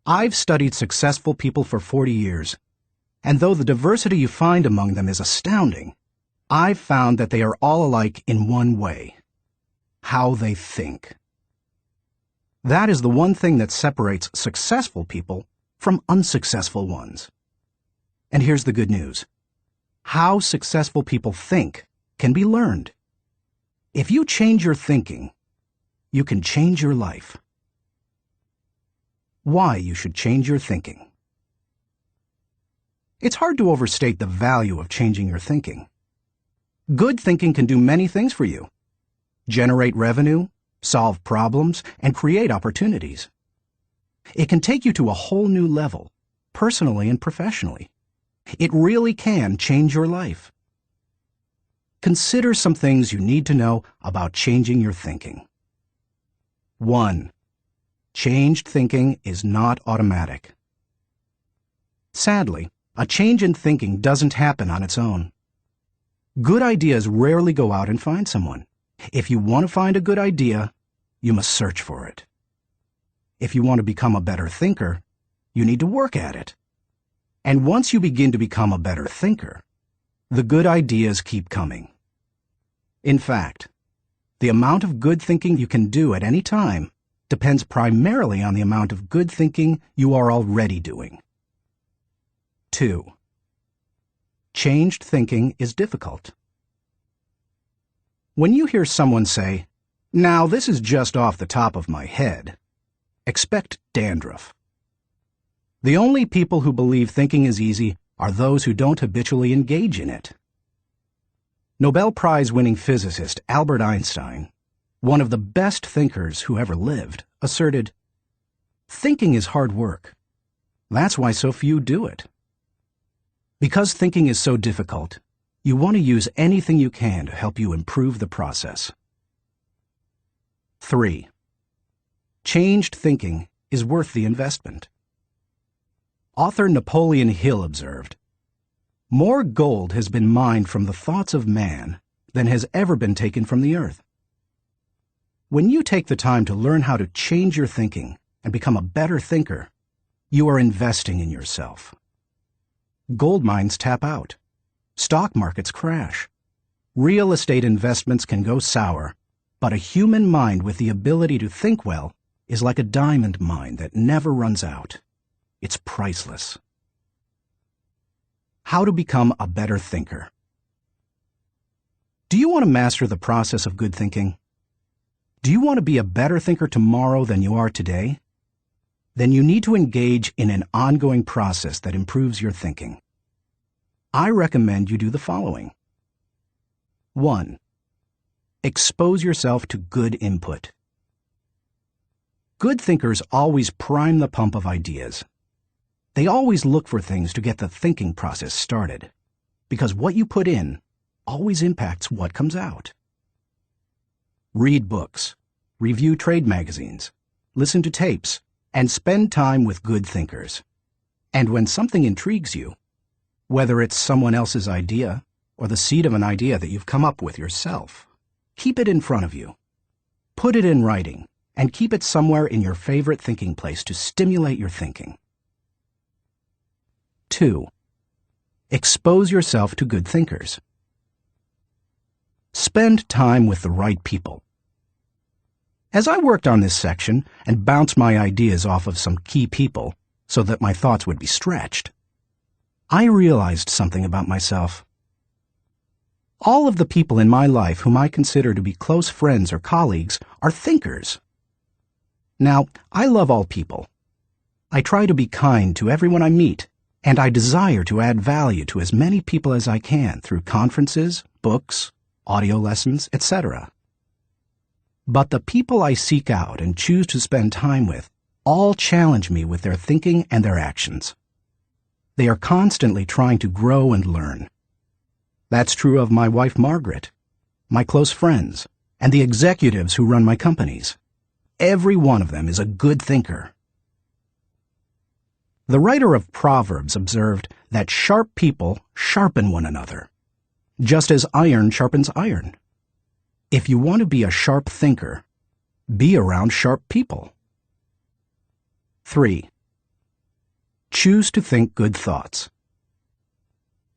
I've studied successful people for 40 years, and though the diversity you find among them is astounding, I've found that they are all alike in one way: how they think. That is the one thing that separates successful people from unsuccessful ones. And here's the good news. How successful people think can be learned. If you change your thinking, you can change your life. Why you should change your thinking. It's hard to overstate the value of changing your thinking. Good thinking can do many things for you: generate revenue, solve problems, and create opportunities. It can take you to a whole new level, personally and professionally. It really can change your life. Consider some things you need to know about changing your thinking. 1. Changed thinking is not automatic. Sadly, a change in thinking doesn't happen on its own. Good ideas rarely go out and find someone. If you want to find a good idea, you must search for it. If you want to become a better thinker, you need to work at it. And once you begin to become a better thinker, the good ideas keep coming. In fact, the amount of good thinking you can do at any time depends primarily on the amount of good thinking you are already doing. 2. Changed thinking is difficult. When you hear someone say, "Now this is just off the top of my head," expect dandruff. The only people who believe thinking is easy are those who don't habitually engage in it. Nobel Prize-winning physicist Albert Einstein, one of the best thinkers who ever lived, asserted, "Thinking is hard work. That's why so few do it." Because thinking is so difficult, you want to use anything you can to help you improve the process. 3. Changed thinking is worth the investment. Author Napoleon Hill observed, "More gold has been mined from the thoughts of man than has ever been taken from the earth." When you take the time to learn how to change your thinking and become a better thinker, you are investing in yourself. Gold mines tap out. Stock markets crash. Real estate investments can go sour, but a human mind with the ability to think well is like a diamond mine that never runs out. It's priceless. How to become a better thinker. Do you want to master the process of good thinking? Do you want to be a better thinker tomorrow than you are today? Then you need to engage in an ongoing process that improves your thinking. I recommend you do the following. 1. Expose yourself to good input. Good thinkers always prime the pump of ideas. They always look for things to get the thinking process started, because what you put in always impacts what comes out. Read books, review trade magazines, listen to tapes, and spend time with good thinkers. And when something intrigues you, whether it's someone else's idea or the seed of an idea that you've come up with yourself, keep it in front of you. Put it in writing and keep it somewhere in your favorite thinking place to stimulate your thinking. 2. Expose yourself to good thinkers. Spend time with the right people. As I worked on this section and bounced my ideas off of some key people so that my thoughts would be stretched, I realized something about myself. All of the people in my life whom I consider to be close friends or colleagues are thinkers. Now, I love all people. I try to be kind to everyone I meet, and I desire to add value to as many people as I can through conferences, books, audio lessons, etc. But the people I seek out and choose to spend time with all challenge me with their thinking and their actions. They are constantly trying to grow and learn. That's true of my wife Margaret, my close friends, and the executives who run my companies. Every one of them is a good thinker. The writer of Proverbs observed that sharp people sharpen one another, just as iron sharpens iron. If you want to be a sharp thinker, be around sharp people. 3. choose to think good thoughts.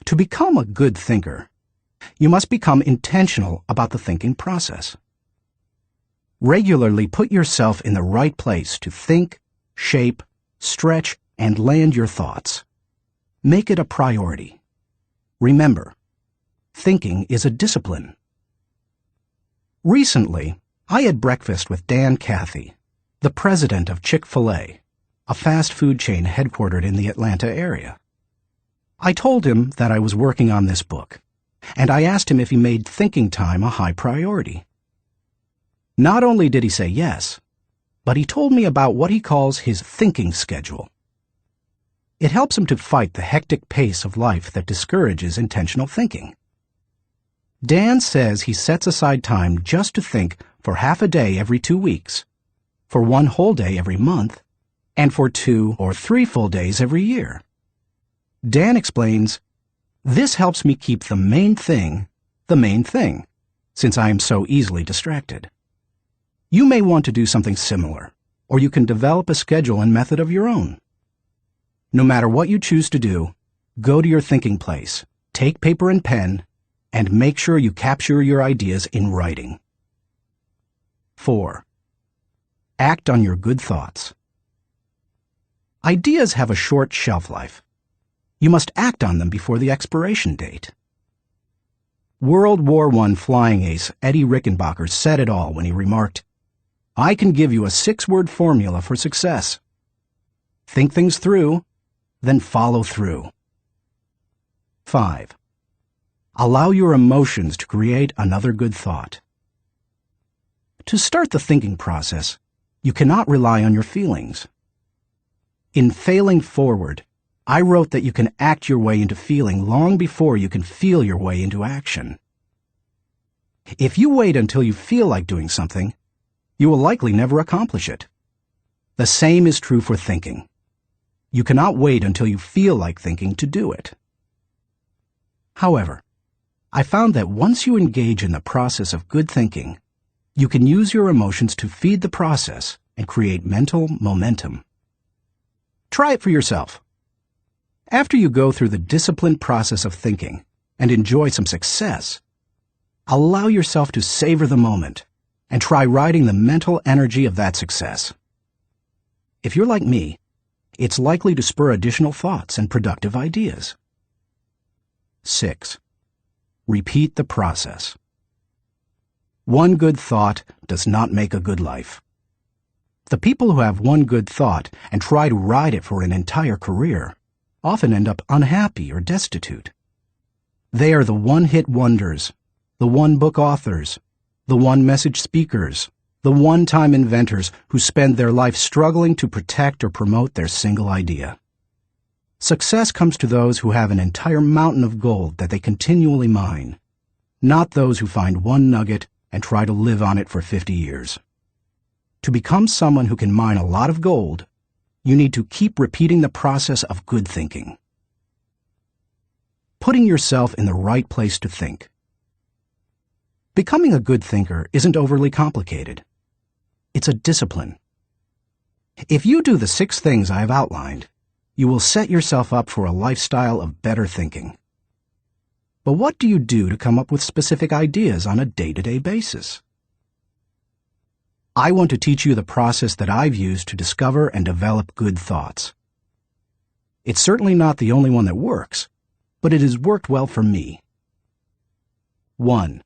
To become a good thinker, you must become intentional about the thinking process. Regularly put yourself in the right place to think, shape, stretch, and land your thoughts. Make it a priority. Remember, thinking is a discipline. Recently, I had breakfast with Dan Cathy, the president of Chick-fil-A, a fast food chain headquartered in the Atlanta area. I told him that I was working on this book, and I asked him if he made thinking time a high priority. Not only did he say yes, but he told me about what he calls his thinking schedule. It helps him to fight the hectic pace of life that discourages intentional thinking. Dan says he sets aside time just to think for half a day every 2 weeks, for 1 whole day every month, and for 2 or 3 full days every year. Dan explains, "This helps me keep the main thing, since I am so easily distracted." You may want to do something similar, or you can develop a schedule and method of your own. No matter what you choose to do, go to your thinking place, take paper and pen, and make sure you capture your ideas in writing. 4. Act on your good thoughts. Ideas have a short shelf life. You must act on them before the expiration date. World War I flying ace Eddie Rickenbacker said it all when he remarked, "I can give you a 6-word formula for success. Think things through, then follow through." 5. Allow your emotions to create another good thought. To start the thinking process, you cannot rely on your feelings. In Failing Forward, I wrote that you can act your way into feeling long before you can feel your way into action. If you wait until you feel like doing something, you will likely never accomplish it. The same is true for thinking. You cannot wait until you feel like thinking to do it. However, I found that once you engage in the process of good thinking, you can use your emotions to feed the process and create mental momentum. Try it for yourself. After you go through the disciplined process of thinking and enjoy some success, allow yourself to savor the moment and try riding the mental energy of that success. If you're like me, it's likely to spur additional thoughts and productive ideas. 6. Repeat the process. One good thought does not make a good life. The people who have one good thought and try to ride it for an entire career often end up unhappy or destitute. They are the one-hit wonders, the one-book authors, the one-message speakers, the one-time inventors who spend their life struggling to protect or promote their single idea. Success comes to those who have an entire mountain of gold that they continually mine, not those who find one nugget and try to live on it for 50 years. To become someone who can mine a lot of gold, you need to keep repeating the process of good thinking. Putting yourself in the right place to think. Becoming a good thinker isn't overly complicated. It's a discipline. If you do the 6 things I have outlined, you will set yourself up for a lifestyle of better thinking. But what do you do to come up with specific ideas on a day-to-day basis? I want to teach you the process that I've used to discover and develop good thoughts. It's certainly not the only one that works, but it has worked well for me. 1.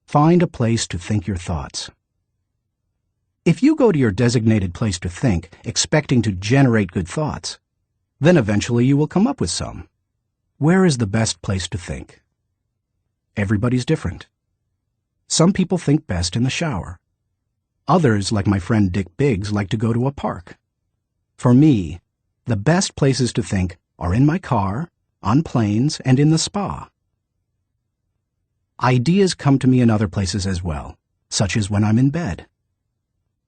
Find a place to think your thoughts. If you go to your designated place to think, expecting to generate good thoughts, then eventually you will come up with some. Where is the best place to think? Everybody's different. Some people think best in the shower. Others, like my friend Dick Biggs, like to go to a park. For me, the best places to think are in my car, on planes, and in the spa. Ideas come to me in other places as well, such as when I'm in bed.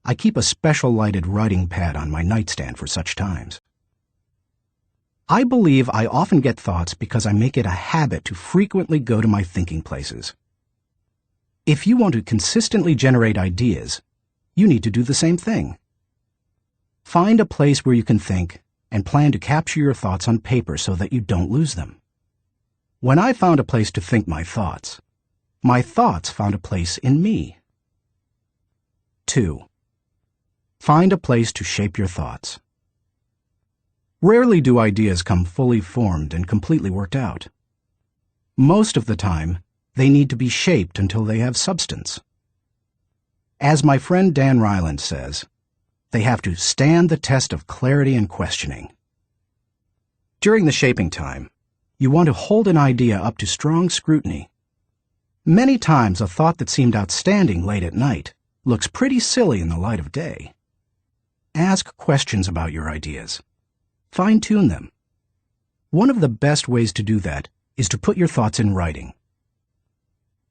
I keep a special lighted writing pad on my nightstand for such times. I believe I often get thoughts because I make it a habit to frequently go to my thinking places. If you want to consistently generate ideas, you need to do the same thing. Find a place where you can think and plan to capture your thoughts on paper so that you don't lose them. When I found a place to think my thoughts found a place in me. 2. Find a place to shape your thoughts. Rarely do ideas come fully formed and completely worked out. Most of the time, they need to be shaped until they have substance. As my friend Dan Ryland says, they have to stand the test of clarity and questioning. During the shaping time, you want to hold an idea up to strong scrutiny. Many times a thought that seemed outstanding late at night looks pretty silly in the light of day. Ask questions about your ideas. Fine-tune them. One of the best ways to do that is to put your thoughts in writing.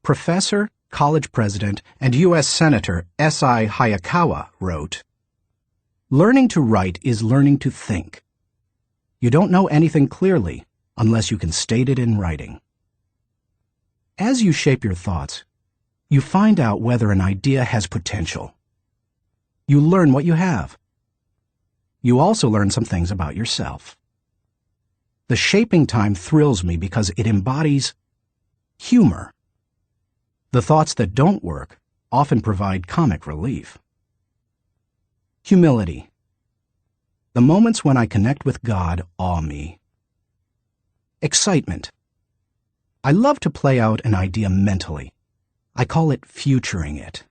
Professor, college president, and U.S. Senator S.I. Hayakawa wrote, "Learning to write is learning to think. You don't know anything clearly unless you can state it in writing." As you shape your thoughts, you find out whether an idea has potential. You learn what you have. You also learn some things about yourself. The shaping time thrills me because it embodies humor. The thoughts that don't work often provide comic relief. Humility. The moments when I connect with God awe me. Excitement. I love to play out an idea mentally. I call it futuring it.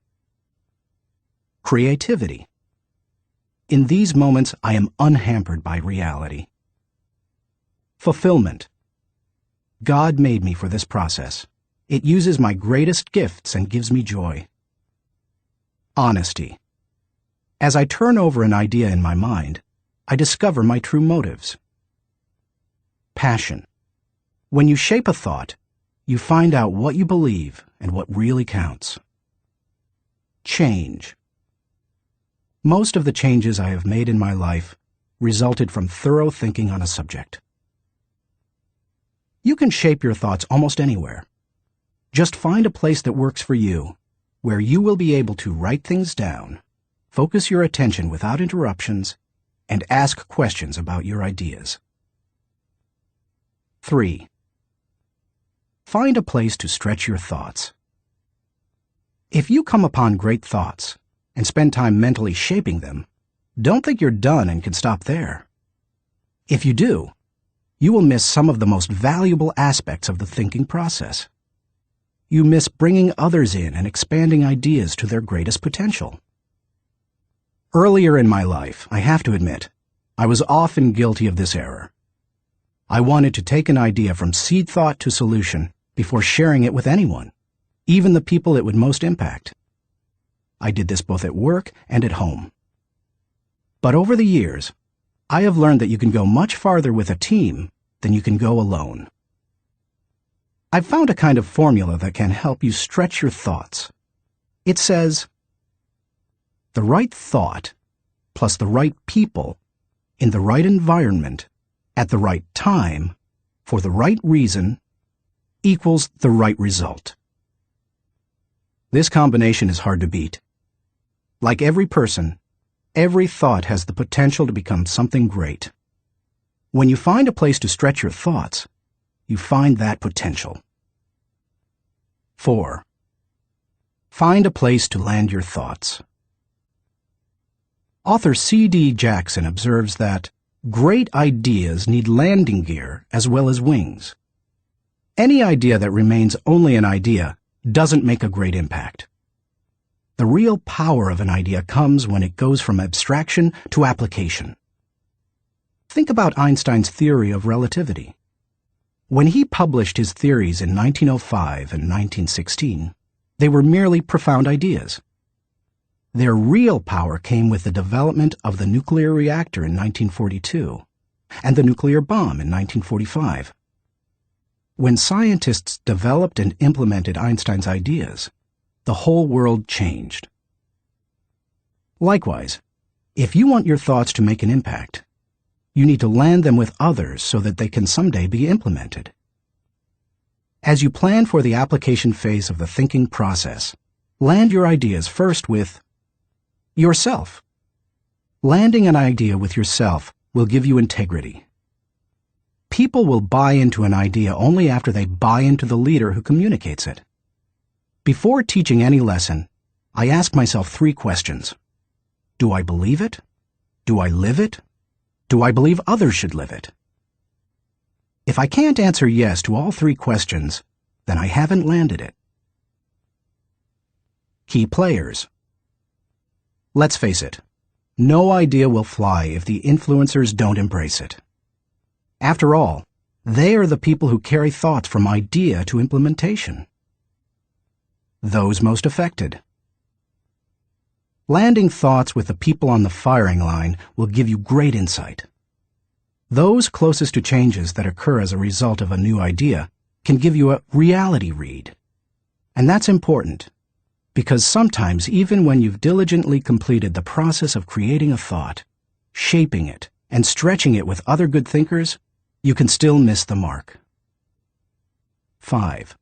Creativity. In these moments, I am unhampered by reality. Fulfillment. God made me for this process. It uses my greatest gifts and gives me joy. Honesty. As I turn over an idea in my mind, I discover my true motives. Passion. When you shape a thought, you find out what you believe and what really counts. Change. Most of the changes I have made in my life resulted from thorough thinking on a subject. You can shape your thoughts almost anywhere. Just find a place that works for you, where you will be able to write things down, focus your attention without interruptions, and ask questions about your ideas. 3. Find a place to stretch your thoughts. If you come upon great thoughts and spend time mentally shaping them, don't think you're done and can stop there. If you do, you will miss some of the most valuable aspects of the thinking process. You miss bringing others in and expanding ideas to their greatest potential. Earlier in my life, I have to admit, I was often guilty of this error. I wanted to take an idea from seed thought to solution before sharing it with anyone, even the people it would most impact. I did this both at work and at home. But over the years, I have learned that you can go much farther with a team than you can go alone. I've found a kind of formula that can help you stretch your thoughts. It says, the right thought plus the right people in the right environment at the right time for the right reason equals the right result. This combination is hard to beat. Like every person, every thought has the potential to become something great. When you find a place to stretch your thoughts, you find that potential. 4. Find a place to land your thoughts. Author C.D. Jackson observes that great ideas need landing gear as well as wings. Any idea that remains only an idea doesn't make a great impact. The real power of an idea comes when it goes from abstraction to application. Think about Einstein's theory of relativity. When he published his theories in 1905 and 1916, they were merely profound ideas. Their real power came with the development of the nuclear reactor in 1942 and the nuclear bomb in 1945. When scientists developed and implemented Einstein's ideas, the whole world changed. Likewise, if you want your thoughts to make an impact, you need to land them with others so that they can someday be implemented. As you plan for the application phase of the thinking process, land your ideas first with yourself. Landing an idea with yourself will give you integrity. People will buy into an idea only after they buy into the leader who communicates it. Before teaching any lesson, I ask myself 3 questions. Do I believe it? Do I live it? Do I believe others should live it? If I can't answer yes to all 3 questions, then I haven't landed it. Key players. Let's face it, no idea will fly if the influencers don't embrace it. After all, they are the people who carry thoughts from idea to implementation. Those most affected. Landing thoughts with the people on the firing line will give you great insight. Those closest to changes that occur as a result of a new idea can give you a reality read. And that's important, because sometimes even when you've diligently completed the process of creating a thought, shaping it, and stretching it with other good thinkers, you can still miss the mark. 5.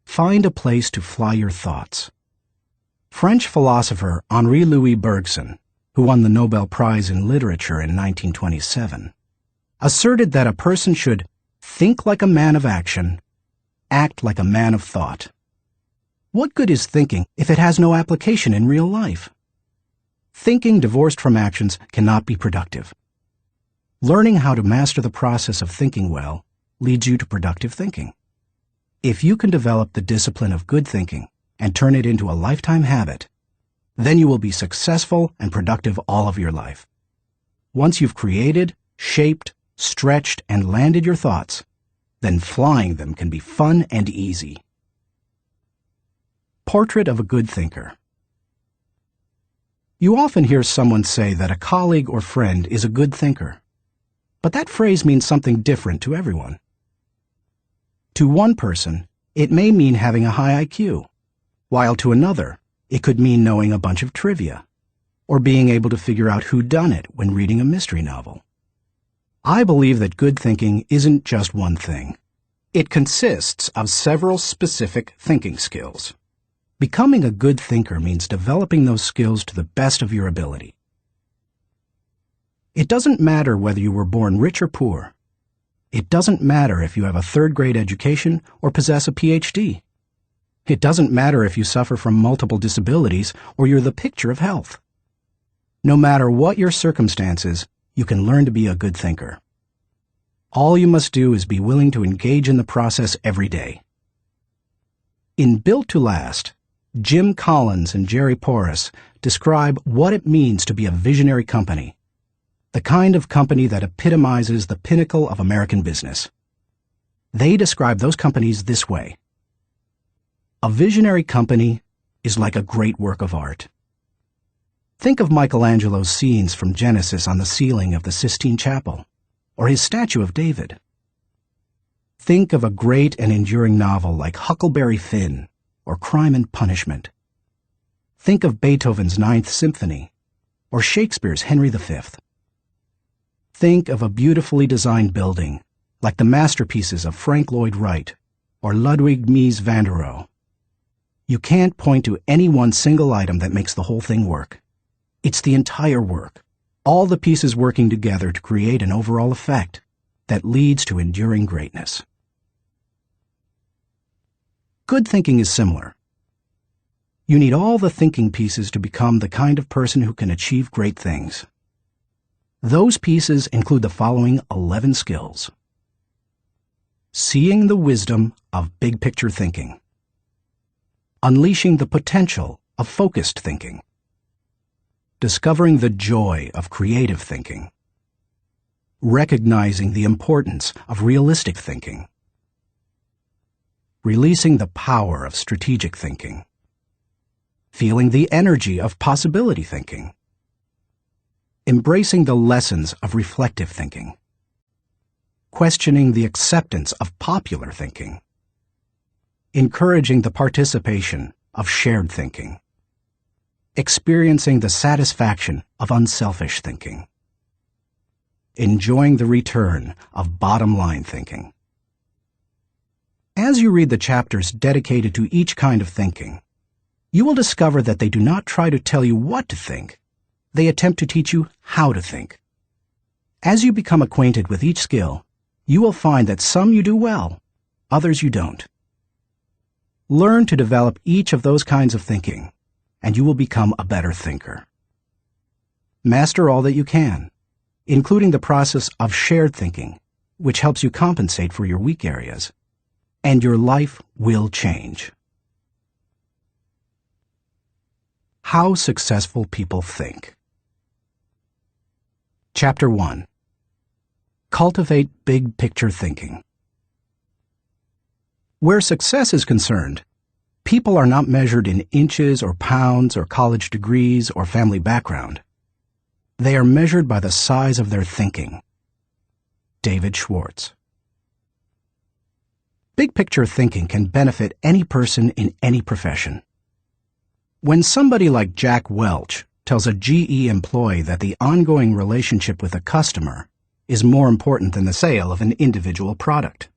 Find a place to fly your thoughts. French philosopher Henri-Louis Bergson, who won the Nobel Prize in Literature in 1927, asserted that a person should think like a man of action, act like a man of thought. What good is thinking if it has no application in real life? Thinking divorced from actions cannot be productive. Learning how to master the process of thinking well leads you to productive thinking. If you can develop the discipline of good thinking and turn it into a lifetime habit, then you will be successful and productive all of your life. Once you've created, shaped, stretched, and landed your thoughts, then flying them can be fun and easy. Portrait of a good thinker. You often hear someone say that a colleague or friend is a good thinker, but that phrase means something different to everyone. To one person, it may mean having a high IQ, while to another, it could mean knowing a bunch of trivia, or being able to figure out whodunit when reading a mystery novel. I believe that good thinking isn't just one thing. It consists of several specific thinking skills. Becoming a good thinker means developing those skills to the best of your ability. It doesn't matter whether you were born rich or poor. It doesn't matter if you have a 3rd-grade education or possess a PhD. It doesn't matter if you suffer from multiple disabilities or you're the picture of health. No matter what your circumstances, you can learn to be a good thinker. All you must do is be willing to engage in the process every day. In Built to Last, Jim Collins and Jerry Porras describe what it means to be a visionary company, the kind of company that epitomizes the pinnacle of American business. They describe those companies this way. A visionary company is like a great work of art. Think of Michelangelo's scenes from Genesis on the ceiling of the Sistine Chapel, or his statue of David. Think of a great and enduring novel like Huckleberry Finn or Crime and Punishment. Think of Beethoven's Ninth Symphony or Shakespeare's Henry V. Think of a beautifully designed building like the masterpieces of Frank Lloyd Wright or Ludwig Mies van der Rohe. You can't point to any one single item that makes the whole thing work. It's the entire work, all the pieces working together to create an overall effect that leads to enduring greatness. Good thinking is similar. You need all the thinking pieces to become the kind of person who can achieve great things. Those pieces include the following 11 skills. Seeing the wisdom of big picture thinking. Unleashing the potential of focused thinking. Discovering the joy of creative thinking. Recognizing the importance of realistic thinking. Releasing the power of strategic thinking. Feeling the energy of possibility thinking. Embracing the lessons of reflective thinking. Questioning the acceptance of popular thinking. Encouraging the participation of shared thinking. Experiencing the satisfaction of unselfish thinking. Enjoying the return of bottom-line thinking. As you read the chapters dedicated to each kind of thinking, you will discover that they do not try to tell you what to think. They attempt to teach you how to think. As you become acquainted with each skill, you will find that some you do well, others you don't. Learn to develop each of those kinds of thinking, and you will become a better thinker. Master all that you can, including the process of shared thinking, which helps you compensate for your weak areas, and your life will change. How successful people think. Chapter 1. Cultivate big picture thinking. Where success is concerned, people are not measured in inches or pounds or college degrees or family background. They are measured by the size of their thinking. David Schwartz. Big picture thinking can benefit any person in any profession. When somebody like Jack Welch tells a GE employee that the ongoing relationship with a customer is more important than the sale of an individual product,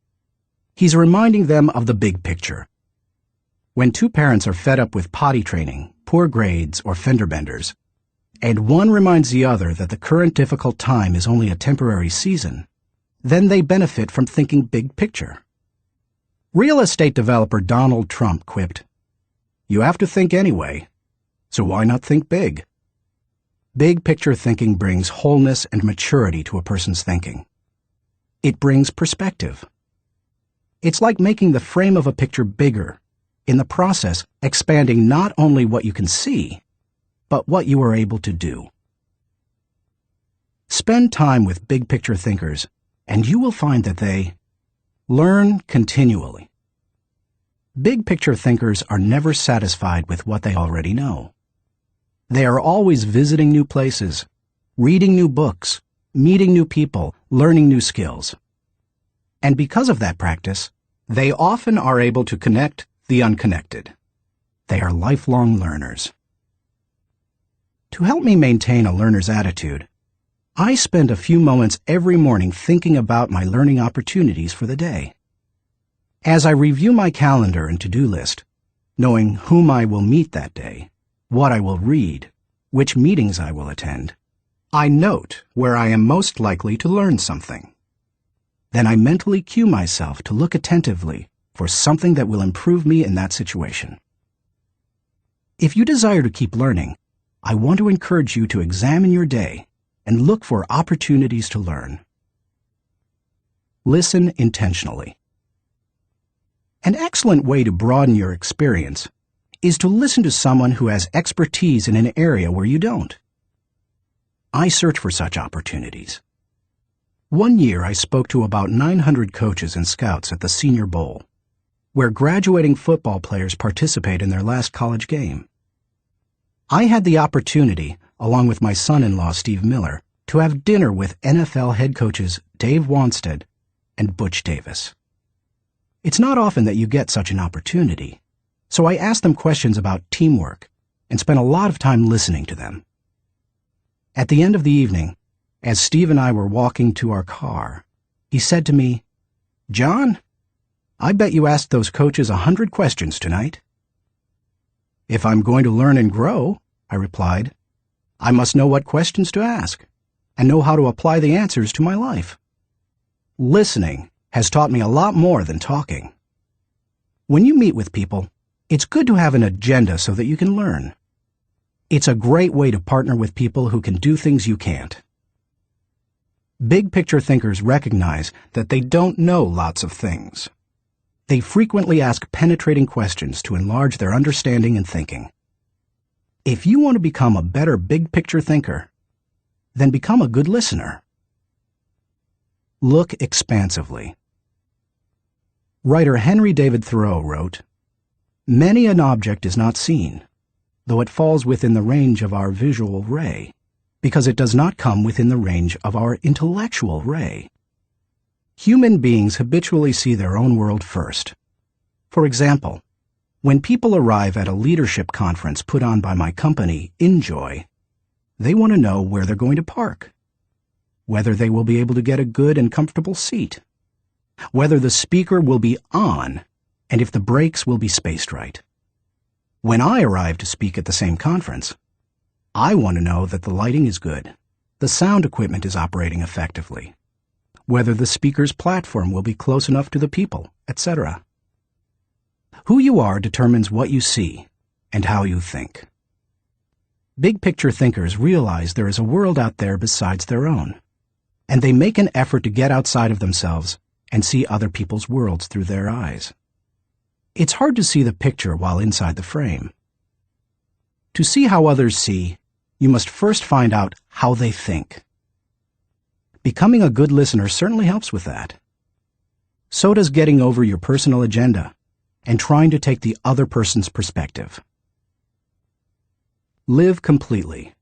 he's reminding them of the big picture. When two parents are fed up with potty training, poor grades, or fender benders, and one reminds the other that the current difficult time is only a temporary season, then they benefit from thinking big picture. Real estate developer Donald Trump quipped, "You have to think anyway, so why not think big?" Big picture thinking brings wholeness and maturity to a person's thinking. It brings perspective. It's like making the frame of a picture bigger, in the process expanding not only what you can see, but what you are able to do. Spend time with big picture thinkers, and you will find that they learn continually. Big picture thinkers are never satisfied with what they already know. They are always visiting new places, reading new books, meeting new people, learning new skills. And because of that practice, they often are able to connect the unconnected. They are lifelong learners. To help me maintain a learner's attitude, I spend a few moments every morning thinking about my learning opportunities for the day. As I review my calendar and to-do list, knowing whom I will meet that day, what I will read, which meetings I will attend, I note where I am most likely to learn something. Then I mentally cue myself to look attentively for something that will improve me in that situation. If you desire to keep learning, I want to encourage you to examine your day and look for opportunities to learn. Listen intentionally. An excellent way to broaden your experience is to listen to someone who has expertise in an area where you don't. I search for such opportunities. One year I spoke to about 900 coaches and scouts at the Senior Bowl, where graduating football players participate in their last college game. I had the opportunity, along with my son-in-law Steve Miller, to have dinner with NFL head coaches Dave Wanstead and Butch Davis. It's not often that you get such an opportunity, so I asked them questions about teamwork and spent a lot of time listening to them. At the end of the evening, as Steve and I were walking to our car, he said to me, "John, I bet you asked those coaches 100 questions tonight." "If I'm going to learn and grow," I replied, "I must know what questions to ask and know how to apply the answers to my life." Listening has taught me a lot more than talking. When you meet with people, it's good to have an agenda so that you can learn. It's a great way to partner with people who can do things you can't. Big picture thinkers recognize that they don't know lots of things. They frequently ask penetrating questions to enlarge their understanding and thinking. If you want to become a better big picture thinker, then become a good listener. Look expansively. Writer Henry David Thoreau wrote, "Many an object is not seen, though it falls within the range of our visual ray, because it does not come within the range of our intellectual ray." Human beings habitually see their own world first. For example, when people arrive at a leadership conference put on by my company, Enjoy, they want to know where they're going to park, whether they will be able to get a good and comfortable seat, whether the speaker will be on, and if the breaks will be spaced right. When I arrive to speak at the same conference, I want to know that the lighting is good, the sound equipment is operating effectively, whether the speaker's platform will be close enough to the people, etc. Who you are determines what you see and how you think. Big picture thinkers realize there is a world out there besides their own, and they make an effort to get outside of themselves and see other people's worlds through their eyes. It's hard to see the picture while inside the frame. To see how others see, you must first find out how they think. Becoming a good listener certainly helps with that. So does getting over your personal agenda and trying to take the other person's perspective. Live completely.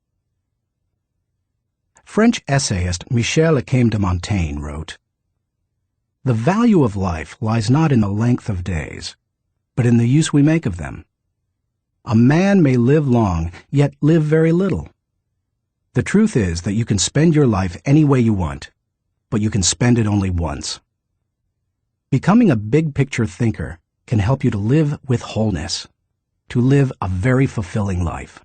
French essayist Michel de Montaigne wrote, "The value of life lies not in the length of days, but in the use we make of them. A man may live long, yet live very little. The truth is that you can spend your life any way you want, but you can spend it only once." Becoming a big picture thinker can help you to live with wholeness, to live a very fulfilling life.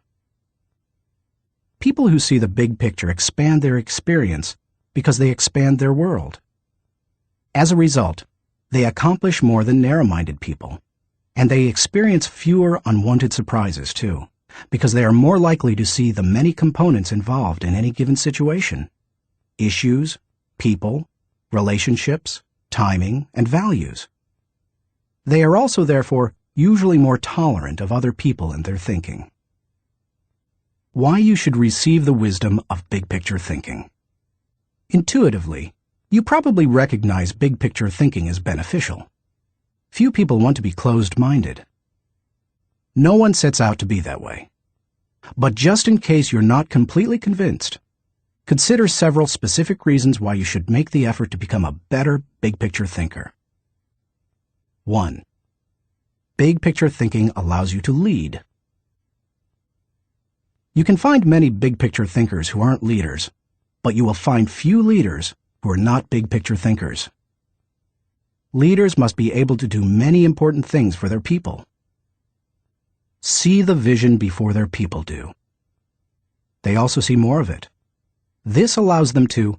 People who see the big picture expand their experience because they expand their world. As a result, they accomplish more than narrow-minded people, and they experience fewer unwanted surprises too, because they are more likely to see the many components involved in any given situation: issues, people, relationships, timing, and values. They are also, therefore, usually more tolerant of other people and their thinking. Why you should receive the wisdom of big picture thinking. Intuitively, you probably recognize big picture thinking as beneficial. Few people want to be closed-minded. No one sets out to be that way. But just in case you're not completely convinced, consider several specific reasons why you should make the effort to become a better big picture thinker. 1. Big picture thinking allows you to lead. You can find many big picture thinkers who aren't leaders, but you will find few leaders who are not big picture thinkers. Leaders must be able to do many important things for their people. See the vision before their people do. They also see more of it. This allows them to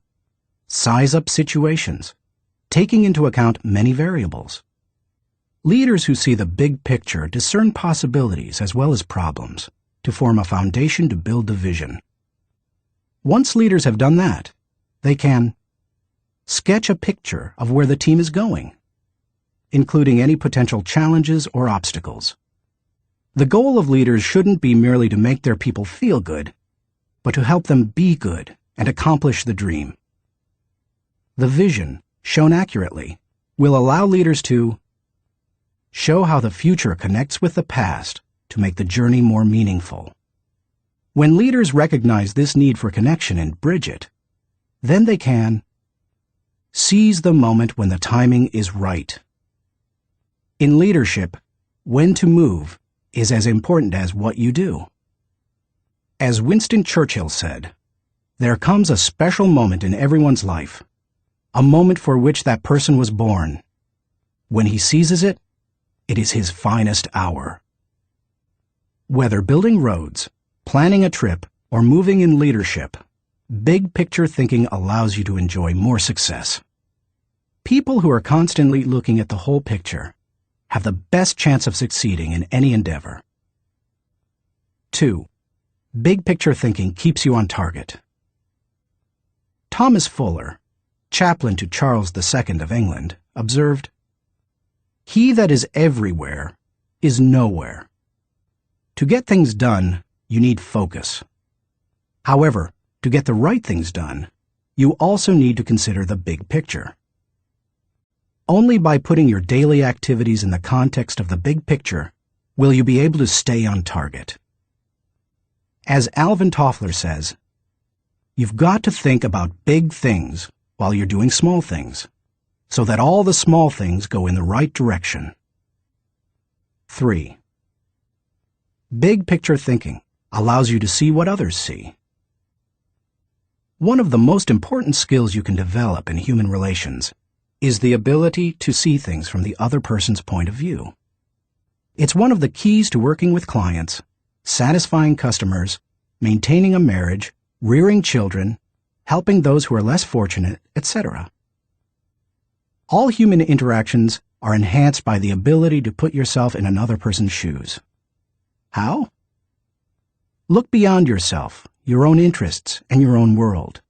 size up situations, taking into account many variables. Leaders who see the big picture discern possibilities as well as problems to form a foundation to build the vision. Once leaders have done that, they can sketch a picture of where the team is going, including any potential challenges or obstacles. The goal of leaders shouldn't be merely to make their people feel good, but to help them be good and accomplish the dream. The vision, shown accurately, will allow leaders to show how the future connects with the past to make the journey more meaningful. When leaders recognize this need for connection and bridge it, then they can seize the moment when the timing is right. In leadership, when to move is as important as what you do. As Winston Churchill said, there comes a special moment in everyone's life, a moment for which that person was born. When he seizes it, it is his finest hour. Whether building roads, planning a trip, or moving in leadership, big picture thinking allows you to enjoy more success. People who are constantly looking at the whole picture have the best chance of succeeding in any endeavor. 2. Big picture thinking keeps you on target. Thomas Fuller, chaplain to Charles II of England, observed, "He that is everywhere is nowhere." To get things done, you need focus. However, to get the right things done, you also need to consider the big picture. Only by putting your daily activities in the context of the big picture will you be able to stay on target. As Alvin Toffler says, you've got to think about big things while you're doing small things, so that all the small things go in the right direction. 3. Big picture thinking allows you to see what others see. One of the most important skills you can develop in human relations is the ability to see things from the other person's point of view. It's one of the keys to working with clients, satisfying customers, maintaining a marriage, rearing children, helping those who are less fortunate, etc. All human interactions are enhanced by the ability to put yourself in another person's shoes. How? Look beyond yourself, your own interests, and your own world.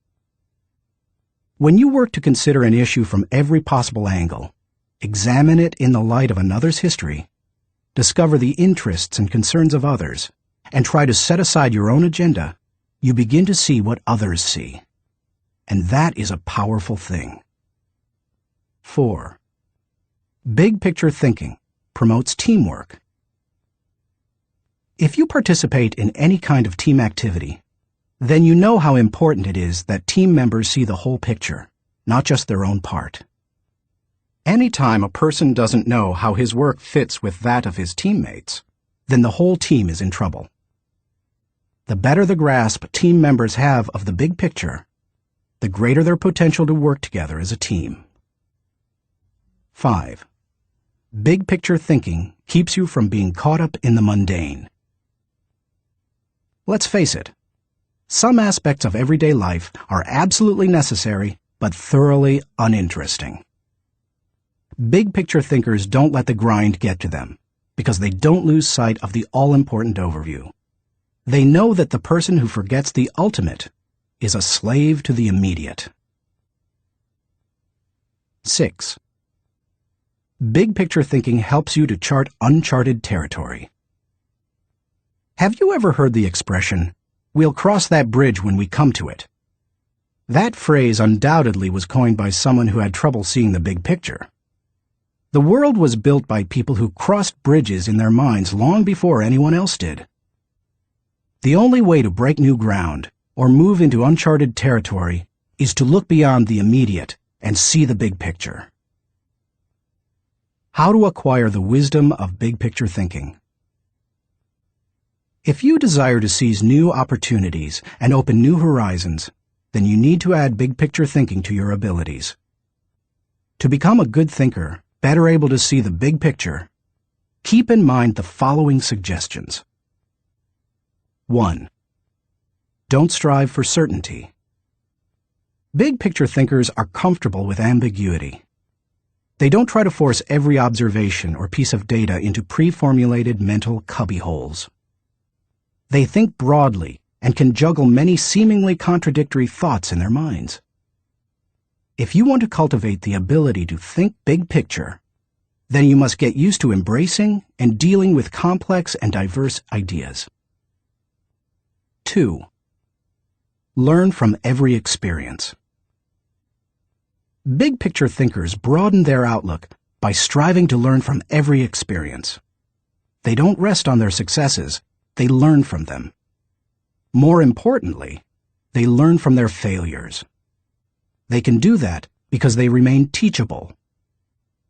When you work to consider an issue from every possible angle, examine it in the light of another's history, discover the interests and concerns of others, and try to set aside your own agenda, you begin to see what others see. And that is a powerful thing. 4. Big picture thinking promotes teamwork. If you participate in any kind of team activity, then you know how important it is that team members see the whole picture, not just their own part. Anytime a person doesn't know how his work fits with that of his teammates, then the whole team is in trouble. The better the grasp team members have of the big picture, the greater their potential to work together as a team. 5. Big picture thinking keeps you from being caught up in the mundane. Let's face it, some aspects of everyday life are absolutely necessary but thoroughly uninteresting. Big picture thinkers don't let the grind get to them because they don't lose sight of the all-important overview. They know that the person who forgets the ultimate is a slave to the immediate. 6. Big picture thinking helps you to chart uncharted territory. Have you ever heard the expression, "We'll cross that bridge when we come to it"? That phrase undoubtedly was coined by someone who had trouble seeing the big picture. The world was built by people who crossed bridges in their minds long before anyone else did. The only way to break new ground or move into uncharted territory is to look beyond the immediate and see the big picture. How to acquire the wisdom of big picture thinking. If you desire to seize new opportunities and open new horizons, then you need to add big picture thinking to your abilities. To become a good thinker, better able to see the big picture, keep in mind the following suggestions. 1. Don't strive for certainty. Big picture thinkers are comfortable with ambiguity. They don't try to force every observation or piece of data into pre-formulated mental cubbyholes. They think broadly and can juggle many seemingly contradictory thoughts in their minds. If you want to cultivate the ability to think big picture, then you must get used to embracing and dealing with complex and diverse ideas. 2. Learn from every experience. Big picture thinkers broaden their outlook by striving to learn from every experience. They don't rest on their successes, they learn from them. More importantly, they learn from their failures. They can do that because they remain teachable.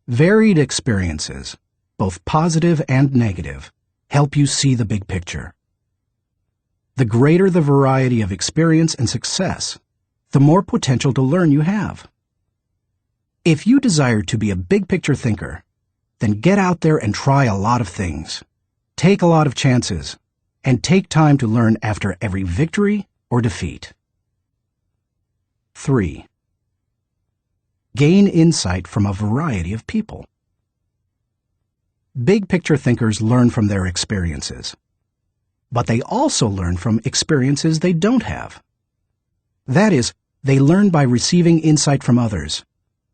Varied experiences, both positive and negative, help you see the big picture. The greater the variety of experience and success, the more potential to learn you have. If you desire to be a big picture thinker, then get out there and try a lot of things. Take a lot of chances, and take time to learn after every victory or defeat. 3. Gain insight from a variety of people. Big picture thinkers learn from their experiences, but they also learn from experiences they don't have. That is, they learn by receiving insight from others,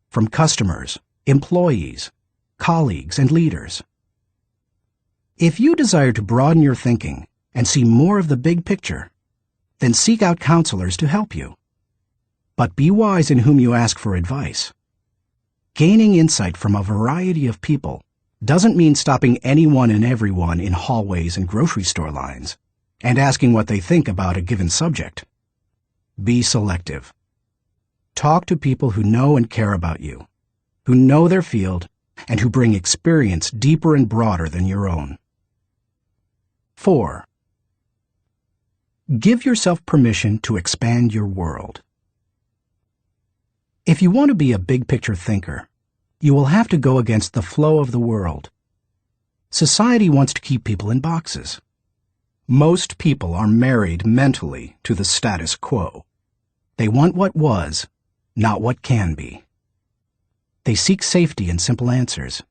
from customers, employees, colleagues, and leaders. If you desire to broaden your thinking and see more of the big picture, then seek out counselors to help you. But be wise in whom you ask for advice. Gaining insight from a variety of people doesn't mean stopping anyone and everyone in hallways and grocery store lines and asking what they think about a given subject. Be selective. Talk to people who know and care about you, who know their field, and who bring experience deeper and broader than your own. 4. Give yourself permission to expand your world. If you want to be a big picture thinker, you will have to go against the flow of the world. Society wants to keep people in boxes. Most people are married mentally to the status quo. They want what was, not what can be. They seek safety in simple answers.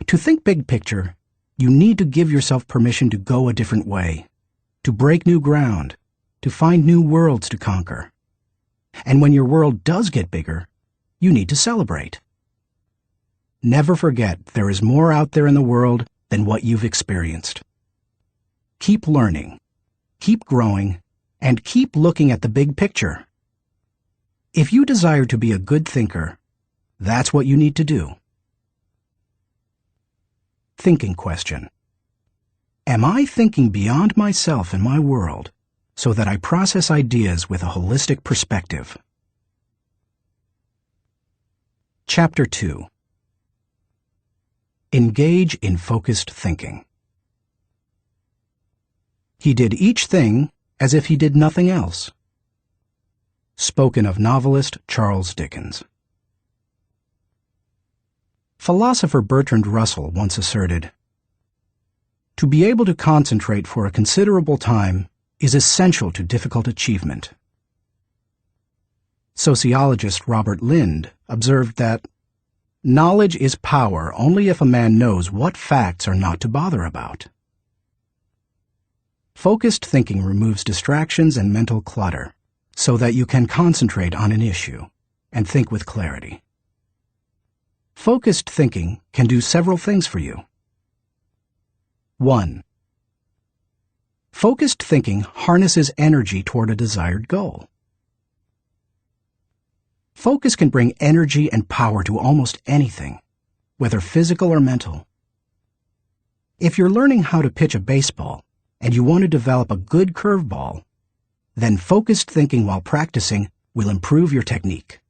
To think big picture, you need to give yourself permission to go a different way, to break new ground, to find new worlds to conquer. And when your world does get bigger, you need to celebrate. Never forget there is more out there in the world than what you've experienced. Keep learning, keep growing, and keep looking at the big picture. If you desire to be a good thinker, that's what you need to do. Thinking question. Am I thinking beyond myself and my world so that I process ideas with a holistic perspective? Chapter 2. Engage in focused thinking. He did each thing as if he did nothing else. Spoken of novelist Charles Dickens. Philosopher Bertrand Russell once asserted, "To be able to concentrate for a considerable time is essential to difficult achievement." Sociologist Robert Lind observed that knowledge is power only if a man knows what facts are not to bother about. Focused thinking removes distractions and mental clutter so that you can concentrate on an issue and think with clarity. Focused thinking can do several things for you. 1. Focused thinking harnesses energy toward a desired goal. Focus can bring energy and power to almost anything, whether physical or mental. If you're learning how to pitch a baseball and you want to develop a good curveball, then focused thinking while practicing will improve your technique.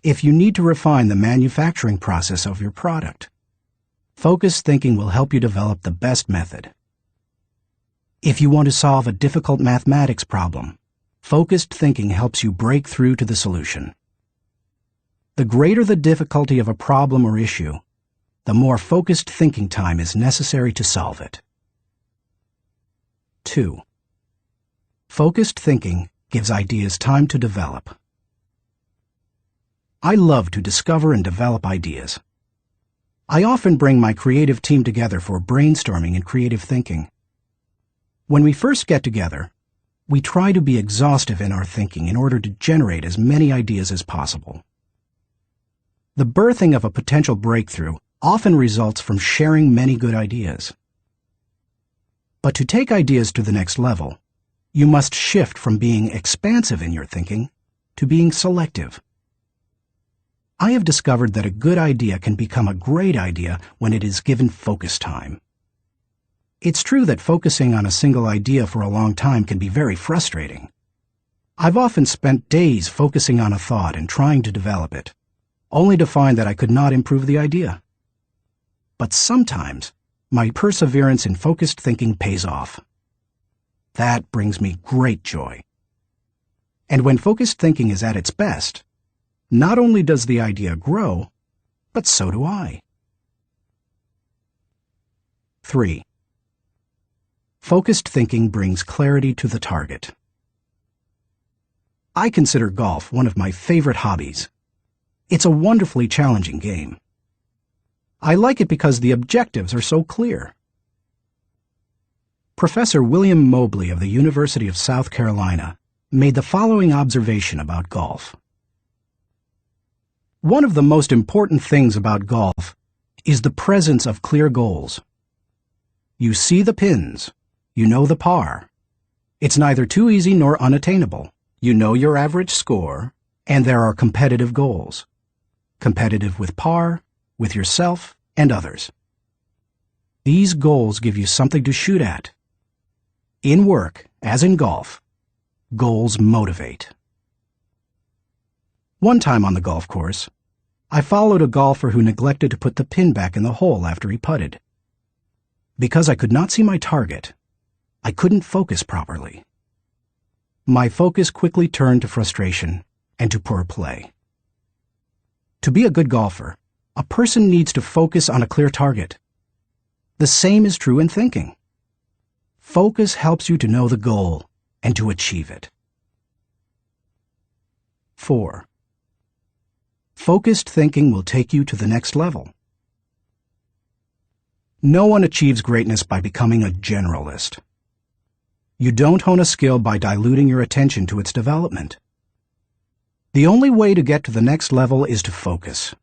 If you need to refine the manufacturing process of your product, focused thinking will help you develop the best method. If you want to solve a difficult mathematics problem, focused thinking helps you break through to the solution. The greater the difficulty of a problem or issue, the more focused thinking time is necessary to solve it. 2. Focused thinking gives ideas time to develop. I love to discover and develop ideas. I often bring my creative team together for brainstorming and creative thinking. When we first get together, we try to be exhaustive in our thinking in order to generate as many ideas as possible. The birthing of a potential breakthrough often results from sharing many good ideas. But to take ideas to the next level, you must shift from being expansive in your thinking to being selective. I have discovered that a good idea can become a great idea when it is given focus time. It's true that focusing on a single idea for a long time can be very frustrating. I've often spent days focusing on a thought and trying to develop it, only to find that I could not improve the idea. But sometimes, my perseverance in focused thinking pays off. That brings me great joy. And when focused thinking is at its best, not only does the idea grow, but so do I. 3. Focused thinking brings clarity to the target. I consider golf one of my favorite hobbies. It's a wonderfully challenging game. I like it because the objectives are so clear. Professor William Mobley of the University of South Carolina made the following observation about golf. One of the most important things about golf is the presence of clear goals. You see the pins, you know the par. It's neither too easy nor unattainable. You know your average score, and there are competitive goals. Competitive with par, with yourself, and others. These goals give you something to shoot at. In work, as in golf, goals motivate. One time on the golf course, I followed a golfer who neglected to put the pin back in the hole after he putted. Because I could not see my target, I couldn't focus properly. My focus quickly turned to frustration and to poor play. To be a good golfer, a person needs to focus on a clear target. The same is true in thinking. Focus helps you to know the goal and to achieve it. 4. Focused thinking will take you to the next level. No one achieves greatness by becoming a generalist. You don't hone a skill by diluting your attention to its development. The only way to get to the next level is to focus.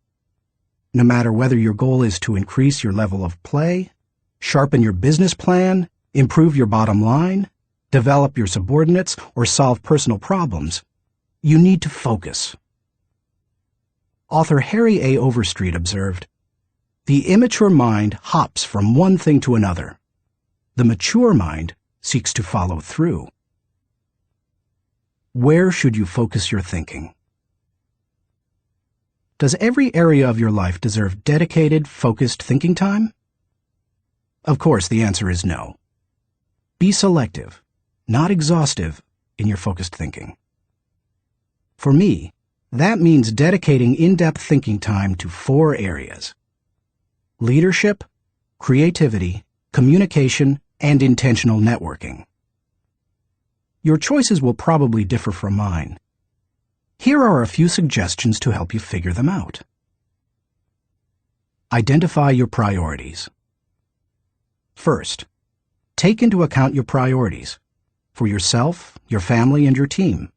No matter whether your goal is to increase your level of play, sharpen your business plan, improve your bottom line, develop your subordinates, or solve personal problems, you need to focus. Author Harry A. Overstreet observed, "The immature mind hops from one thing to another. The mature mind seeks to follow through." Where should you focus your thinking? Does every area of your life deserve dedicated, focused thinking time? Of course, the answer is no. Be selective, not exhaustive, in your focused thinking. For me, that means dedicating in-depth thinking time to 4 areas: leadership, creativity, communication, and intentional networking. Your choices will probably differ from mine. Here are a few suggestions to help you figure them out. Identify your priorities. First, take into account your priorities for yourself, your family, and your team.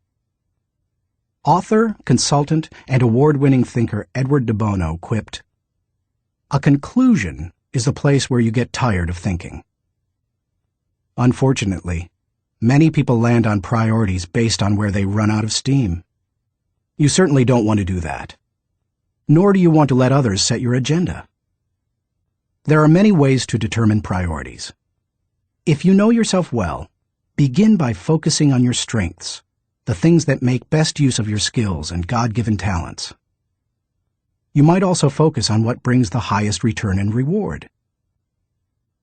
Author, consultant, and award-winning thinker Edward de Bono quipped, "A conclusion is the place where you get tired of thinking." Unfortunately, many people land on priorities based on where they run out of steam. You certainly don't want to do that. Nor do you want to let others set your agenda. There are many ways to determine priorities. If you know yourself well, begin by focusing on your strengths, the things that make best use of your skills and God-given talents. You might also focus on what brings the highest return and reward.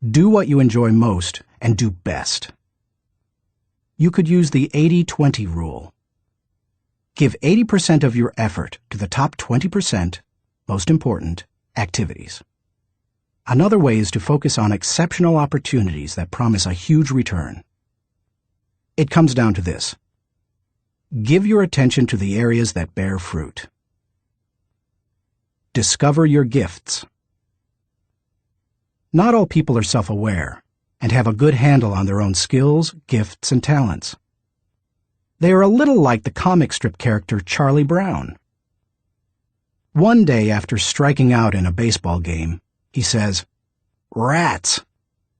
Do what you enjoy most and do best. You could use the 80-20 rule. Give 80% of your effort to the top 20%, most important, activities. Another way is to focus on exceptional opportunities that promise a huge return. It comes down to this. Give your attention to the areas that bear fruit. Discover your gifts. Not all people are self-aware and have a good handle on their own skills, gifts, and talents. They are a little like the comic strip character Charlie Brown. One day after striking out in a baseball game, he says, "Rats!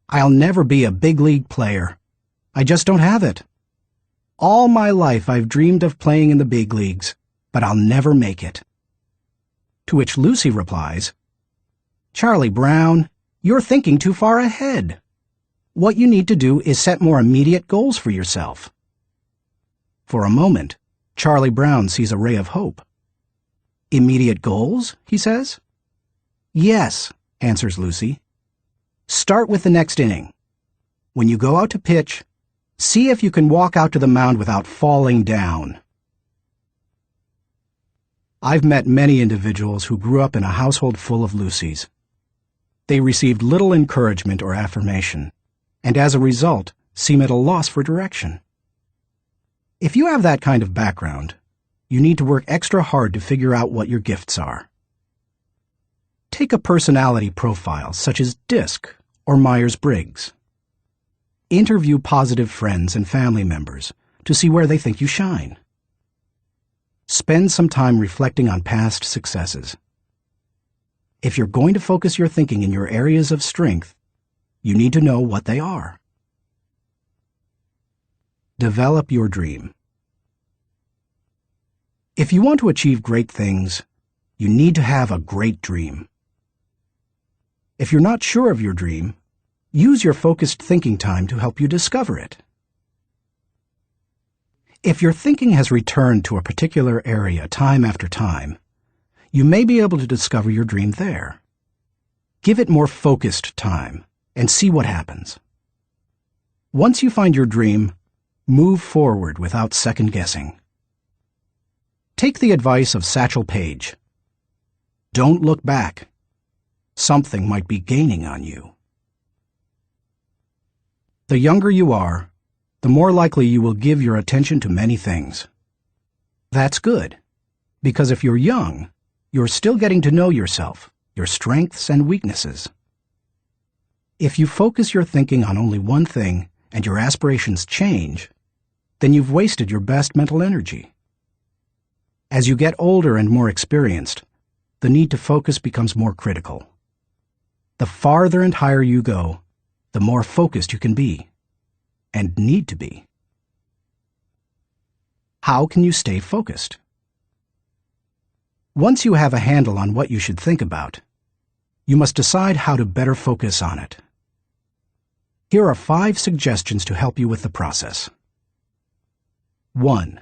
I'll never be a big league player. I just don't have it. All my life I've dreamed of playing in the big leagues, but I'll never make it." To which Lucy replies, "Charlie Brown, you're thinking too far ahead. What you need to do is set more immediate goals for yourself." For a moment, Charlie Brown sees a ray of hope. "Immediate goals?" he says. "Yes," answers Lucy. "Start with the next inning. When you go out to pitch, see if you can walk out to the mound without falling down." I've met many individuals who grew up in a household full of Lucys. They received little encouragement or affirmation, and as a result, seem at a loss for direction. If you have that kind of background, you need to work extra hard to figure out what your gifts are. Take a personality profile such as DISC or Myers-Briggs. Interview positive friends and family members to see where they think you shine. Spend some time reflecting on past successes. If you're going to focus your thinking in your areas of strength, you need to know what they are. Develop your dream. If you want to achieve great things, you need to have a great dream. If you're not sure of your dream, use your focused thinking time to help you discover it. If your thinking has returned to a particular area time after time, you may be able to discover your dream there. Give it more focused time and see what happens. Once you find your dream, move forward without second-guessing. Take the advice of Satchel Paige. Don't look back. Something might be gaining on you. The younger you are, the more likely you will give your attention to many things. That's good, Because if you're young, you're still getting to know yourself, your strengths and weaknesses. If you focus your thinking on only one thing and your aspirations change, then you've wasted your best mental energy. As you get older and more experienced, the need to focus becomes more critical. The farther and higher you go, the more focused you can be, and need to be. How can you stay focused? Once you have a handle on what you should think about, you must decide how to better focus on it. Here are 5 suggestions to help you with the process. 1.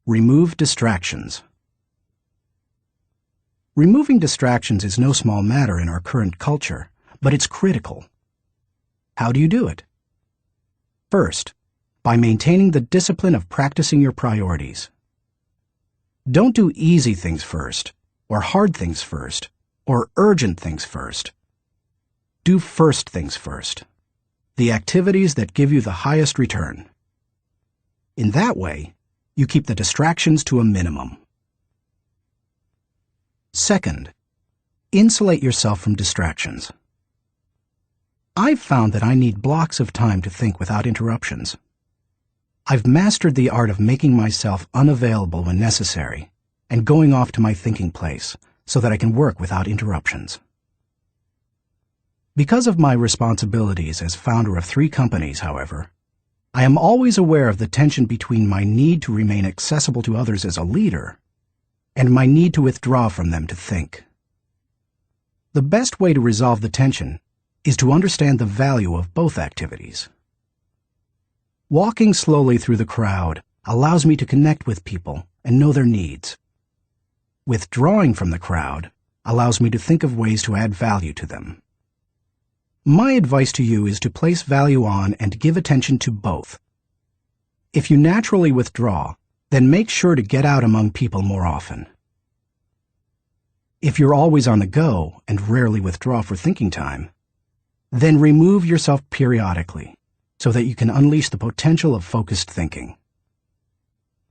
Remove distractions. Removing distractions is no small matter in our current culture, but it's critical. How do you do it? First, by maintaining the discipline of practicing your priorities. Don't do easy things first, or hard things first, or urgent things first. Do first things first, the activities that give you the highest return. In that way, you keep the distractions to a minimum. Second, insulate yourself from distractions. I've found that I need blocks of time to think without interruptions. I've mastered the art of making myself unavailable when necessary and going off to my thinking place so that I can work without interruptions. Because of my responsibilities as founder of 3 companies, however, I am always aware of the tension between my need to remain accessible to others as a leader and my need to withdraw from them to think. The best way to resolve the tension is to understand the value of both activities. Walking slowly through the crowd allows me to connect with people and know their needs. Withdrawing from the crowd allows me to think of ways to add value to them. My advice to you is to place value on and give attention to both. If you naturally withdraw, then make sure to get out among people more often. If you're always on the go and rarely withdraw for thinking time, then remove yourself periodically so that you can unleash the potential of focused thinking.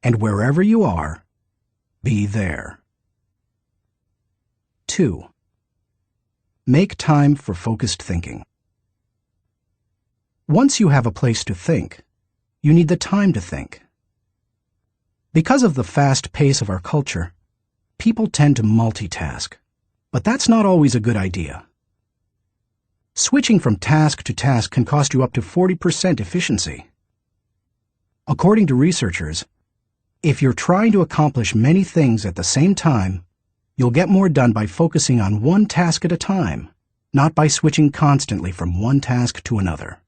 And wherever you are, be there. 2. Make time for focused thinking. Once you have a place to think, you need the time to think. Because of the fast pace of our culture, people tend to multitask, but that's not always a good idea. Switching from task to task can cost you up to 40% efficiency. According to researchers, if you're trying to accomplish many things at the same time, you'll get more done by focusing on one task at a time, not by switching constantly from one task to another.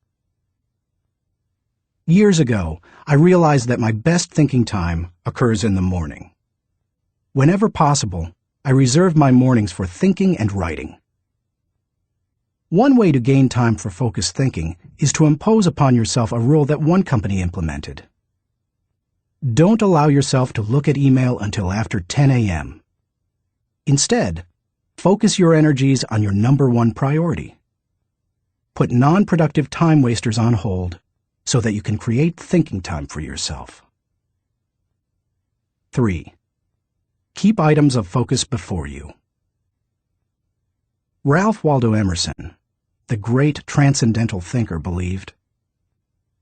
Years ago, I realized that my best thinking time occurs in the morning. Whenever possible, I reserve my mornings for thinking and writing. One way to gain time for focused thinking is to impose upon yourself a rule that one company implemented. Don't allow yourself to look at email until after 10 a.m. Instead, focus your energies on your number 1 priority. Put non-productive time wasters on hold so that you can create thinking time for yourself. 3. Keep items of focus before you. Ralph Waldo Emerson, the great transcendental thinker, believed,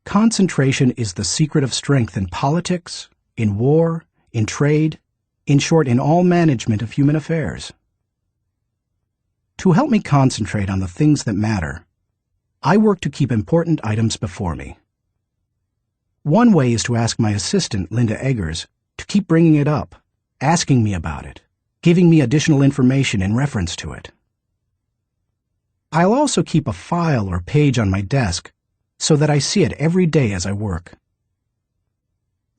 concentration is the secret of strength in politics, in war, in trade, in short, in all management of human affairs. To help me concentrate on the things that matter, I work to keep important items before me. One way is to ask my assistant, Linda Eggers, to keep bringing it up, asking me about it, giving me additional information in reference to it. I'll also keep a file or page on my desk so that I see it every day as I work.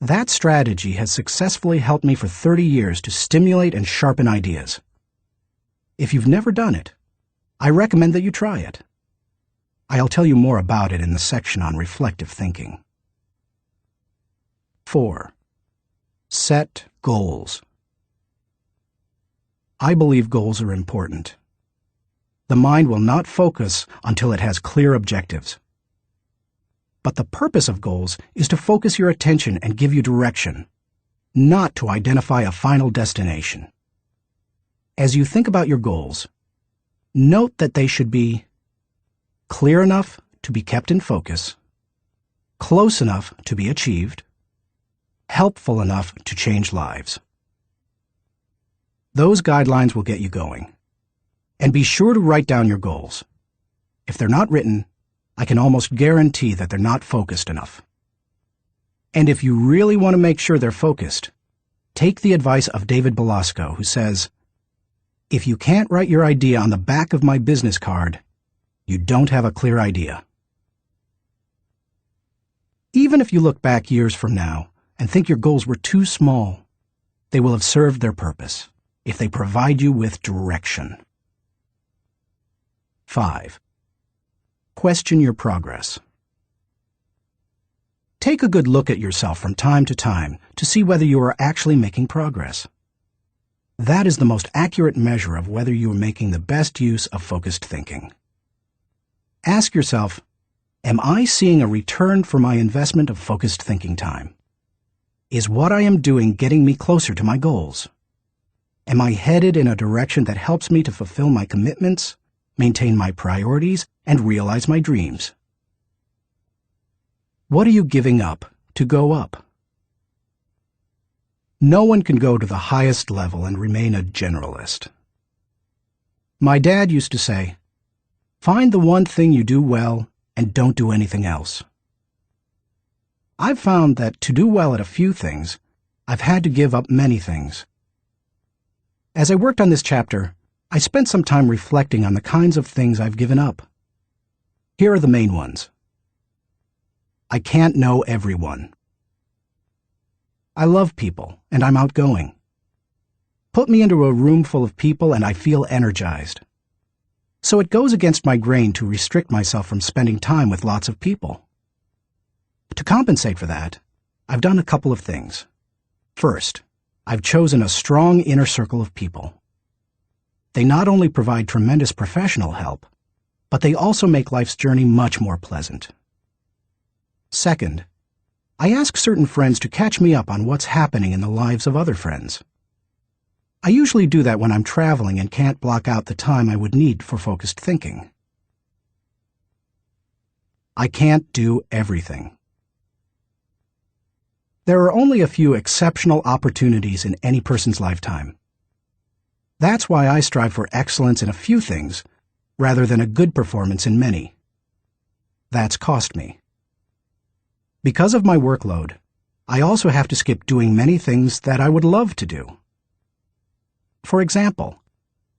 That strategy has successfully helped me for 30 years to stimulate and sharpen ideas. If you've never done it, I recommend that you try it. I'll tell you more about it in the section on reflective thinking. 4. Set goals. I believe goals are important. The mind will not focus until it has clear objectives. But the purpose of goals is to focus your attention and give you direction, not to identify a final destination. As you think about your goals, note that they should be clear enough to be kept in focus, close enough to be achieved, helpful enough to change lives. Those guidelines will get you going. And be sure to write down your goals. If they're not written, I can almost guarantee that they're not focused enough. And if you really want to make sure they're focused, take the advice of David Belasco, who says, "If you can't write your idea on the back of my business card, you don't have a clear idea." Even if you look back years from now and think your goals were too small, they will have served their purpose if they provide you with direction. 5. Question your progress. Take a good look at yourself from time to time to see whether you are actually making progress. That is the most accurate measure of whether you are making the best use of focused thinking. Ask yourself, am I seeing a return for my investment of focused thinking time? Is what I am doing getting me closer to my goals? Am I headed in a direction that helps me to fulfill my commitments, maintain my priorities, and realize my dreams? What are you giving up to go up? No one can go to the highest level and remain a generalist. My dad used to say, "Find the one thing you do well and don't do anything else." I've found that to do well at a few things, I've had to give up many things. As I worked on this chapter, I spent some time reflecting on the kinds of things I've given up. Here are the main ones. I can't know everyone. I love people, and I'm outgoing. Put me into a room full of people and I feel energized. So it goes against my grain to restrict myself from spending time with lots of people. To compensate for that, I've done a couple of things. First, I've chosen a strong inner circle of people. They not only provide tremendous professional help, but they also make life's journey much more pleasant. Second, I ask certain friends to catch me up on what's happening in the lives of other friends. I usually do that when I'm traveling and can't block out the time I would need for focused thinking. I can't do everything. There are only a few exceptional opportunities in any person's lifetime. That's why I strive for excellence in a few things, rather than a good performance in many. That's cost me. Because of my workload, I also have to skip doing many things that I would love to do. For example,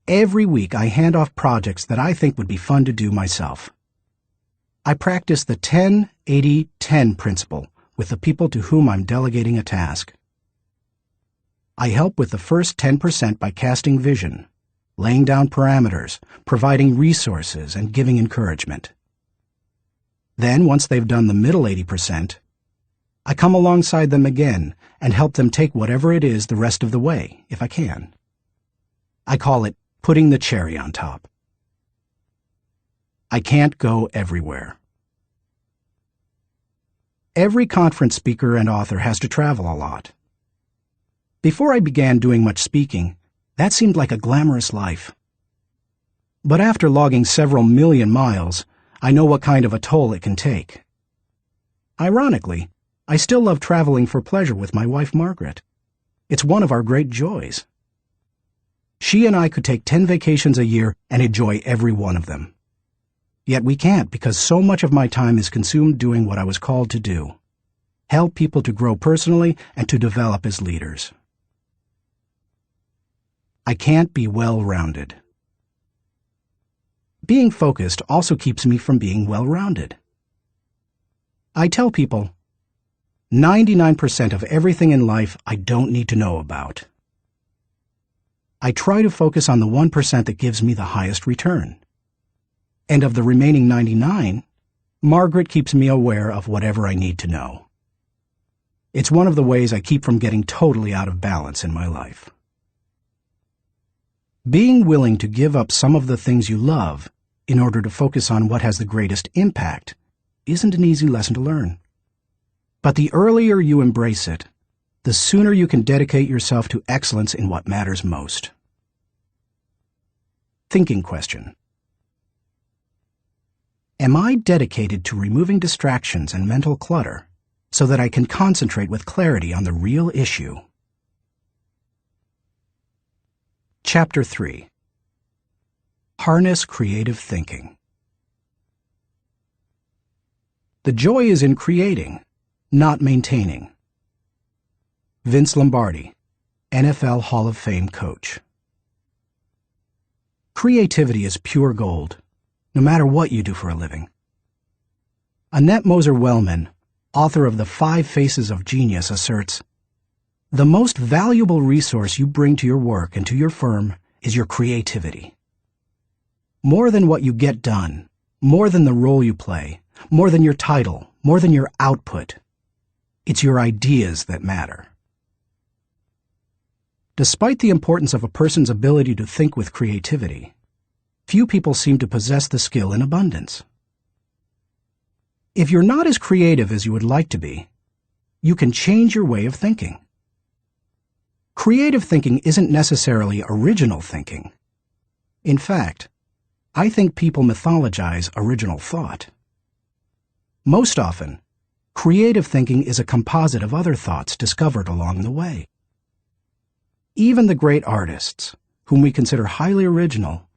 every week I hand off projects that I think would be fun to do myself. I practice the 10-80-10 principle with the people to whom I'm delegating a task. I help with the first 10% by casting vision, laying down parameters, providing resources, and giving encouragement. Then, once they've done the middle 80%, I come alongside them again and help them take whatever it is the rest of the way, if I can. I call it putting the cherry on top. I can't go everywhere. Every conference speaker and author has to travel a lot. Before I began doing much speaking, that seemed like a glamorous life. But after logging several million miles, I know what kind of a toll it can take. Ironically, I still love traveling for pleasure with my wife Margaret. It's one of our great joys. She and I could take 10 vacations a year and enjoy every one of them. Yet we can't because so much of my time is consumed doing what I was called to do: help people to grow personally and to develop as leaders. I can't be well-rounded. Being focused also keeps me from being well-rounded. I tell people, 99% of everything in life I don't need to know about. I try to focus on the 1% that gives me the highest return. And of the remaining 99, Margaret keeps me aware of whatever I need to know. It's one of the ways I keep from getting totally out of balance in my life. Being willing to give up some of the things you love in order to focus on what has the greatest impact isn't an easy lesson to learn. But the earlier you embrace it, the sooner you can dedicate yourself to excellence in what matters most. Thinking question. Am I dedicated to removing distractions and mental clutter so that I can concentrate with clarity on the real issue? Chapter 3. Harness Creative Thinking. The joy is in creating, not maintaining. Vince Lombardi, NFL Hall of Fame coach. Creativity is pure gold, no matter what you do for a living. Annette Moser-Wellman, author of The 5 Faces of Genius, asserts, "The most valuable resource you bring to your work and to your firm is your creativity. More than what you get done, more than the role you play, more than your title, more than your output, it's your ideas that matter." Despite the importance of a person's ability to think with creativity, few people seem to possess the skill in abundance. If you're not as creative as you would like to be, you can change your way of thinking. Creative thinking isn't necessarily original thinking. In fact, I think people mythologize original thought. Most often, creative thinking is a composite of other thoughts discovered along the way. Even the great artists, whom we consider highly original,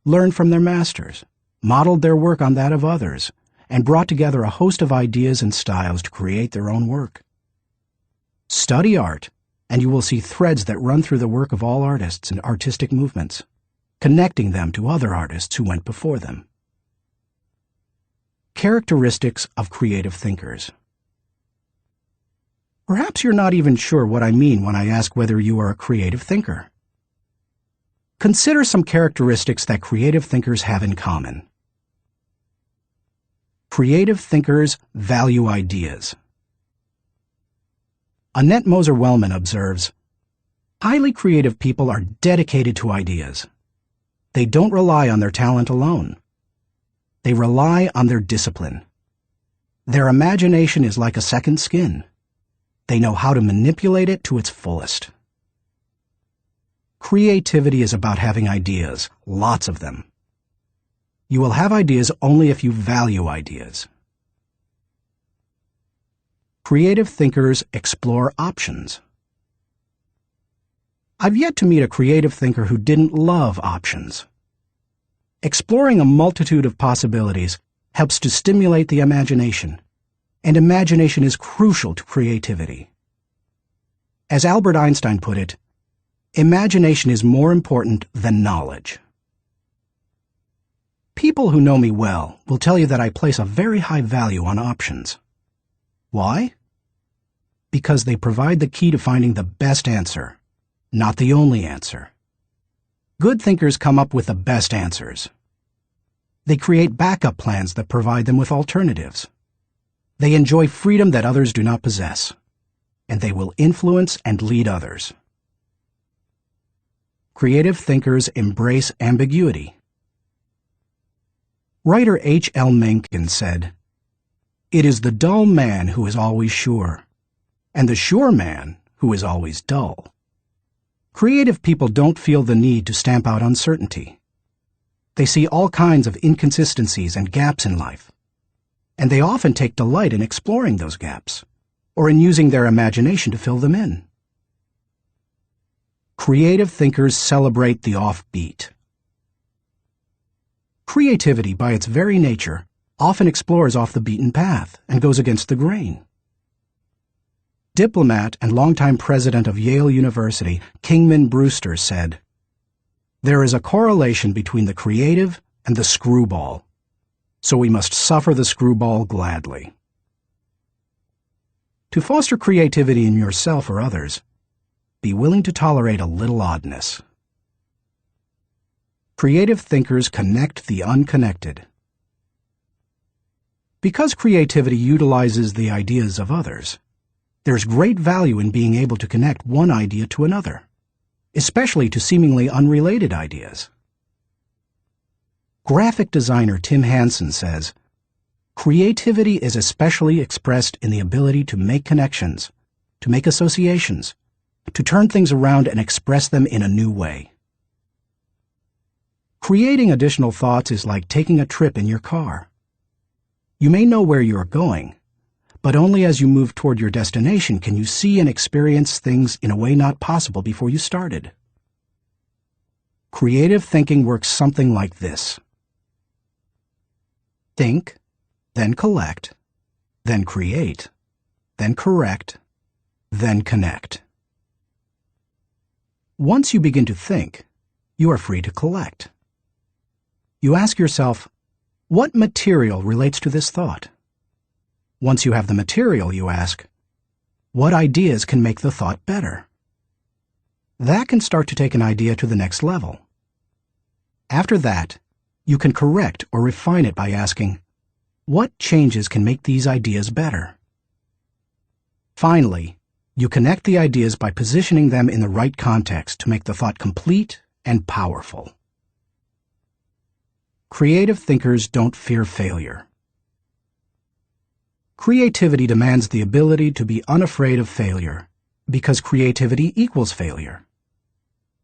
learned from their masters, modeled their work on that of others, and brought together a host of ideas and styles to create their own work. Study art, and you will see threads that run through the work of all artists and artistic movements, connecting them to other artists who went before them. Characteristics of creative thinkers. Perhaps you're not even sure what I mean when I ask whether you are a creative thinker. Consider some characteristics that creative thinkers have in common. Creative thinkers value ideas. Annette Moser-Wellman observes, "Highly creative people are dedicated to ideas. They don't rely on their talent alone. They rely on their discipline. Their imagination is like a second skin. They know how to manipulate it to its fullest." Creativity is about having ideas, lots of them. You will have ideas only if you value ideas. Creative thinkers explore options. I've yet to meet a creative thinker who didn't love options. Exploring a multitude of possibilities helps to stimulate the imagination, and imagination is crucial to creativity. As Albert Einstein put it, imagination is more important than knowledge. People who know me well will tell you that I place a very high value on options. Why? Because they provide the key to finding the best answer, not the only answer. Good thinkers come up with the best answers. They create backup plans that provide them with alternatives. They enjoy freedom that others do not possess, and they will influence and lead others. Creative thinkers embrace ambiguity. Writer H.L. Mencken said, "It is the dull man who is always sure, and the sure man who is always dull." Creative people don't feel the need to stamp out uncertainty. They see all kinds of inconsistencies and gaps in life, and they often take delight in exploring those gaps, or in using their imagination to fill them in. Creative thinkers celebrate the offbeat. Creativity, by its very nature, often explores off the beaten path and goes against the grain. Diplomat and longtime president of Yale University, Kingman Brewster, said, "There is a correlation between the creative and the screwball, so we must suffer the screwball gladly." To foster creativity in yourself or others, be willing to tolerate a little oddness. Creative thinkers connect the unconnected. Because creativity utilizes the ideas of others, there's great value in being able to connect one idea to another, especially to seemingly unrelated ideas. Graphic designer Tim Hansen says, "Creativity is especially expressed in the ability to make connections, to make associations, to turn things around and express them in a new way. Creating additional thoughts is like taking a trip in your car. You may know where you are going, but only as you move toward your destination can you see and experience things in a way not possible before you started. Creative thinking works something like this. Think, then collect, then create, then correct, then connect. Once you begin to think, you are free to collect. You ask yourself, what material relates to this thought? Once you have the material, you ask, what ideas can make the thought better? That can start to take an idea to the next level. After that, you can correct or refine it by asking, what changes can make these ideas better? Finally, you connect the ideas by positioning them in the right context to make the thought complete and powerful. Creative thinkers don't fear failure. Creativity demands the ability to be unafraid of failure, because creativity equals failure.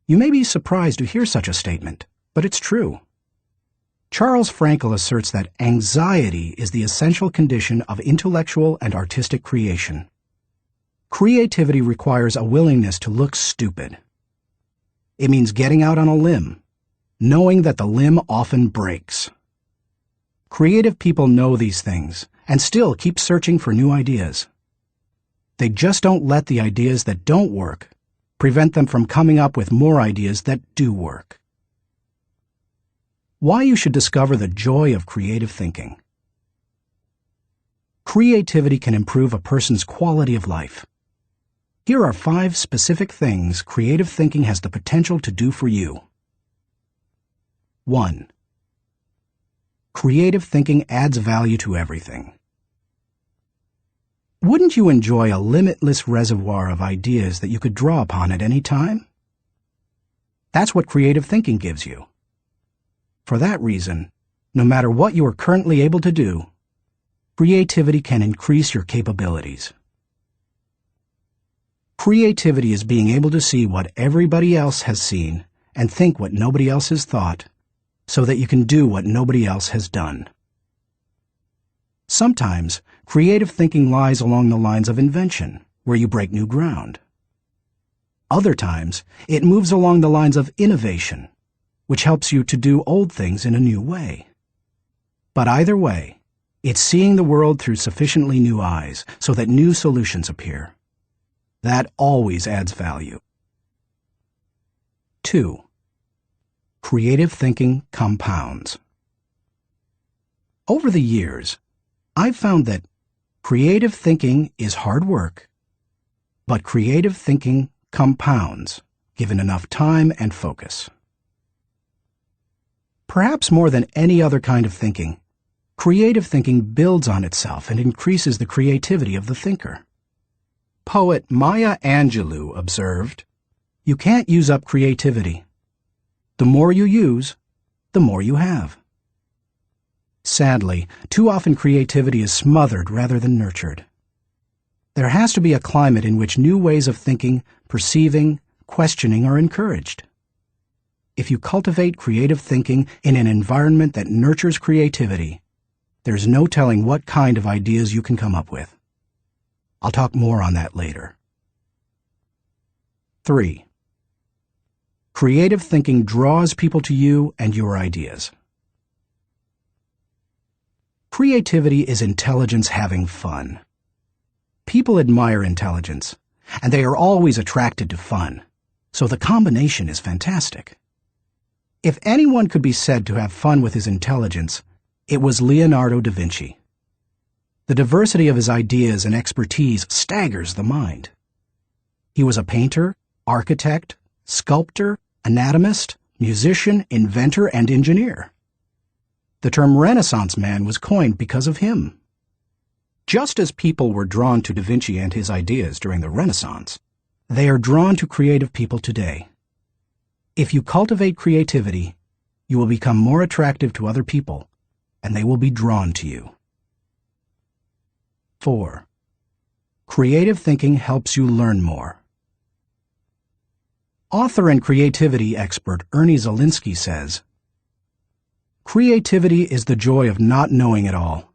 You may be surprised to hear such a statement, but it's true. Charles Frankel asserts that anxiety is the essential condition of intellectual and artistic creation. Creativity requires a willingness to look stupid. It means getting out on a limb, knowing that the limb often breaks. Creative people know these things and still keep searching for new ideas. They just don't let the ideas that don't work prevent them from coming up with more ideas that do work. Why you should discover the joy of creative thinking. Creativity can improve a person's quality of life. Here are 5 specific things creative thinking has the potential to do for you. 1. Creative thinking adds value to everything. Wouldn't you enjoy a limitless reservoir of ideas that you could draw upon at any time? That's what creative thinking gives you. For that reason, no matter what you are currently able to do, creativity can increase your capabilities. Creativity is being able to see what everybody else has seen and think what nobody else has thought, so that you can do what nobody else has done. Sometimes, creative thinking lies along the lines of invention, where you break new ground. Other times, it moves along the lines of innovation, which helps you to do old things in a new way. But either way, it's seeing the world through sufficiently new eyes so that new solutions appear. That always adds value. 2. Creative thinking compounds. Over the years, I've found that creative thinking is hard work, but creative thinking compounds, given enough time and focus. Perhaps more than any other kind of thinking, creative thinking builds on itself and increases the creativity of the thinker. Poet Maya Angelou observed, "You can't use up creativity. The more you use, the more you have." Sadly, too often creativity is smothered rather than nurtured. There has to be a climate in which new ways of thinking, perceiving, questioning are encouraged. If you cultivate creative thinking in an environment that nurtures creativity, there's no telling what kind of ideas you can come up with. I'll talk more on that later. 3. Creative thinking draws people to you and your ideas. Creativity is intelligence having fun. People admire intelligence, and they are always attracted to fun, so the combination is fantastic. If anyone could be said to have fun with his intelligence, it was Leonardo da Vinci. The diversity of his ideas and expertise staggers the mind. He was a painter, architect, sculptor, anatomist, musician, inventor, and engineer. The term Renaissance man was coined because of him. Just as people were drawn to Da Vinci and his ideas during the Renaissance, they are drawn to creative people today. If you cultivate creativity, you will become more attractive to other people, and they will be drawn to you. 4. Creative thinking helps you learn more. Author and creativity expert Ernie Zielinski says, "Creativity is the joy of not knowing it all.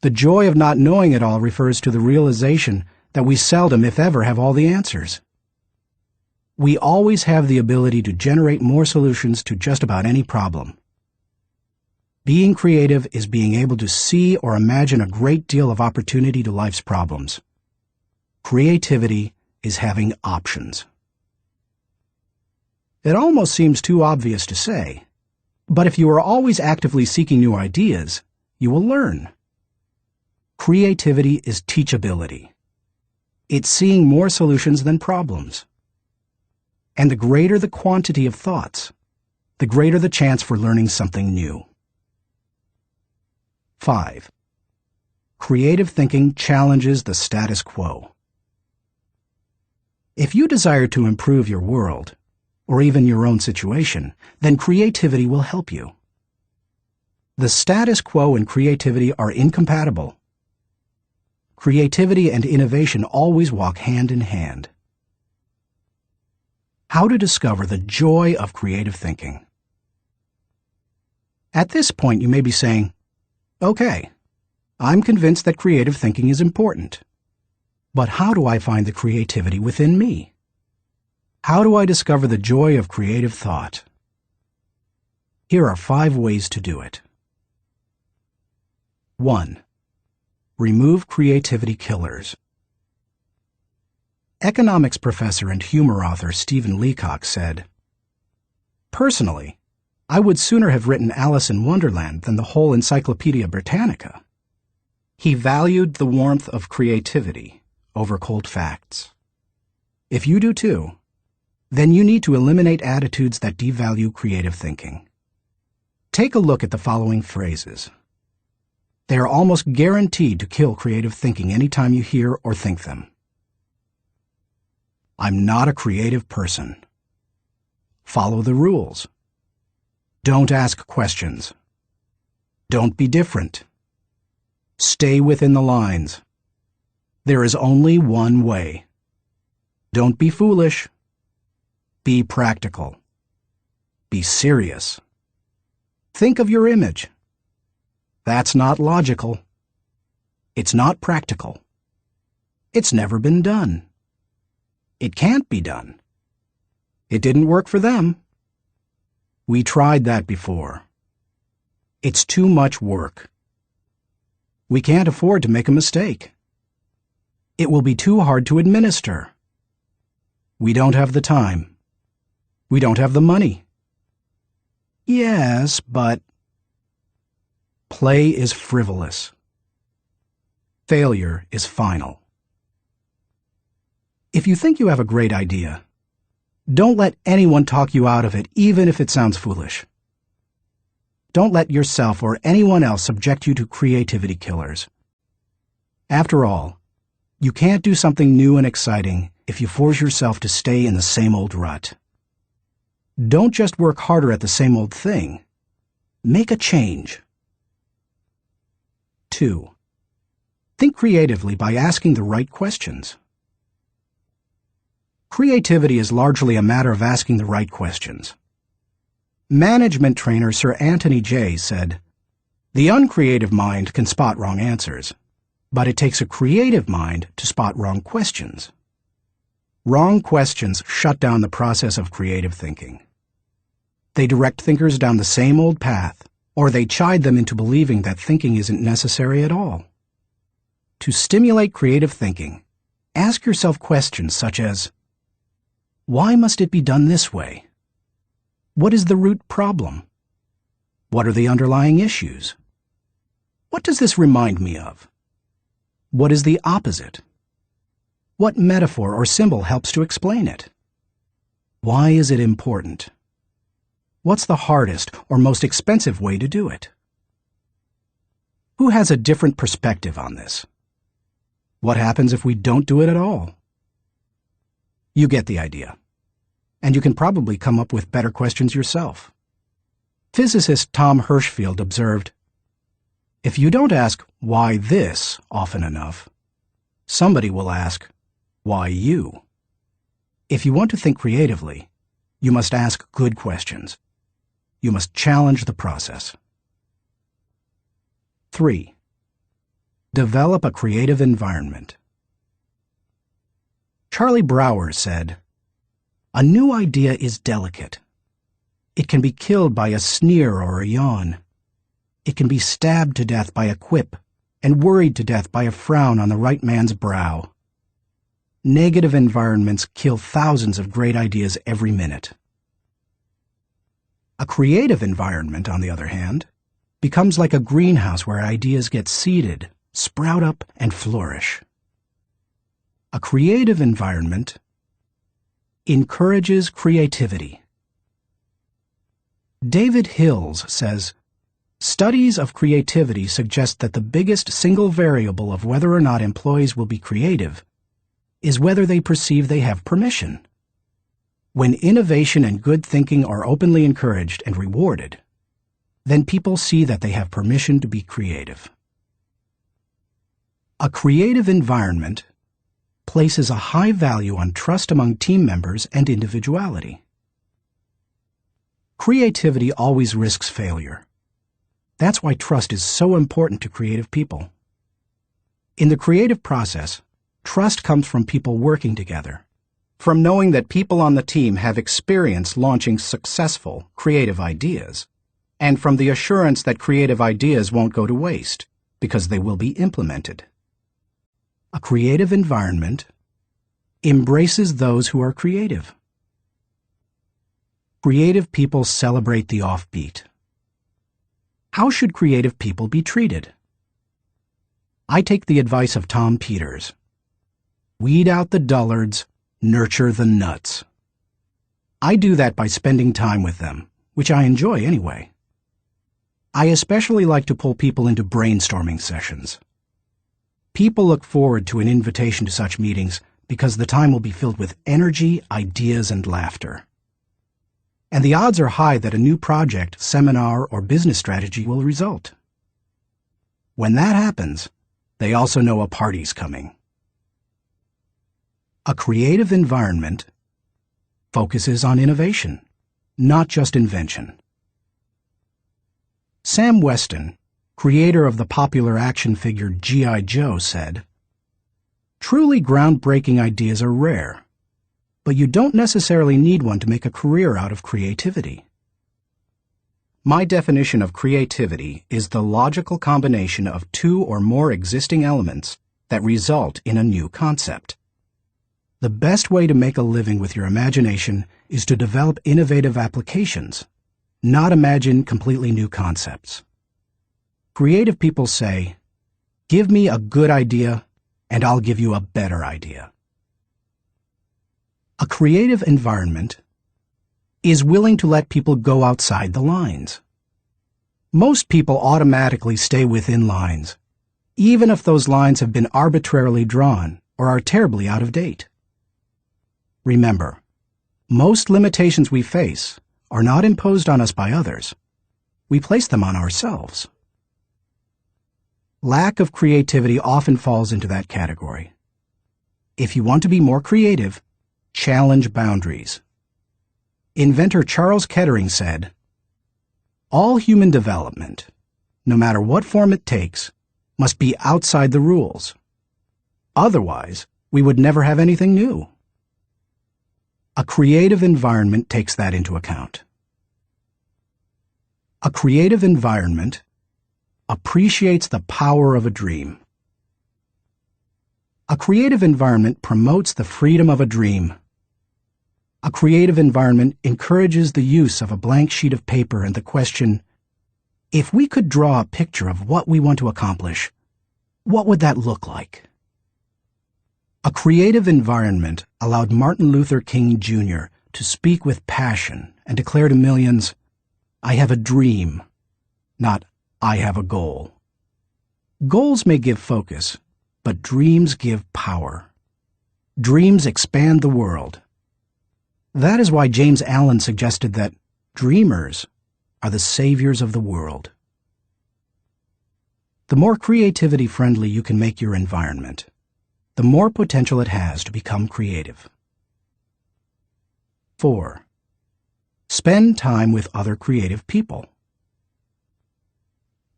The joy of not knowing it all refers to the realization that we seldom, if ever, have all the answers. We always have the ability to generate more solutions to just about any problem. Being creative is being able to see or imagine a great deal of opportunity to life's problems. Creativity is having options." It almost seems too obvious to say, but if you are always actively seeking new ideas, you will learn. Creativity is teachability. It's seeing more solutions than problems. And the greater the quantity of thoughts, the greater the chance for learning something new. 5. Creative thinking challenges the status quo. If you desire to improve your world, or even your own situation, then creativity will help you. The status quo and creativity are incompatible. Creativity and innovation always walk hand in hand. How to discover the joy of creative thinking. At this point, you may be saying, "Okay, I'm convinced that creative thinking is important. But how do I find the creativity within me? How do I discover the joy of creative thought?" Here are 5 ways to do it. 1. Remove creativity killers. Economics professor and humor author Stephen Leacock said, "Personally, I would sooner have written Alice in Wonderland than the whole Encyclopedia Britannica." He valued the warmth of creativity over cold facts. If you do too, then you need to eliminate attitudes that devalue creative thinking. Take a look at the following phrases. They are almost guaranteed to kill creative thinking anytime you hear or think them. "I'm not a creative person." "Follow the rules." "Don't ask questions." "Don't be different." "Stay within the lines." "There is only one way." "Don't be foolish." "Be practical." "Be serious." "Think of your image." "That's not logical." "It's not practical." "It's never been done." "It can't be done." "It didn't work for them." "We tried that before." "It's too much work." "We can't afford to make a mistake." "It will be too hard to administer." "We don't have the time." "We don't have the money." "Yes, but..." Play is frivolous. Failure is final. If you think you have a great idea, don't let anyone talk you out of it, even if it sounds foolish. Don't let yourself or anyone else subject you to creativity killers. After all, you can't do something new and exciting if you force yourself to stay in the same old rut. Don't just work harder at the same old thing. Make a change. 2. Think creatively by asking the right questions. Creativity is largely a matter of asking the right questions. Management trainer Sir Anthony Jay said, "The uncreative mind can spot wrong answers, but it takes a creative mind to spot wrong questions." Wrong questions shut down the process of creative thinking. They direct thinkers down the same old path, or they chide them into believing that thinking isn't necessary at all. To stimulate creative thinking, ask yourself questions such as, why must it be done this way? What is the root problem? What are the underlying issues? What does this remind me of? What is the opposite? What metaphor or symbol helps to explain it? Why is it important? What's the hardest or most expensive way to do it? Who has a different perspective on this? What happens if we don't do it at all? You get the idea. And you can probably come up with better questions yourself. Physicist Tom Hirschfeld observed, "If you don't ask why this often enough, Somebody will ask, why you? If you want to think creatively, you must ask good questions. You must challenge the process. 3. Develop a creative environment. Charlie Brower said, "A new idea is delicate. It can be killed by a sneer or a yawn. It can be stabbed to death by a quip and worried to death by a frown on the right man's brow. Negative environments kill thousands of great ideas every minute." A creative environment, on the other hand, becomes like a greenhouse where ideas get seeded, sprout up, and flourish. A creative environment encourages creativity. David Hills says, "Studies of creativity suggest that the biggest single variable of whether or not employees will be creative is whether they perceive they have permission. When innovation and good thinking are openly encouraged and rewarded, then people see that they have permission to be creative." A creative environment places a high value on trust among team members and individuality. Creativity always risks failure. That's why trust is so important to creative people. In the creative process, trust comes from people working together, from knowing that people on the team have experience launching successful, creative ideas, and from the assurance that creative ideas won't go to waste because they will be implemented. A creative environment embraces those who are creative. Creative people celebrate the offbeat. How should creative people be treated? I take the advice of Tom Peters. Weed out the dullards, nurture the nuts. I do that by spending time with them, which I enjoy anyway. I especially like to pull people into brainstorming sessions. People look forward to an invitation to such meetings because the time will be filled with energy, ideas, and laughter. And the odds are high that a new project, seminar, or business strategy will result. When that happens, they also know a party's coming. A creative environment focuses on innovation, not just invention. Sam Weston, creator of the popular action figure G.I. Joe, said, "Truly groundbreaking ideas are rare, but you don't necessarily need one to make a career out of creativity." My definition of creativity is the logical combination of two or more existing elements that result in a new concept. The best way to make a living with your imagination is to develop innovative applications, not imagine completely new concepts. Creative people say, "Give me a good idea, and I'll give you a better idea." A creative environment is willing to let people go outside the lines. Most people automatically stay within lines, even if those lines have been arbitrarily drawn or are terribly out of date. Remember, most limitations we face are not imposed on us by others. We place them on ourselves. Lack of creativity often falls into that category. If you want to be more creative, challenge boundaries. Inventor Charles Kettering said, "All human development, no matter what form it takes, must be outside the rules. Otherwise, we would never have anything new." A creative environment takes that into account. A creative environment appreciates the power of a dream. A creative environment promotes the freedom of a dream. A creative environment encourages the use of a blank sheet of paper and the question, if we could draw a picture of what we want to accomplish, what would that look like? A creative environment allowed Martin Luther King Jr. to speak with passion and declare to millions, "I have a dream," not "I have a goal." Goals may give focus, but dreams give power. Dreams expand the world. That is why James Allen suggested that dreamers are the saviors of the world. The more creativity-friendly you can make your environment, the more potential it has to become creative. 4. Spend time with other creative people.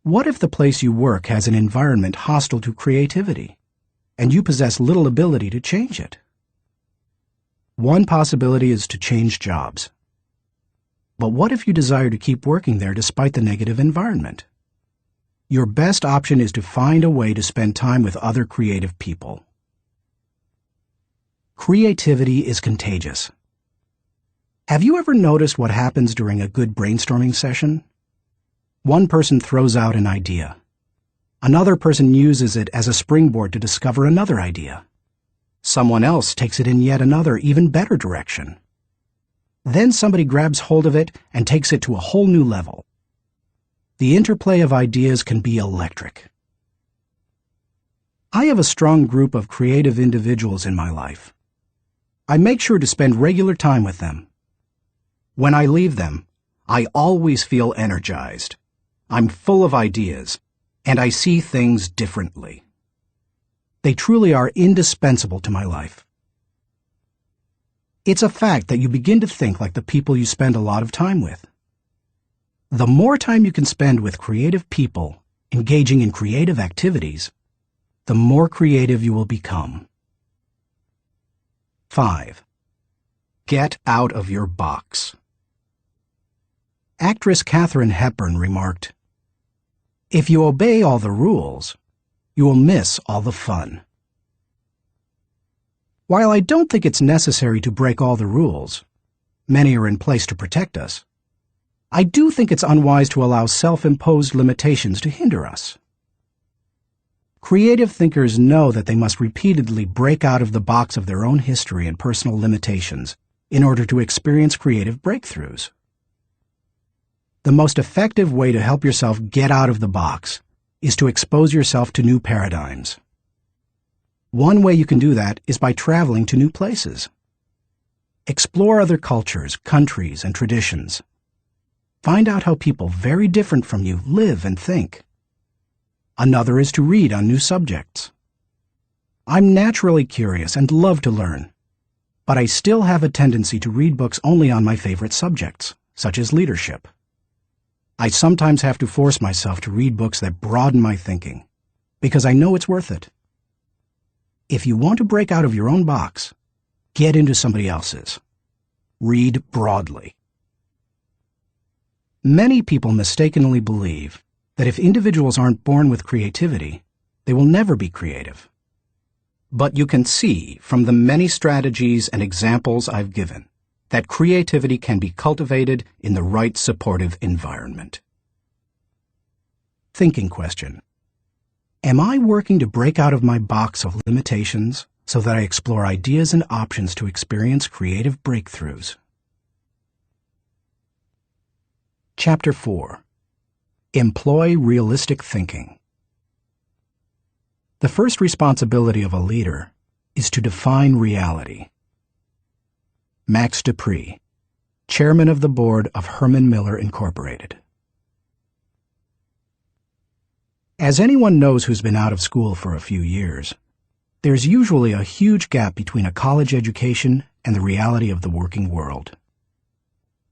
What if the place you work has an environment hostile to creativity, and you possess little ability to change it? One possibility is to change jobs. But what if you desire to keep working there despite the negative environment? Your best option is to find a way to spend time with other creative people. Creativity is contagious. Have you ever noticed what happens during a good brainstorming session? One person throws out an idea. Another person uses it as a springboard to discover another idea. Someone else takes it in yet another, even better direction. Then somebody grabs hold of it and takes it to a whole new level. The interplay of ideas can be electric. I have a strong group of creative individuals in my life. I make sure to spend regular time with them. When I leave them, I always feel energized. I'm full of ideas, and I see things differently. They truly are indispensable to my life. It's a fact that you begin to think like the people you spend a lot of time with. The more time you can spend with creative people, engaging in creative activities, the more creative you will become. 5. Get out of your box. Actress Katharine Hepburn remarked, "If you obey all the rules, you will miss all the fun." While I don't think it's necessary to break all the rules, many are in place to protect us, I do think it's unwise to allow self-imposed limitations to hinder us. Creative thinkers know that they must repeatedly break out of the box of their own history and personal limitations in order to experience creative breakthroughs. The most effective way to help yourself get out of the box is to expose yourself to new paradigms. One way you can do that is by traveling to new places. Explore other cultures, countries, and traditions. Find out how people very different from you live and think. Another is to read on new subjects. I'm naturally curious and love to learn, but I still have a tendency to read books only on my favorite subjects, such as leadership. I sometimes have to force myself to read books that broaden my thinking, because I know it's worth it. If you want to break out of your own box, get into somebody else's. Read broadly. Many people mistakenly believe that if individuals aren't born with creativity, they will never be creative. But you can see from the many strategies and examples I've given that creativity can be cultivated in the right supportive environment. Thinking question. Am I working to break out of my box of limitations so that I explore ideas and options to experience creative breakthroughs? Chapter 4. Employ realistic thinking. The first responsibility of a leader is to define reality. Max Dupree, Chairman of the Board of Herman Miller Incorporated. As anyone knows who's been out of school for a few years, there's usually a huge gap between a college education and the reality of the working world.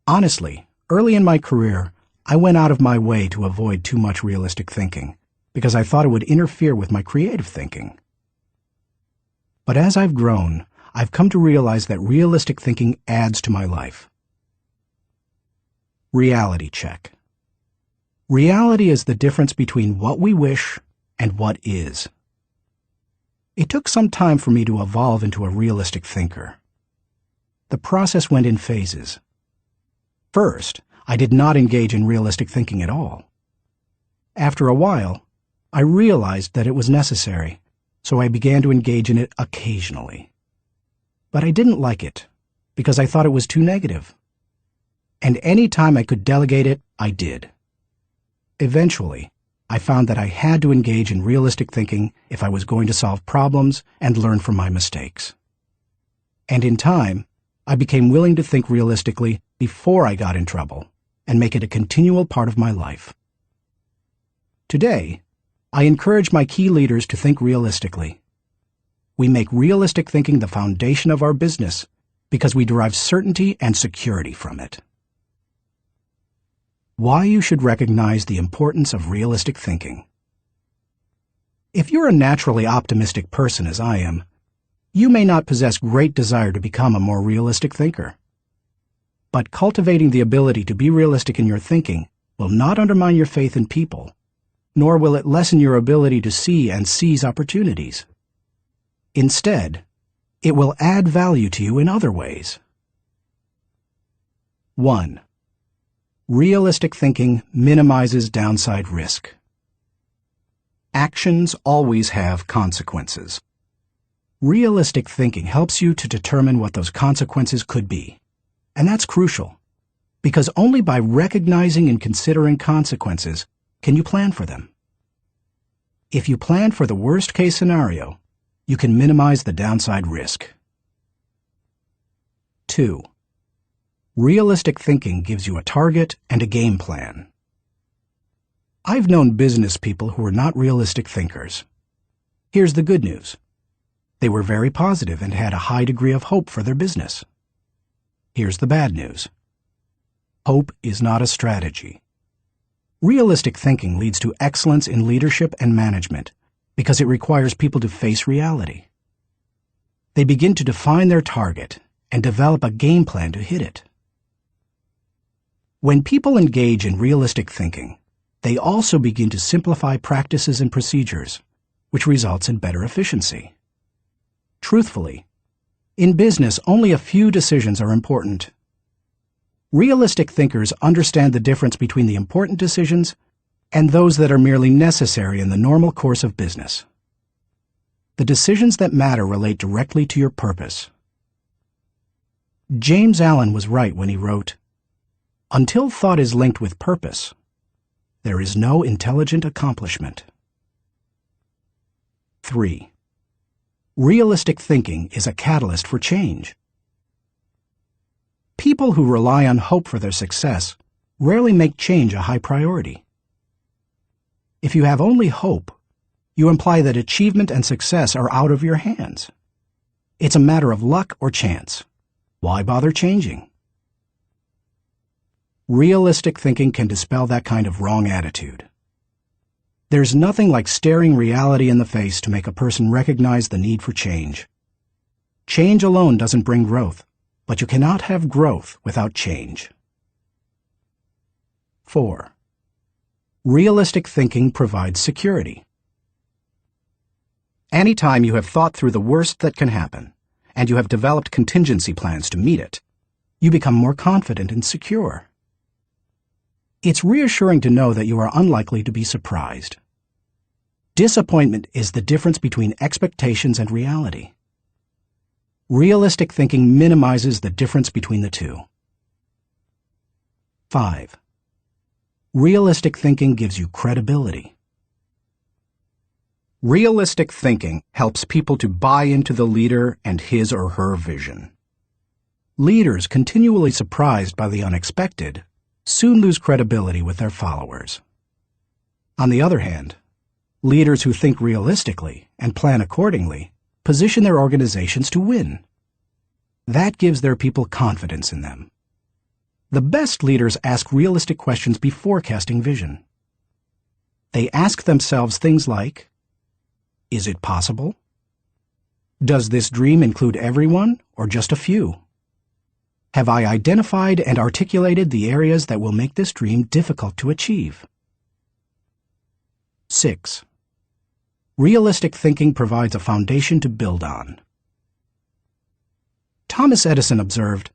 Honestly, early in my career, I went out of my way to avoid too much realistic thinking because I thought it would interfere with my creative thinking. But as I've grown, I've come to realize that realistic thinking adds to my life. Reality check. Reality is the difference between what we wish and what is. It took some time for me to evolve into a realistic thinker. The process went in phases. First, I did not engage in realistic thinking at all. After a while, I realized that it was necessary, so I began to engage in it occasionally. But I didn't like it, because I thought it was too negative. And any time I could delegate it, I did. Eventually, I found that I had to engage in realistic thinking if I was going to solve problems and learn from my mistakes. And in time, I became willing to think realistically before I got in trouble and make it a continual part of my life. Today, I encourage my key leaders to think realistically. we make realistic thinking the foundation of our business because we derive certainty and security from it. Why you should recognize the importance of realistic thinking. If you're a naturally optimistic person as I am, you may not possess great desire to become a more realistic thinker. But cultivating the ability to be realistic in your thinking will not undermine your faith in people, nor will it lessen your ability to see and seize opportunities. Instead, it will add value to you in other ways. 1. Realistic thinking minimizes downside risk. Actions always have consequences. Realistic thinking helps you to determine what those consequences could be. And that's crucial, because only by recognizing and considering consequences can you plan for them. If you plan for the worst-case scenario, you can minimize the downside risk. 2. Realistic thinking gives you a target and a game plan. I've known business people who were not realistic thinkers. Here's the good news. They were very positive and had a high degree of hope for their business. Here's the bad news. Hope is not a strategy. Realistic thinking leads to excellence in leadership and management because it requires people to face reality. They begin to define their target and develop a game plan to hit it. When people engage in realistic thinking, they also begin to simplify practices and procedures, which results in better efficiency. Truthfully, in business, only a few decisions are important. Realistic thinkers understand the difference between the important decisions and those that are merely necessary in the normal course of business. The decisions that matter relate directly to your purpose. James Allen was right when he wrote, "Until thought is linked with purpose, there is no intelligent accomplishment." 3. Realistic thinking is a catalyst for change. People who rely on hope for their success rarely make change a high priority. If you have only hope, you imply that achievement and success are out of your hands. It's a matter of luck or chance. Why bother changing? Realistic thinking can dispel that kind of wrong attitude. There's nothing like staring reality in the face to make a person recognize the need for change. Change alone doesn't bring growth, but you cannot have growth without change. 4. Realistic thinking provides security. Anytime you have thought through the worst that can happen, and you have developed contingency plans to meet it, you become more confident and secure. It's reassuring to know that you are unlikely to be surprised. Disappointment is the difference between expectations and reality. Realistic thinking minimizes the difference between the two. 5. Realistic thinking gives you credibility. Realistic thinking helps people to buy into the leader and his or her vision. Leaders continually surprised by the unexpected soon lose credibility with their followers. On the other hand, leaders who think realistically and plan accordingly position their organizations to win. That gives their people confidence in them. The best leaders ask realistic questions before casting vision. They ask themselves things like, is it possible? Does this dream include everyone or just a few? Have I identified and articulated the areas that will make this dream difficult to achieve? 6. Realistic thinking provides a foundation to build on. Thomas Edison observed,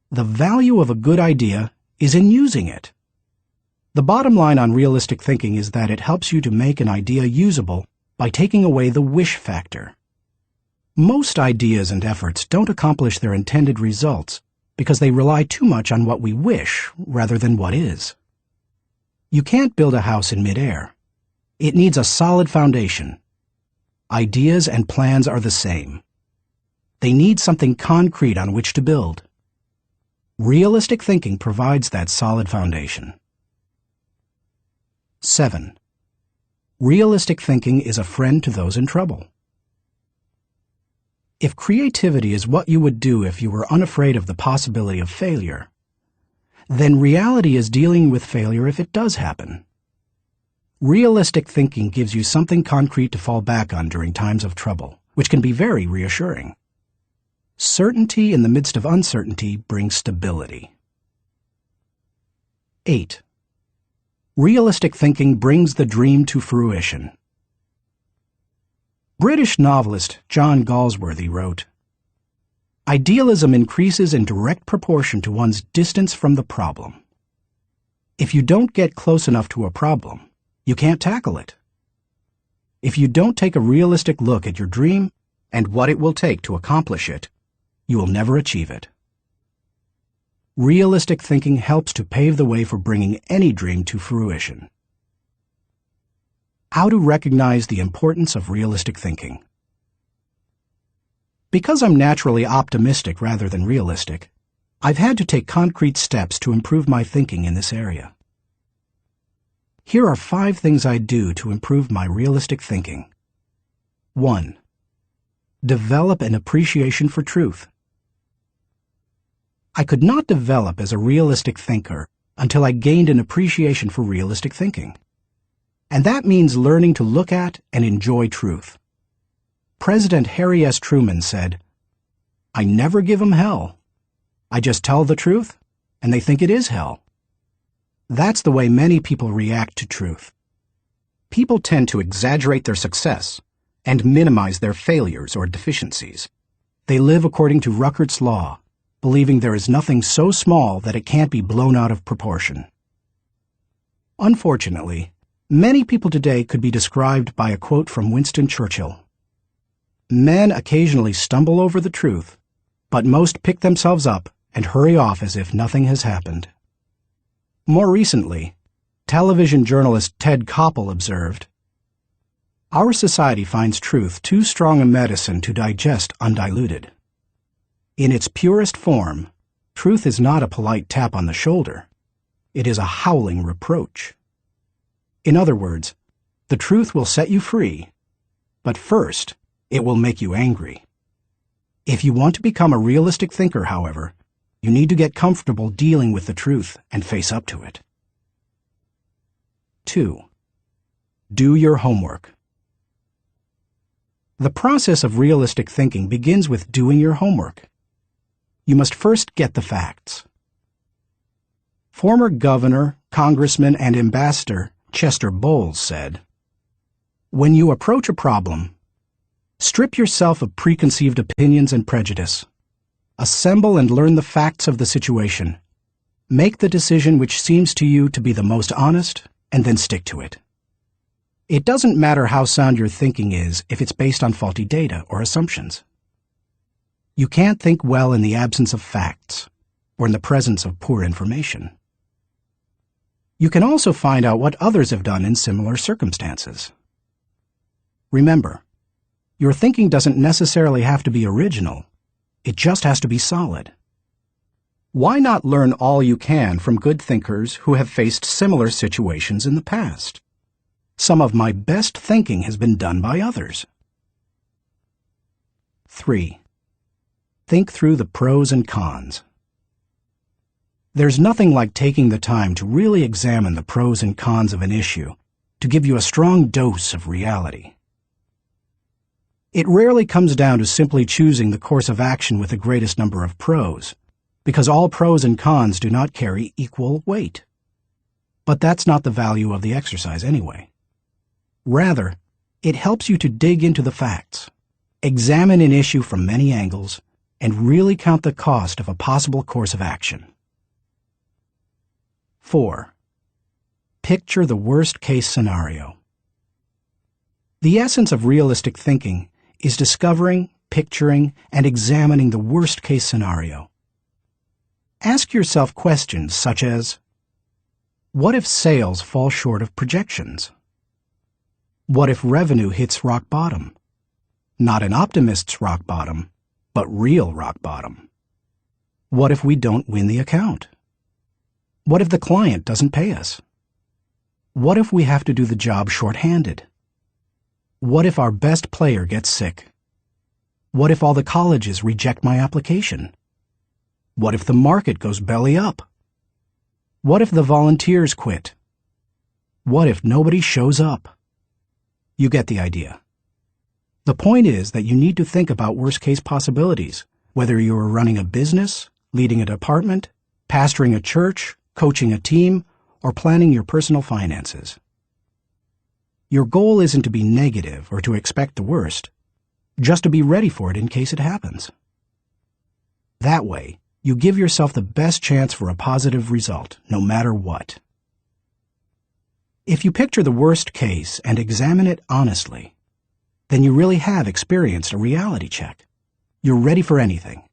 "The value of a good idea is in using it." The bottom line on realistic thinking is that it helps you to make an idea usable by taking away the wish factor. Most ideas and efforts don't accomplish their intended results because they rely too much on what we wish rather than what is. You can't build a house in midair. It needs a solid foundation. Ideas and plans are the same. They need something concrete on which to build. Realistic thinking provides that solid foundation. 7. Realistic thinking is a friend to those in trouble. If creativity is what you would do if you were unafraid of the possibility of failure, then reality is dealing with failure if it does happen. Realistic thinking gives you something concrete to fall back on during times of trouble, which can be very reassuring. Certainty in the midst of uncertainty brings stability. 8. Realistic thinking brings the dream to fruition. British novelist John Galsworthy wrote, "Idealism increases in direct proportion to one's distance from the problem. If you don't get close enough to a problem, you can't tackle it. If you don't take a realistic look at your dream and what it will take to accomplish it, you will never achieve it." Realistic thinking helps to pave the way for bringing any dream to fruition. How to recognize the importance of realistic thinking. Because I'm naturally optimistic rather than realistic, I've had to take concrete steps to improve my thinking in this area. Here are 5 things I do to improve my realistic thinking. 1. Develop an appreciation for truth. I could not develop as a realistic thinker until I gained an appreciation for realistic thinking. And that means learning to look at and enjoy truth. President Harry S. Truman said, "I never give them hell. I just tell the truth, and they think it is hell." That's the way many people react to truth. People tend to exaggerate their success and minimize their failures or deficiencies. They live according to Ruckert's law, believing there is nothing so small that it can't be blown out of proportion. Unfortunately, many people today could be described by a quote from Winston Churchill. "Men occasionally stumble over the truth, but most pick themselves up and hurry off as if nothing has happened." More recently, television journalist Ted Koppel observed, "Our society finds truth too strong a medicine to digest undiluted. In its purest form, truth is not a polite tap on the shoulder. It is a howling reproach." In other words, the truth will set you free, but first, it will make you angry. If you want to become a realistic thinker, however, you need to get comfortable dealing with the truth and face up to it. 2. Do your homework. The process of realistic thinking begins with doing your homework. You must first get the facts. Former governor, congressman, and ambassador Chester Bowles said, "When you approach a problem, strip yourself of preconceived opinions and prejudice. Assemble and learn the facts of the situation. Make the decision which seems to you to be the most honest, and then stick to it. It doesn't matter how sound your thinking is if it's based on faulty data or assumptions. You can't think well in the absence of facts, or in the presence of poor information. You can also find out what others have done in similar circumstances. Remember, your thinking doesn't necessarily have to be original. It just has to be solid. Why not learn all you can from good thinkers who have faced similar situations in the past? Some of my best thinking has been done by others. 3. Think through the pros and cons. There's nothing like taking the time to really examine the pros and cons of an issue to give you a strong dose of reality. It rarely comes down to simply choosing the course of action with the greatest number of pros, because all pros and cons do not carry equal weight. But that's not the value of the exercise anyway. Rather, it helps you to dig into the facts, examine an issue from many angles, and really count the cost of a possible course of action. 4. Picture the worst-case scenario. The essence of realistic thinking is discovering, picturing, and examining the worst-case scenario. Ask yourself questions such as, what if sales fall short of projections? What if revenue hits rock bottom? Not an optimist's rock bottom, but real rock bottom. What if we don't win the account? What if the client doesn't pay us? What if we have to do the job short-handed? What if our best player gets sick? What if all the colleges reject my application? What if the market goes belly up? What if the volunteers quit? What if nobody shows up? You get the idea. The point is that you need to think about worst-case possibilities, whether you are running a business, leading a department, pastoring a church, coaching a team, or planning your personal finances. Your goal isn't to be negative or to expect the worst, just to be ready for it in case it happens. That way, you give yourself the best chance for a positive result, no matter what. If you picture the worst case and examine it honestly, then you really have experienced a reality check. You're ready for anything.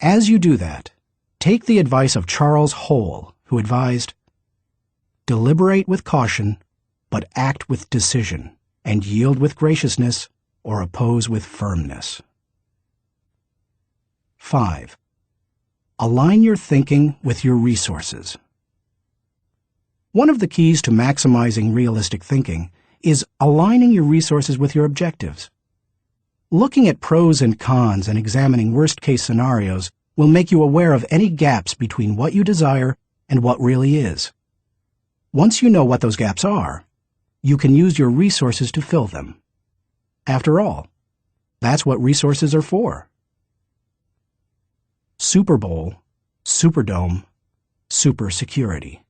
As you do that, take the advice of Charles Hole, who advised, "Deliberate with caution, but act with decision, and yield with graciousness, or oppose with firmness." 5. Align your thinking with your resources. One of the keys to maximizing realistic thinking is aligning your resources with your objectives. Looking at pros and cons and examining worst-case scenarios will make you aware of any gaps between what you desire and what really is. Once you know what those gaps are, you can use your resources to fill them. After all, that's what resources are for. Super Bowl, Superdome, Super Security.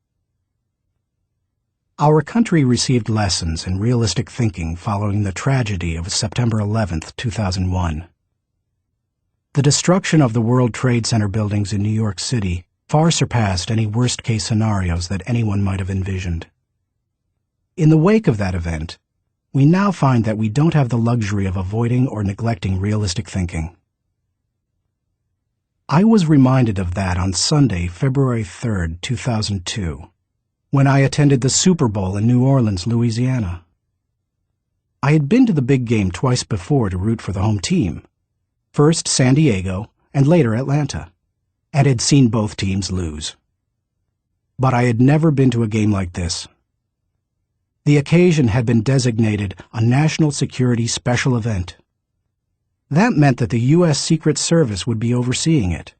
Our country received lessons in realistic thinking following the tragedy of September 11, 2001. The destruction of the World Trade Center buildings in New York City far surpassed any worst-case scenarios that anyone might have envisioned. In the wake of that event, we now find that we don't have the luxury of avoiding or neglecting realistic thinking. I was reminded of that on Sunday, February 3, 2002. When I attended the Super Bowl in New Orleans, Louisiana. I had been to the big game twice before to root for the home team, first San Diego and later Atlanta, and had seen both teams lose. But I had never been to a game like this. The occasion had been designated a national security special event. That meant that the U.S. Secret Service would be overseeing it.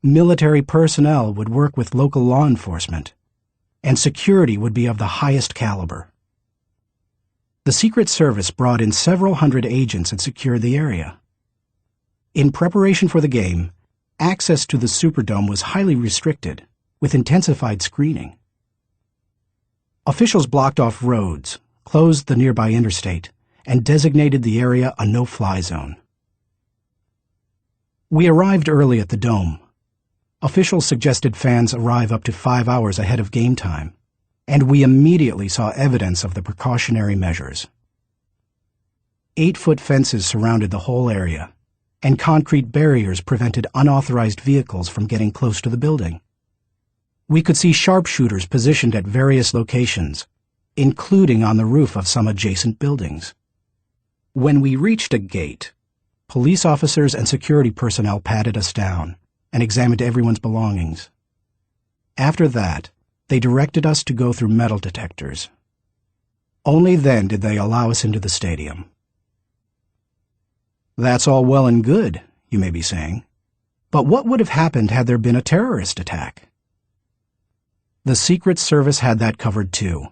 Military personnel would work with local law enforcement, and security would be of the highest caliber. The Secret Service brought in several hundred agents and secured the area. In preparation for the game, access to the Superdome was highly restricted, with intensified screening. Officials blocked off roads, closed the nearby interstate, and designated the area a no-fly zone. We arrived early at the Dome. Officials suggested fans arrive up to 5 hours ahead of game time, and we immediately saw evidence of the precautionary measures. 8-foot fences surrounded the whole area, and concrete barriers prevented unauthorized vehicles from getting close to the building. We could see sharpshooters positioned at various locations, including on the roof of some adjacent buildings. When we reached a gate, police officers and security personnel patted us down and examined everyone's belongings. After that, they directed us to go through metal detectors. Only then did they allow us into the stadium. That's all well and good, you may be saying. But what would have happened had there been a terrorist attack? The Secret Service had that covered too,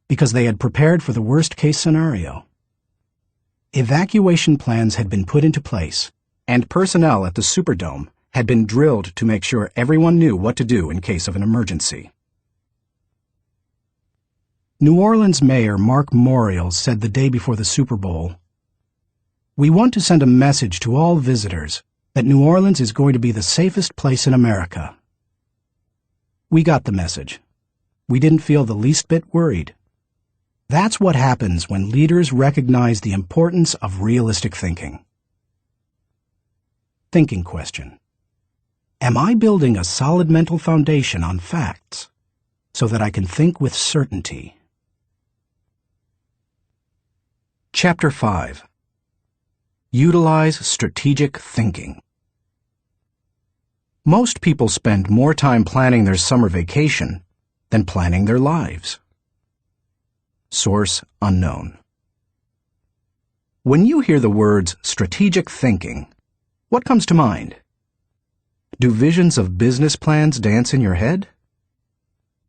because they had prepared for the worst-case scenario. Evacuation plans had been put into place, and personnel at the Superdome had been drilled to make sure everyone knew what to do in case of an emergency. New Orleans Mayor Mark Morial said the day before the Super Bowl, "We want to send a message to all visitors that New Orleans is going to be the safest place in America." We got the message. We didn't feel the least bit worried. That's what happens when leaders recognize the importance of realistic thinking. Thinking question. Am I building a solid mental foundation on facts so that I can think with certainty? Chapter 5. Utilize strategic thinking. Most people spend more time planning their summer vacation than planning their lives. Source unknown. When you hear the words strategic thinking, what comes to mind? Do visions of business plans dance in your head?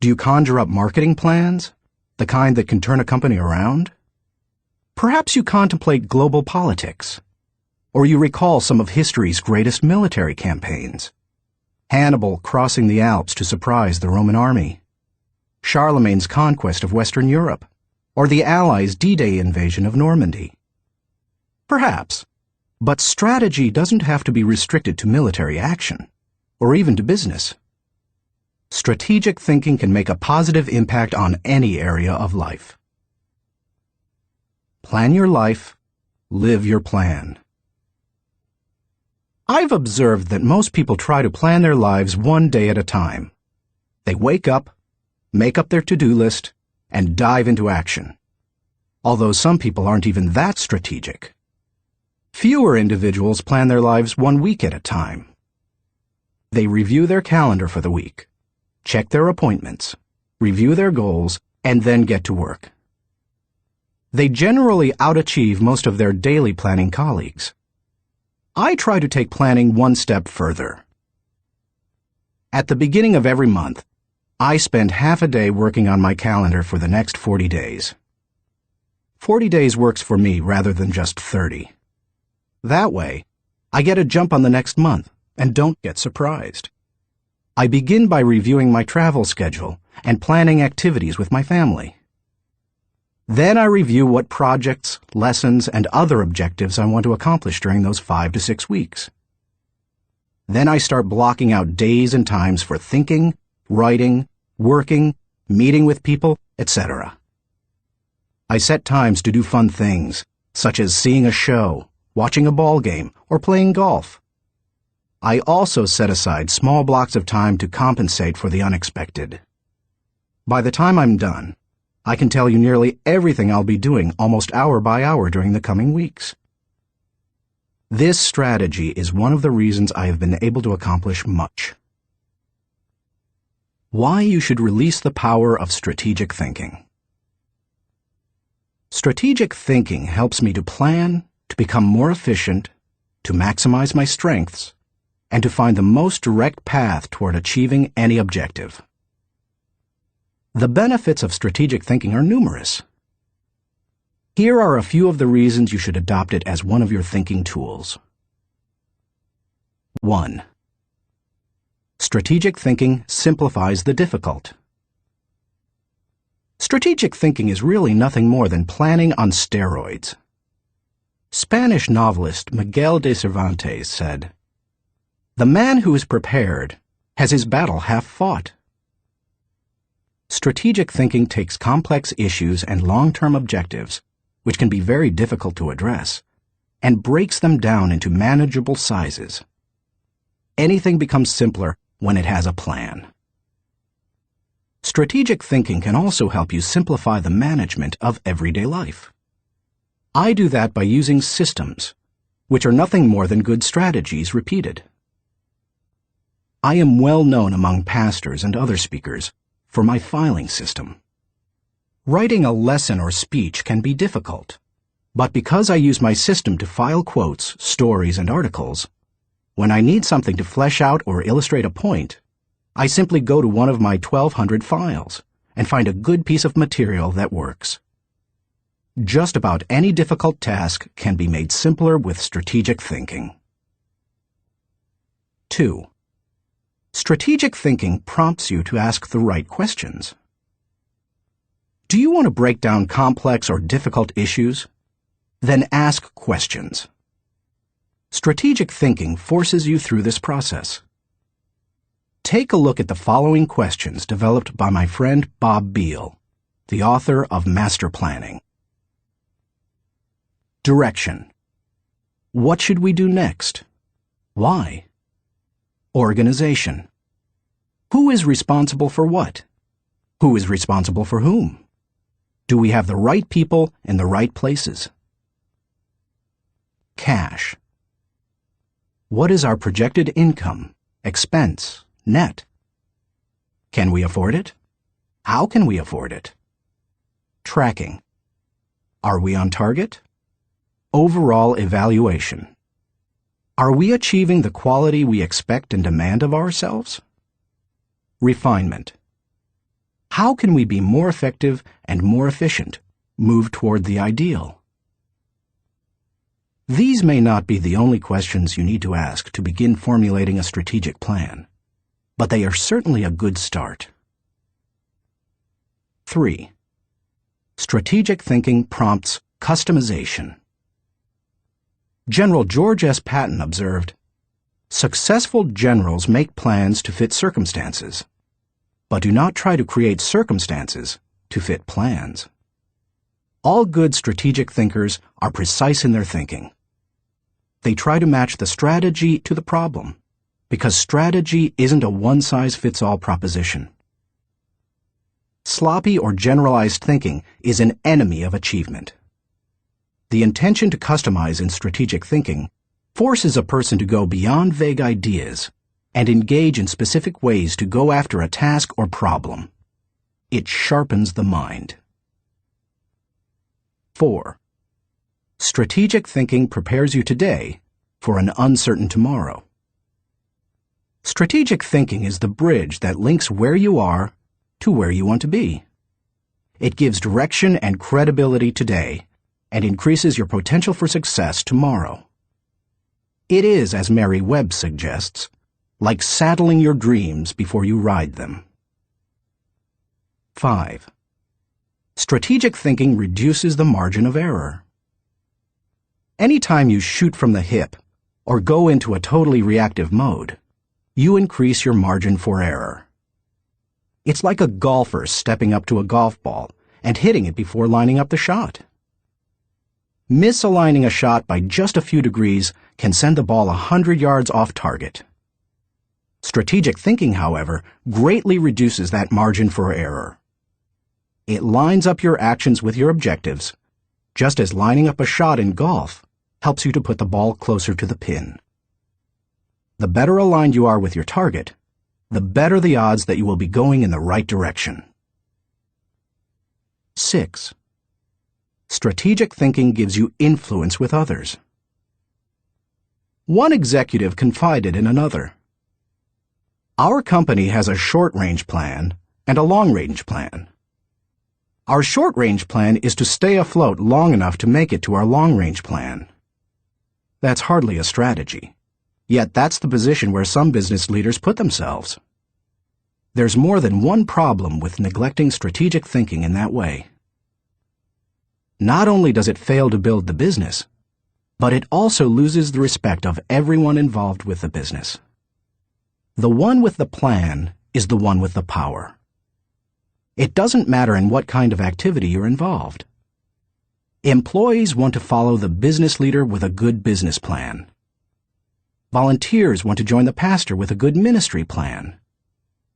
Do you conjure up marketing plans, the kind that can turn a company around? Perhaps you contemplate global politics, or you recall some of history's greatest military campaigns. Hannibal crossing the Alps to surprise the Roman army, Charlemagne's conquest of Western Europe, or the Allies' D-Day invasion of Normandy. Perhaps, but strategy doesn't have to be restricted to military action, or even to business. Strategic thinking can make a positive impact on any area of life. Plan your life, live your plan. I've observed that most people try to plan their lives one day at a time. They wake up, make up their to-do list, and dive into action. Although some people aren't even that strategic. Fewer individuals plan their lives 1 week at a time. They review their calendar for the week, check their appointments, review their goals, and then get to work. They generally outachieve most of their daily planning colleagues. I try to take planning one step further. At the beginning of every month, I spend half a day working on my calendar for the next 40 days. 40 days works for me rather than just 30. That way, I get a jump on the next month and don't get surprised. I begin by reviewing my travel schedule and planning activities with my family. Then I review what projects, lessons, and other objectives I want to accomplish during those 5 to 6 weeks. Then I start blocking out days and times for thinking, writing, working, meeting with people, etc. I set times to do fun things, such as seeing a show, watching a ball game, or playing golf. I also set aside small blocks of time to compensate for the unexpected. By the time I'm done, I can tell you nearly everything I'll be doing almost hour by hour during the coming weeks. This strategy is one of the reasons I have been able to accomplish much. Why you should release the power of strategic thinking. Strategic thinking helps me to plan, to become more efficient, to maximize my strengths, and to find the most direct path toward achieving any objective. The benefits of strategic thinking are numerous. Here are a few of the reasons you should adopt it as one of your thinking tools. 1. Strategic thinking simplifies the difficult. Strategic thinking is really nothing more than planning on steroids. Spanish novelist Miguel de Cervantes said, "The man who is prepared has his battle half fought." Strategic thinking takes complex issues and long-term objectives, which can be very difficult to address, and breaks them down into manageable sizes. Anything becomes simpler when it has a plan. Strategic thinking can also help you simplify the management of everyday life. I do that by using systems, which are nothing more than good strategies repeated. I am well known among pastors and other speakers for my filing system. Writing a lesson or speech can be difficult, but because I use my system to file quotes, stories, and articles, when I need something to flesh out or illustrate a point, I simply go to one of my 1,200 files and find a good piece of material that works. Just about any difficult task can be made simpler with strategic thinking. 2. Strategic thinking prompts you to ask the right questions. Do you want to break down complex or difficult issues? Then ask questions. Strategic thinking forces you through this process. Take a look at the following questions developed by my friend Bob Beal, the author of Master Planning. Direction. What should we do next? Why? Organization. Who is responsible for what? Who is responsible for whom? Do we have the right people in the right places? Cash. What is our projected income, expense, net? Can we afford it? How can we afford it? Tracking. Are we on target? Overall evaluation. Are we achieving the quality we expect and demand of ourselves? Refinement. How can we be more effective and more efficient, move toward the ideal? These may not be the only questions you need to ask to begin formulating a strategic plan, but they are certainly a good start. 3. Strategic thinking prompts customization. General George S. Patton observed, "Successful generals make plans to fit circumstances, but do not try to create circumstances to fit plans." All good strategic thinkers are precise in their thinking. They try to match the strategy to the problem, because strategy isn't a one-size-fits-all proposition. Sloppy or generalized thinking is an enemy of achievement. The intention to customize in strategic thinking forces a person to go beyond vague ideas and engage in specific ways to go after a task or problem. It sharpens the mind. 4. Strategic thinking prepares you today for an uncertain tomorrow. Strategic thinking is the bridge that links where you are to where you want to be. It gives direction and credibility today and increases your potential for success tomorrow. It is, as Mary Webb suggests, like saddling your dreams before you ride them. 5. Strategic thinking reduces the margin of error. Anytime you shoot from the hip or go into a totally reactive mode, you increase your margin for error. It's like a golfer stepping up to a golf ball and hitting it before lining up the shot. Misaligning a shot by just a few degrees can send the ball 100 yards off target. Strategic thinking, however, greatly reduces that margin for error. It lines up your actions with your objectives, just as lining up a shot in golf helps you to put the ball closer to the pin. The better aligned you are with your target, the better the odds that you will be going in the right direction. 6. Strategic thinking gives you influence with others. One executive confided in another, "Our company has a short-range plan and a long-range plan. Our short-range plan is to stay afloat long enough to make it to our long-range plan." That's hardly a strategy, yet that's the position where some business leaders put themselves. There's more than one problem with neglecting strategic thinking in that way. Not only does it fail to build the business, but it also loses the respect of everyone involved with the business. The one with the plan is the one with the power. It doesn't matter in what kind of activity you're involved. Employees want to follow the business leader with a good business plan. Volunteers want to join the pastor with a good ministry plan.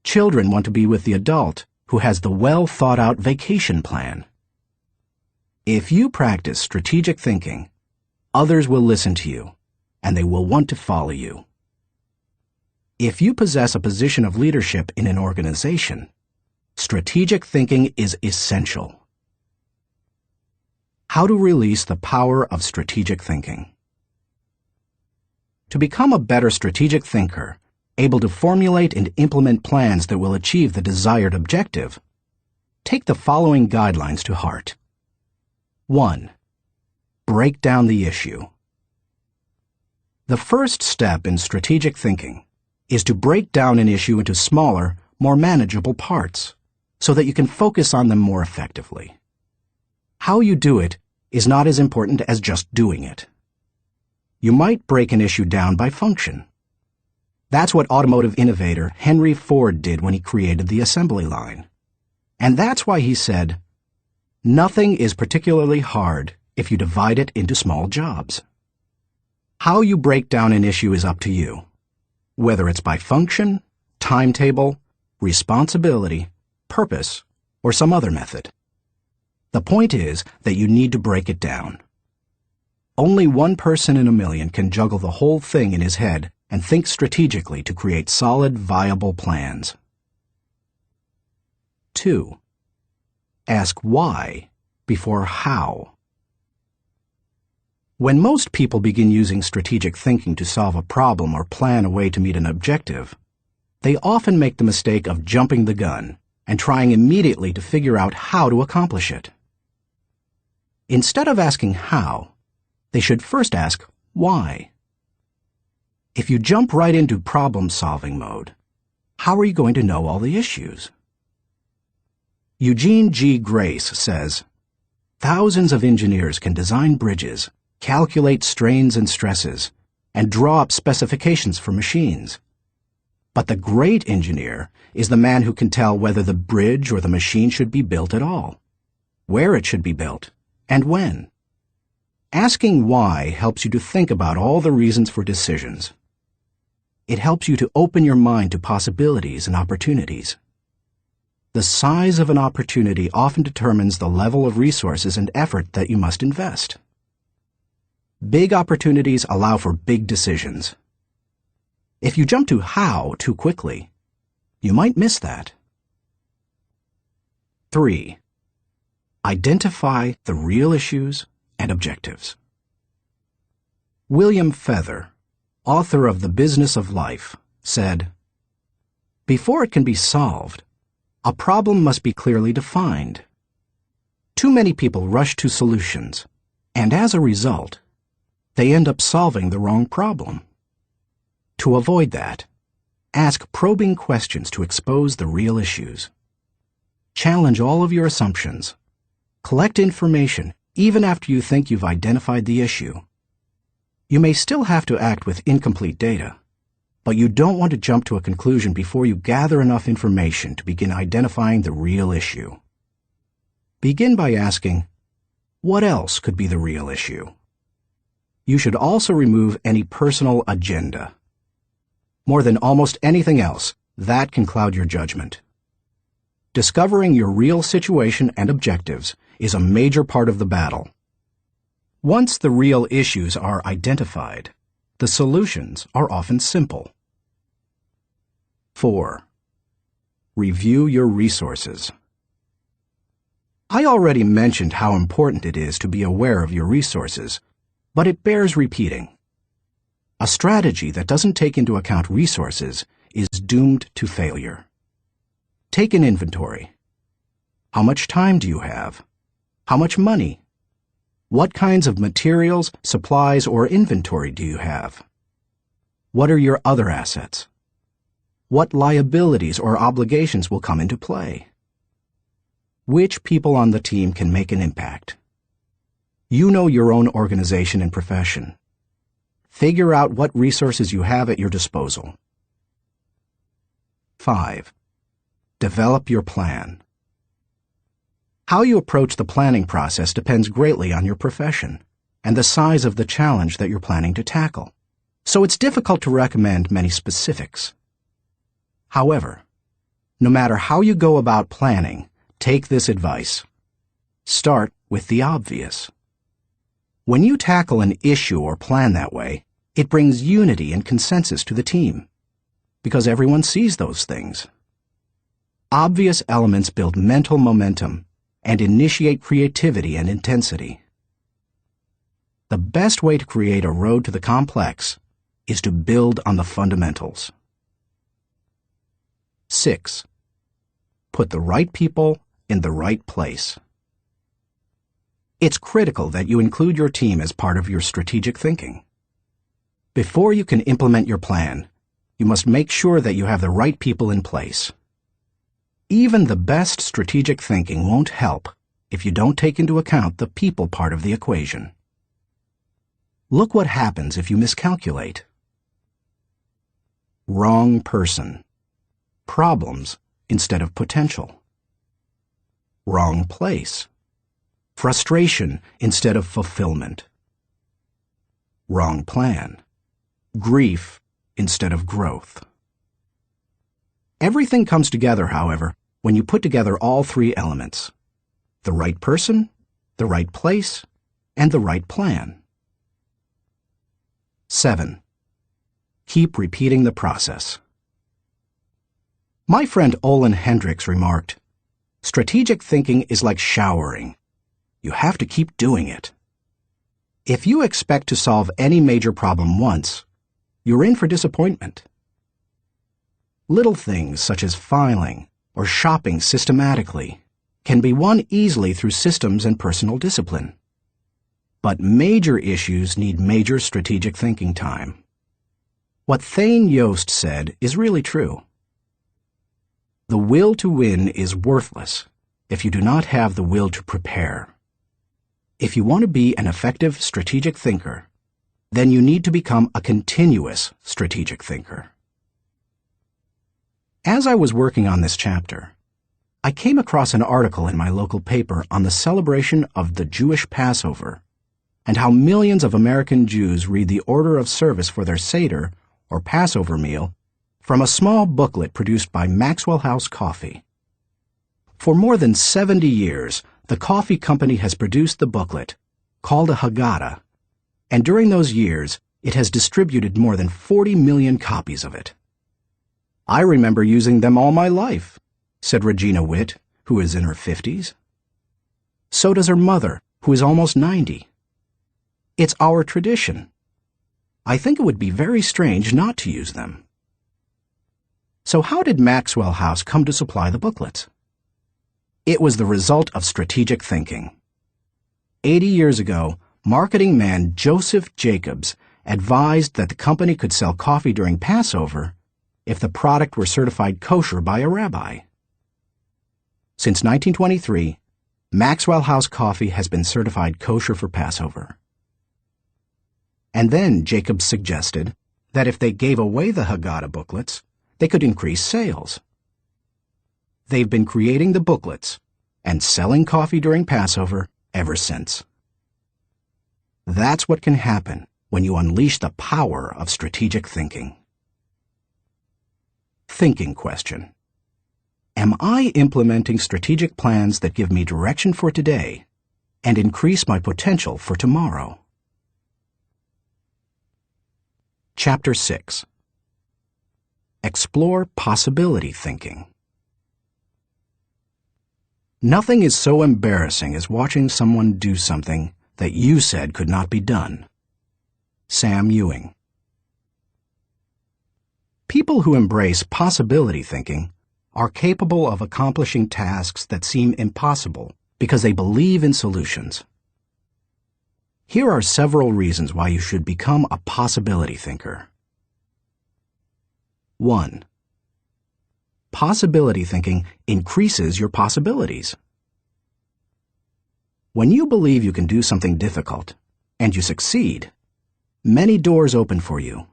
Children want to be with the adult who has the well-thought-out vacation plan. If you practice strategic thinking, others will listen to you, and they will want to follow you. If you possess a position of leadership in an organization, strategic thinking is essential. How to release the power of strategic thinking. To become a better strategic thinker, able to formulate and implement plans that will achieve the desired objective, take the following guidelines to heart. 1. Break down the issue. The first step in strategic thinking is to break down an issue into smaller, more manageable parts, so that you can focus on them more effectively. How you do it is not as important as just doing it. You might break an issue down by function. That's what automotive innovator Henry Ford did when he created the assembly line. And that's why he said, "Nothing is particularly hard if you divide it into small jobs." How you break down an issue is up to you, whether it's by function, timetable, responsibility, purpose, or some other method. The point is that you need to break it down. Only one person in a million can juggle the whole thing in his head and think strategically to create solid, viable plans. 2. Ask why before how. When most people begin using strategic thinking to solve a problem or plan a way to meet an objective, they often make the mistake of jumping the gun and trying immediately to figure out how to accomplish it. Instead of asking how, they should first ask why. If you jump right into problem-solving mode, how are you going to know all the issues? Eugene G. Grace says, "Thousands of engineers can design bridges, calculate strains and stresses, and draw up specifications for machines. But the great engineer is the man who can tell whether the bridge or the machine should be built at all, where it should be built, and when." Asking why helps you to think about all the reasons for decisions. It helps you to open your mind to possibilities and opportunities. The size of an opportunity often determines the level of resources and effort that you must invest. Big opportunities allow for big decisions. If you jump to how too quickly, you might miss that. 3. Identify the real issues and objectives. William Feather, author of The Business of Life, said, "Before it can be solved, a problem must be clearly defined. Too many people rush to solutions, and as a result, they end up solving the wrong problem. To avoid that, ask probing questions to expose the real issues. Challenge all of your assumptions. Collect information even after you think you've identified the issue. You may still have to act with incomplete data, but you don't want to jump to a conclusion before you gather enough information to begin identifying the real issue. Begin by asking, what else could be the real issue? You should also remove any personal agenda. More than almost anything else, that can cloud your judgment. Discovering your real situation and objectives is a major part of the battle. Once the real issues are identified, the solutions are often simple. 4. Review your resources. I already mentioned how important it is to be aware of your resources, but it bears repeating. A strategy that doesn't take into account resources is doomed to failure. Take an inventory. How much time do you have? How much money? What kinds of materials, supplies, or inventory do you have? What are your other assets? What liabilities or obligations will come into play? Which people on the team can make an impact? You know your own organization and profession. Figure out what resources you have at your disposal. 5. Develop your plan. How you approach the planning process depends greatly on your profession and the size of the challenge that you're planning to tackle, so it's difficult to recommend many specifics. However, no matter how you go about planning, take this advice. Start with the obvious. When you tackle an issue or plan that way, it brings unity and consensus to the team, because everyone sees those things. Obvious elements build mental momentum and initiate creativity and intensity. The best way to create a road to the complex is to build on the fundamentals. 6. Put the right people in the right place. It's critical that you include your team as part of your strategic thinking. Before you can implement your plan, you must make sure that you have the right people in place. Even the best strategic thinking won't help if you don't take into account the people part of the equation. Look what happens if you miscalculate. Wrong person. Problems instead of potential. Wrong place. Frustration instead of fulfillment. Wrong plan. Grief instead of growth. Everything comes together, however, when you put together all three elements: the right person, the right place, and the right plan. 7. Keep repeating the process. My friend Olin Hendricks remarked, "Strategic thinking is like showering. You have to keep doing it." If you expect to solve any major problem once, you're in for disappointment. Little things such as filing or shopping systematically can be won easily through systems and personal discipline. But major issues need major strategic thinking time. What Thane Yost said is really true. The will to win is worthless if you do not have the will to prepare. If you want to be an effective strategic thinker, then you need to become a continuous strategic thinker. As I was working on this chapter, I came across an article in my local paper on the celebration of the Jewish Passover and how millions of American Jews read the order of service for their Seder, or Passover meal, from a small booklet produced by Maxwell House Coffee. For more than 70 years, the coffee company has produced the booklet, called a Haggadah, and during those years, it has distributed more than 40 million copies of it. I remember using them all my life, said Regina Witt, who is in her 50s. So does her mother, who is almost 90. It's our tradition. I think it would be very strange not to use them. So how did Maxwell House come to supply the booklets? It was the result of strategic thinking. 80 years ago, marketing man Joseph Jacobs advised that the company could sell coffee during Passover if the product were certified kosher by a rabbi. Since 1923, Maxwell House Coffee has been certified kosher for Passover. And then Jacobs suggested that if they gave away the Haggadah booklets, they could increase sales. They've been creating the booklets and selling coffee during Passover ever since. That's what can happen when you unleash the power of strategic thinking. Thinking question. Am I implementing strategic plans that give me direction for today and increase my potential for tomorrow? Chapter 6. Explore possibility thinking. Nothing is so embarrassing as watching someone do something that you said could not be done. Sam Ewing. People who embrace possibility thinking are capable of accomplishing tasks that seem impossible because they believe in solutions. Here are several reasons why you should become a possibility thinker. 1. Possibility thinking increases your possibilities. When you believe you can do something difficult, and you succeed, many doors open for you.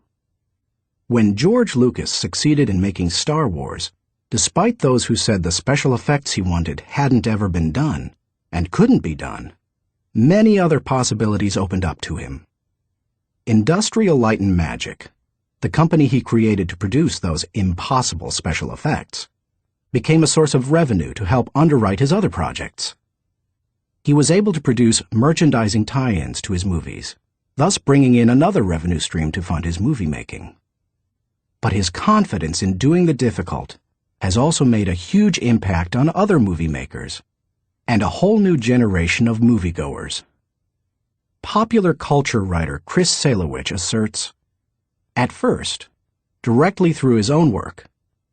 When George Lucas succeeded in making Star Wars, despite those who said the special effects he wanted hadn't ever been done, and couldn't be done, many other possibilities opened up to him. Industrial Light and Magic, the company he created to produce those impossible special effects, became a source of revenue to help underwrite his other projects. He was able to produce merchandising tie-ins to his movies, thus bringing in another revenue stream to fund his movie making. But his confidence in doing the difficult has also made a huge impact on other movie makers and a whole new generation of moviegoers. Popular culture writer Chris Salewicz asserts, at first, directly through his own work,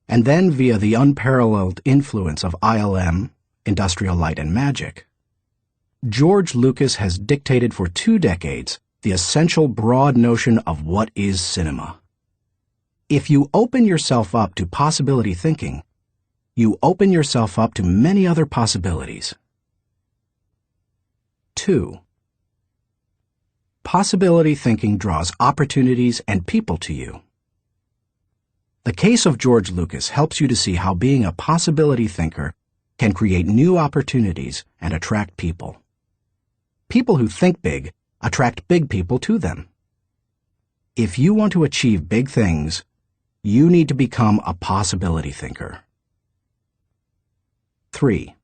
and then via the unparalleled influence of ILM, Industrial Light and Magic, George Lucas has dictated for 2 decades the essential broad notion of what is cinema. If you open yourself up to possibility thinking, you open yourself up to many other possibilities. 2. Possibility thinking draws opportunities and people to you. The case of George Lucas helps you to see how being a possibility thinker can create new opportunities and attract people. People who think big attract big people to them. If you want to achieve big things, you need to become a possibility thinker. 3.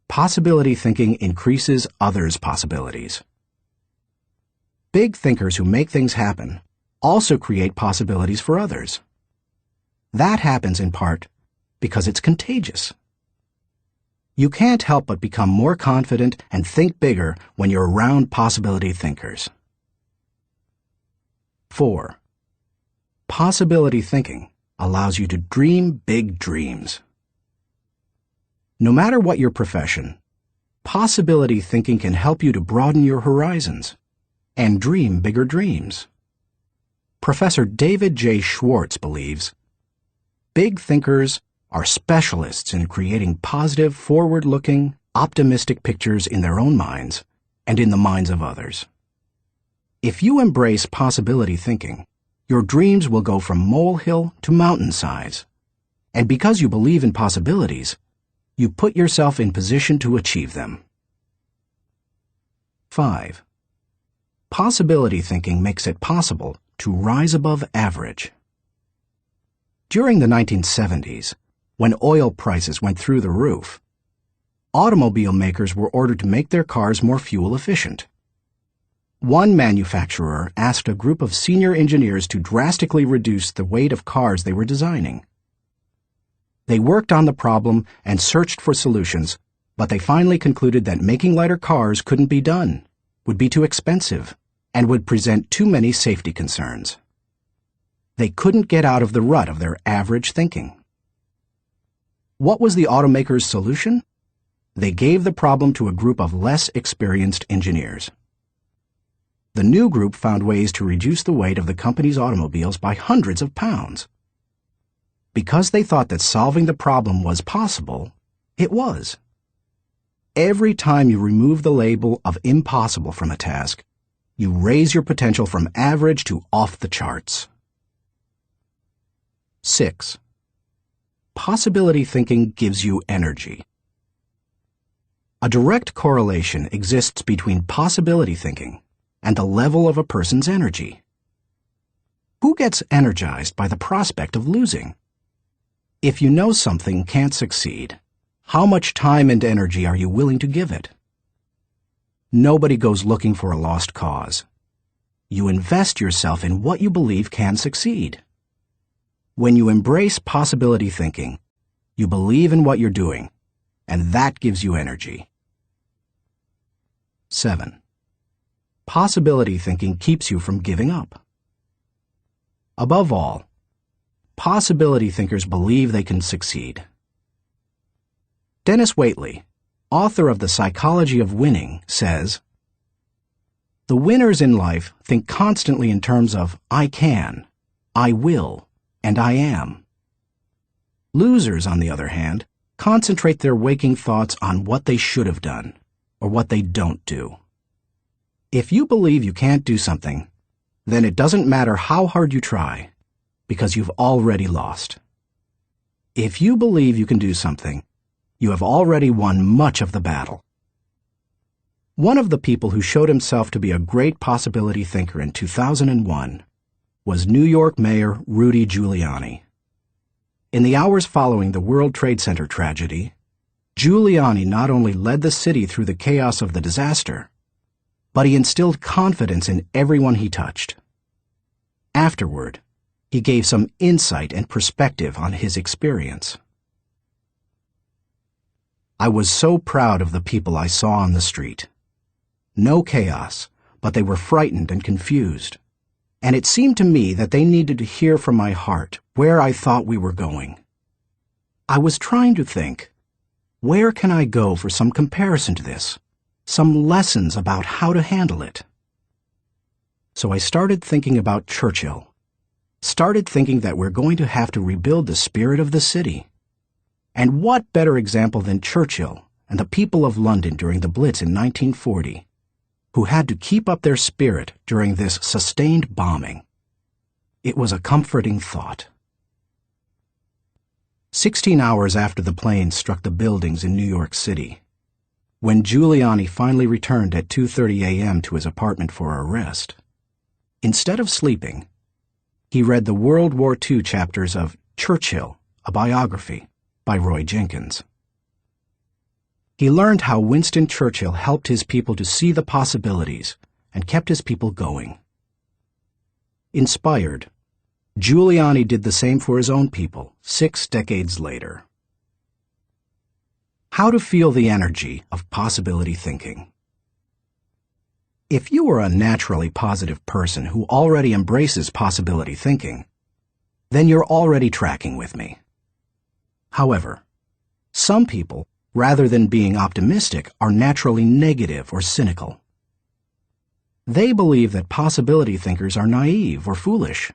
Possibility thinking increases others' possibilities. Big thinkers who make things happen also create possibilities for others. That happens in part because it's contagious. You can't help but become more confident and think bigger when you're around possibility thinkers. 4. Possibility thinking allows you to dream big dreams. No matter what your profession, possibility thinking can help you to broaden your horizons and dream bigger dreams. Professor David J. Schwartz believes, big thinkers are specialists in creating positive, forward-looking, optimistic pictures in their own minds and in the minds of others. If you embrace possibility thinking, your dreams will go from molehill to mountain size. And because you believe in possibilities, you put yourself in position to achieve them. 5. Possibility thinking makes it possible to rise above average. During the 1970s, when oil prices went through the roof, automobile makers were ordered to make their cars more fuel efficient. One manufacturer asked a group of senior engineers to drastically reduce the weight of cars they were designing. They worked on the problem and searched for solutions, but they finally concluded that making lighter cars couldn't be done, would be too expensive, and would present too many safety concerns. They couldn't get out of the rut of their average thinking. What was the automaker's solution? They gave the problem to a group of less experienced engineers. The new group found ways to reduce the weight of the company's automobiles by hundreds of pounds. Because they thought that solving the problem was possible, it was. Every time you remove the label of impossible from a task, you raise your potential from average to off the charts. 6. Possibility thinking gives you energy. A direct correlation exists between possibility thinking and the level of a person's energy. Who gets energized by the prospect of losing? If you know something can't succeed, how much time and energy are you willing to give it? Nobody goes looking for a lost cause. You invest yourself in what you believe can succeed. When you embrace possibility thinking, you believe in what you're doing, and that gives you energy. 7. Possibility thinking keeps you from giving up. Above all, possibility thinkers believe they can succeed. Dennis Waitley, author of The Psychology of Winning, says, "The winners in life think constantly in terms of I can, I will, and I am. Losers, on the other hand, concentrate their waking thoughts on what they should have done, or what they don't do. If you believe you can't do something, then it doesn't matter how hard you try, because you've already lost. If you believe you can do something, you have already won much of the battle." One of the people who showed himself to be a great possibility thinker in 2001 was New York Mayor Rudy Giuliani. In the hours following the World Trade Center tragedy, Giuliani not only led the city through the chaos of the disaster, but he instilled confidence in everyone he touched. Afterward, he gave some insight and perspective on his experience. "I was so proud of the people I saw on the street. No chaos, but they were frightened and confused. And it seemed to me that they needed to hear from my heart where I thought we were going. I was trying to think, where can I go for some comparison to this, some lessons about how to handle it? So I started thinking about Churchill, started thinking that we're going to have to rebuild the spirit of the city. And what better example than Churchill and the people of London during the Blitz in 1940, who had to keep up their spirit during this sustained bombing. It was a comforting thought." 16 hours after the plane struck the buildings in New York City, when Giuliani finally returned at 2:30 a.m. to his apartment for a rest, instead of sleeping, he read the World War II chapters of Churchill, a Biography by Roy Jenkins. He learned how Winston Churchill helped his people to see the possibilities and kept his people going. Inspired, Giuliani did the same for his own people 6 decades later. How to feel the energy of possibility thinking. If you are a naturally positive person who already embraces possibility thinking, then you're already tracking with me. However, some people, rather than being optimistic, are naturally negative or cynical. They believe that possibility thinkers are naive or foolish.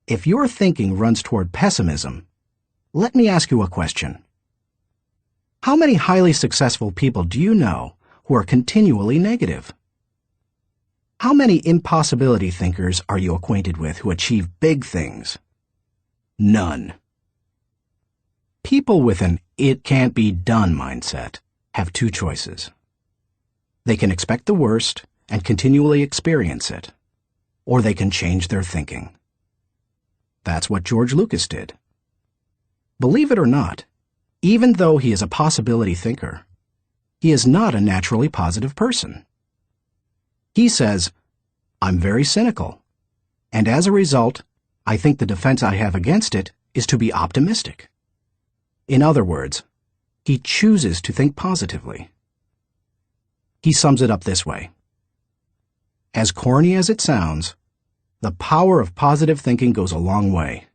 If your thinking runs toward pessimism, let me ask you a question. How many highly successful people do you know who are continually negative? How many impossibility thinkers are you acquainted with who achieve big things? None. People with an "it can't be done" mindset have two choices. They can expect the worst and continually experience it, or they can change their thinking. That's what George Lucas did. Believe it or not, even though he is a possibility thinker, he is not a naturally positive person. He says, "I'm very cynical, and as a result, I think the defense I have against it is to be optimistic." In other words, he chooses to think positively. He sums it up this way. As corny as it sounds, the power of positive thinking goes a long way.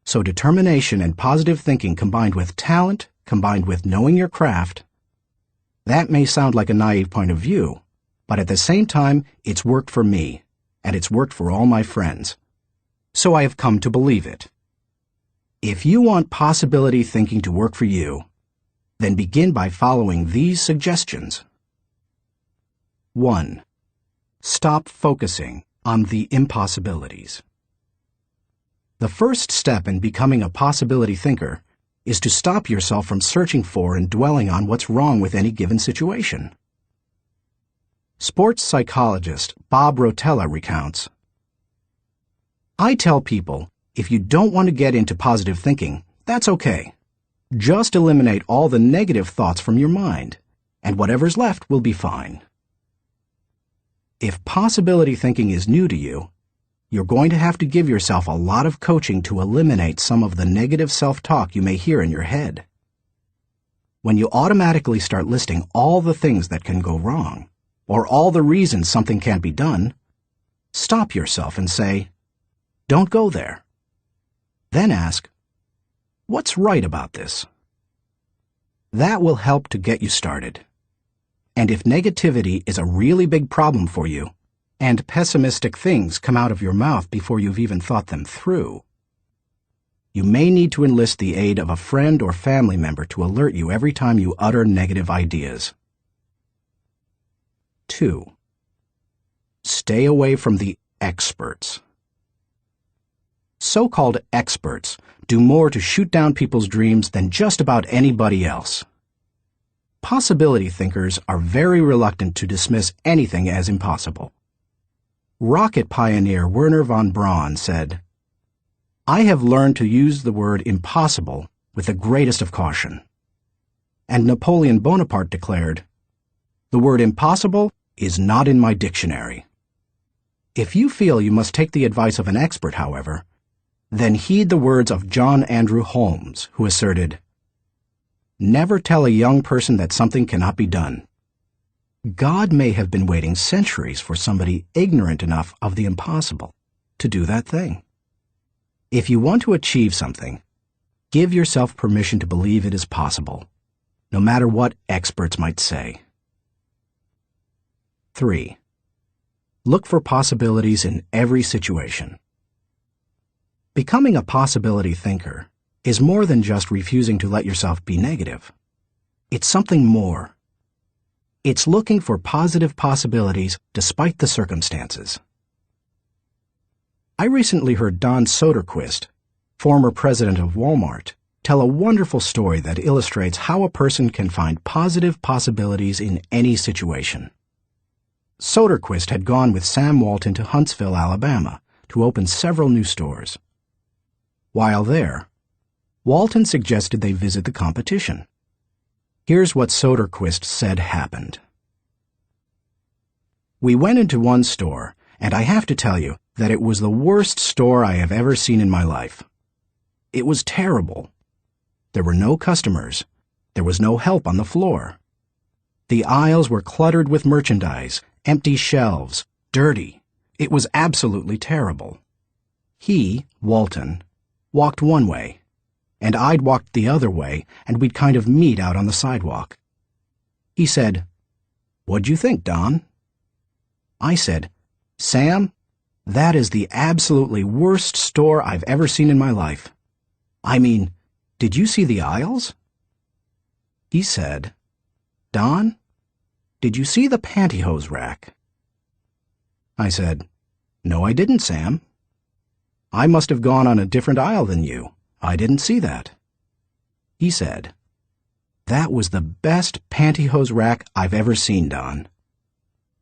So determination and positive thinking combined with talent, combined with knowing your craft, that may sound like a naive point of view, but at the same time, it's worked for me, and it's worked for all my friends. So I have come to believe it. If you want possibility thinking to work for you, then begin by following these suggestions. 1. Stop focusing on the impossibilities. The first step in becoming a possibility thinker is to stop yourself from searching for and dwelling on what's wrong with any given situation. Sports psychologist Bob Rotella recounts, "I tell people, if you don't want to get into positive thinking, that's okay. Just eliminate all the negative thoughts from your mind, and whatever's left will be fine." If possibility thinking is new to you, you're going to have to give yourself a lot of coaching to eliminate some of the negative self-talk you may hear in your head. When you automatically start listing all the things that can go wrong, or all the reasons something can't be done, stop yourself and say, "Don't go there." Then ask, "What's right about this?" That will help to get you started. And if negativity is a really big problem for you, and pessimistic things come out of your mouth before you've even thought them through, you may need to enlist the aid of a friend or family member to alert you every time you utter negative ideas. 2. Stay away from the experts. So-called experts do more to shoot down people's dreams than just about anybody else. Possibility thinkers are very reluctant to dismiss anything as impossible. Rocket pioneer Wernher von Braun said, "I have learned to use the word impossible with the greatest of caution." And Napoleon Bonaparte declared, "The word impossible is not in my dictionary." If you feel you must take the advice of an expert, however, then heed the words of John Andrew Holmes, who asserted, "Never tell a young person that something cannot be done." God may have been waiting centuries for somebody ignorant enough of the impossible to do that thing. If you want to achieve something, give yourself permission to believe it is possible, no matter what experts might say. 3. Look for possibilities in every situation. Becoming a possibility thinker is more than just refusing to let yourself be negative. It's something more. It's looking for positive possibilities despite the circumstances. I recently heard Don Soderquist, former president of Walmart, tell a wonderful story that illustrates how a person can find positive possibilities in any situation. Soderquist had gone with Sam Walton to Huntsville, Alabama, to open several new stores. While there, Walton suggested they visit the competition. Here's what Soderquist said happened. "We went into one store, and I have to tell you that it was the worst store I have ever seen in my life. It was terrible. There were no customers, There was no help on the floor. The aisles were cluttered with merchandise, empty shelves, dirty. It was absolutely terrible. He, Walton, walked one way, and I'd walked the other way, and we'd kind of meet out on the sidewalk. He said, "What'd you think, Don?" I said, "Sam, that is the absolutely worst store I've ever seen in my life. I mean, did you see the aisles?" He said, "Don, did you see the pantyhose rack?" I said, "No, I didn't, Sam. I must have gone on a different aisle than you. I didn't see that." He said, "That was the best pantyhose rack I've ever seen, Don."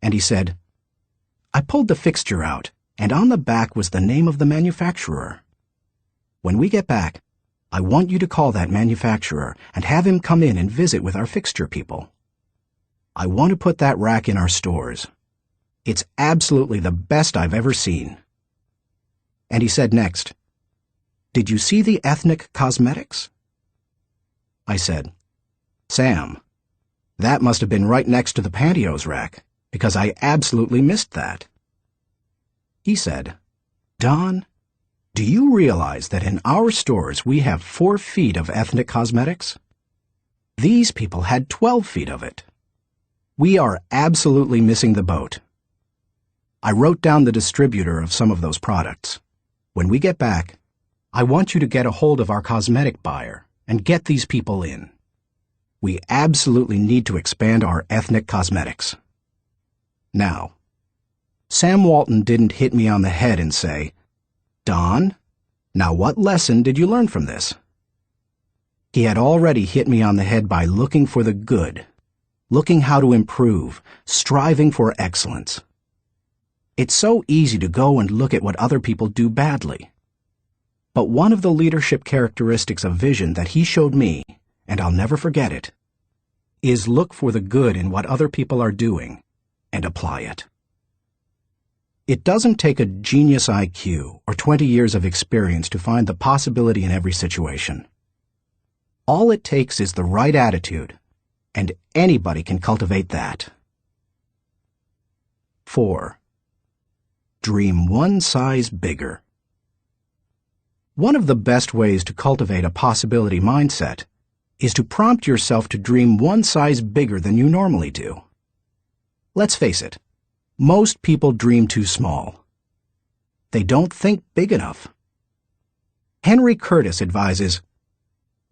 And he said, "I pulled the fixture out, and on the back was the name of the manufacturer. When we get back, I want you to call that manufacturer and have him come in and visit with our fixture people. I want to put that rack in our stores. It's absolutely the best I've ever seen." And he said next, "Did you see the ethnic cosmetics?" I said, "Sam, that must have been right next to the pantyhose rack, because I absolutely missed that." He said, "Don, do you realize that in our stores we have 4 feet of ethnic cosmetics? These people had 12 feet of it. We are absolutely missing the boat. I wrote down the distributor of some of those products. When we get back, I want you to get a hold of our cosmetic buyer and get these people in. We absolutely need to expand our ethnic cosmetics." Now, Sam Walton didn't hit me on the head and say, "Don, now what lesson did you learn from this?" He had already hit me on the head by looking for the good, looking how to improve, striving for excellence. It's so easy to go and look at what other people do badly. But one of the leadership characteristics of vision that he showed me, and I'll never forget it, is look for the good in what other people are doing and apply it. It doesn't take a genius IQ or 20 years of experience to find the possibility in every situation. All it takes is the right attitude, and anybody can cultivate that. 4. Dream one size bigger. One of the best ways to cultivate a possibility mindset is to prompt yourself to dream one size bigger than you normally do. Let's face it, most people dream too small. They don't think big enough. Henry Curtis advises,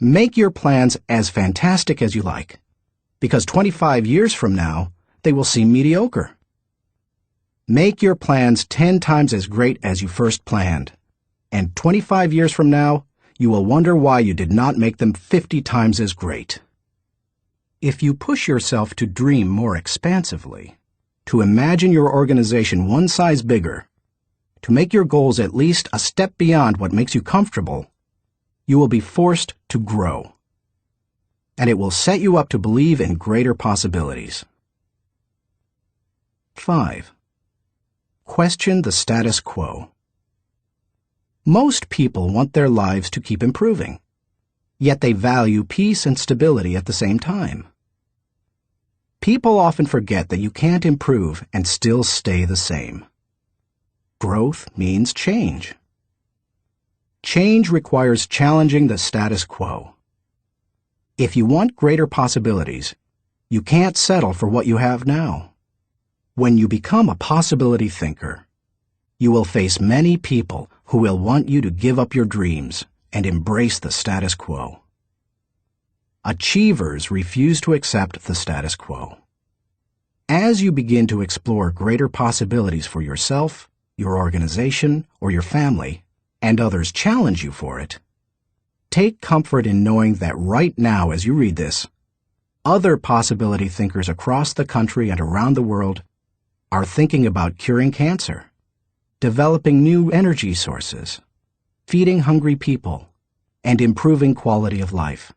"Make your plans as fantastic as you like, because 25 years from now, they will seem mediocre. Make your plans 10 times as great as you first planned, and 25 years from now, you will wonder why you did not make them 50 times as great." If you push yourself to dream more expansively, to imagine your organization one size bigger, to make your goals at least a step beyond what makes you comfortable, you will be forced to grow. And it will set you up to believe in greater possibilities. 5. Question the status quo. Most people want their lives to keep improving, yet they value peace and stability at the same time. People often forget that you can't improve and still stay the same. Growth means change. Change requires challenging the status quo. If you want greater possibilities, you can't settle for what you have now. When you become a possibility thinker, you will face many people who will want you to give up your dreams and embrace the status quo. Achievers refuse to accept the status quo. As you begin to explore greater possibilities for yourself, your organization, or your family, and others challenge you for it, take comfort in knowing that right now as you read this, other possibility thinkers across the country and around the world are thinking about curing cancer, developing new energy sources, feeding hungry people, and improving quality of life.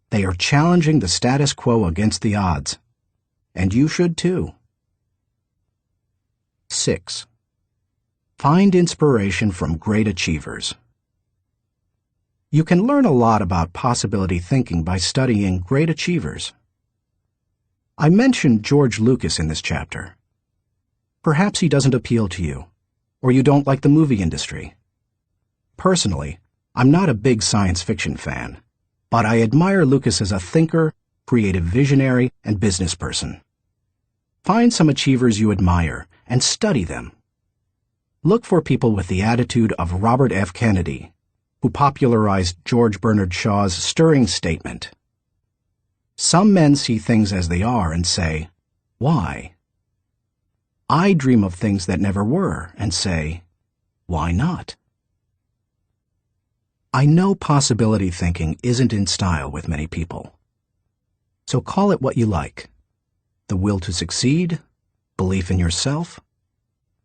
They are challenging the status quo against the odds, and you should too. 6. Find inspiration from great achievers. You can learn a lot about possibility thinking by studying great achievers. I mentioned George Lucas in this chapter. Perhaps he doesn't appeal to you, or you don't like the movie industry. Personally, I'm not a big science fiction fan, but I admire Lucas as a thinker, creative visionary, and business person. Find some achievers you admire and study them. Look for people with the attitude of Robert F. Kennedy, who popularized George Bernard Shaw's stirring statement. Some men see things as they are and say, "Why?" I dream of things that never were and say, "Why not?" I know possibility thinking isn't in style with many people. So call it what you like. The will to succeed, belief in yourself,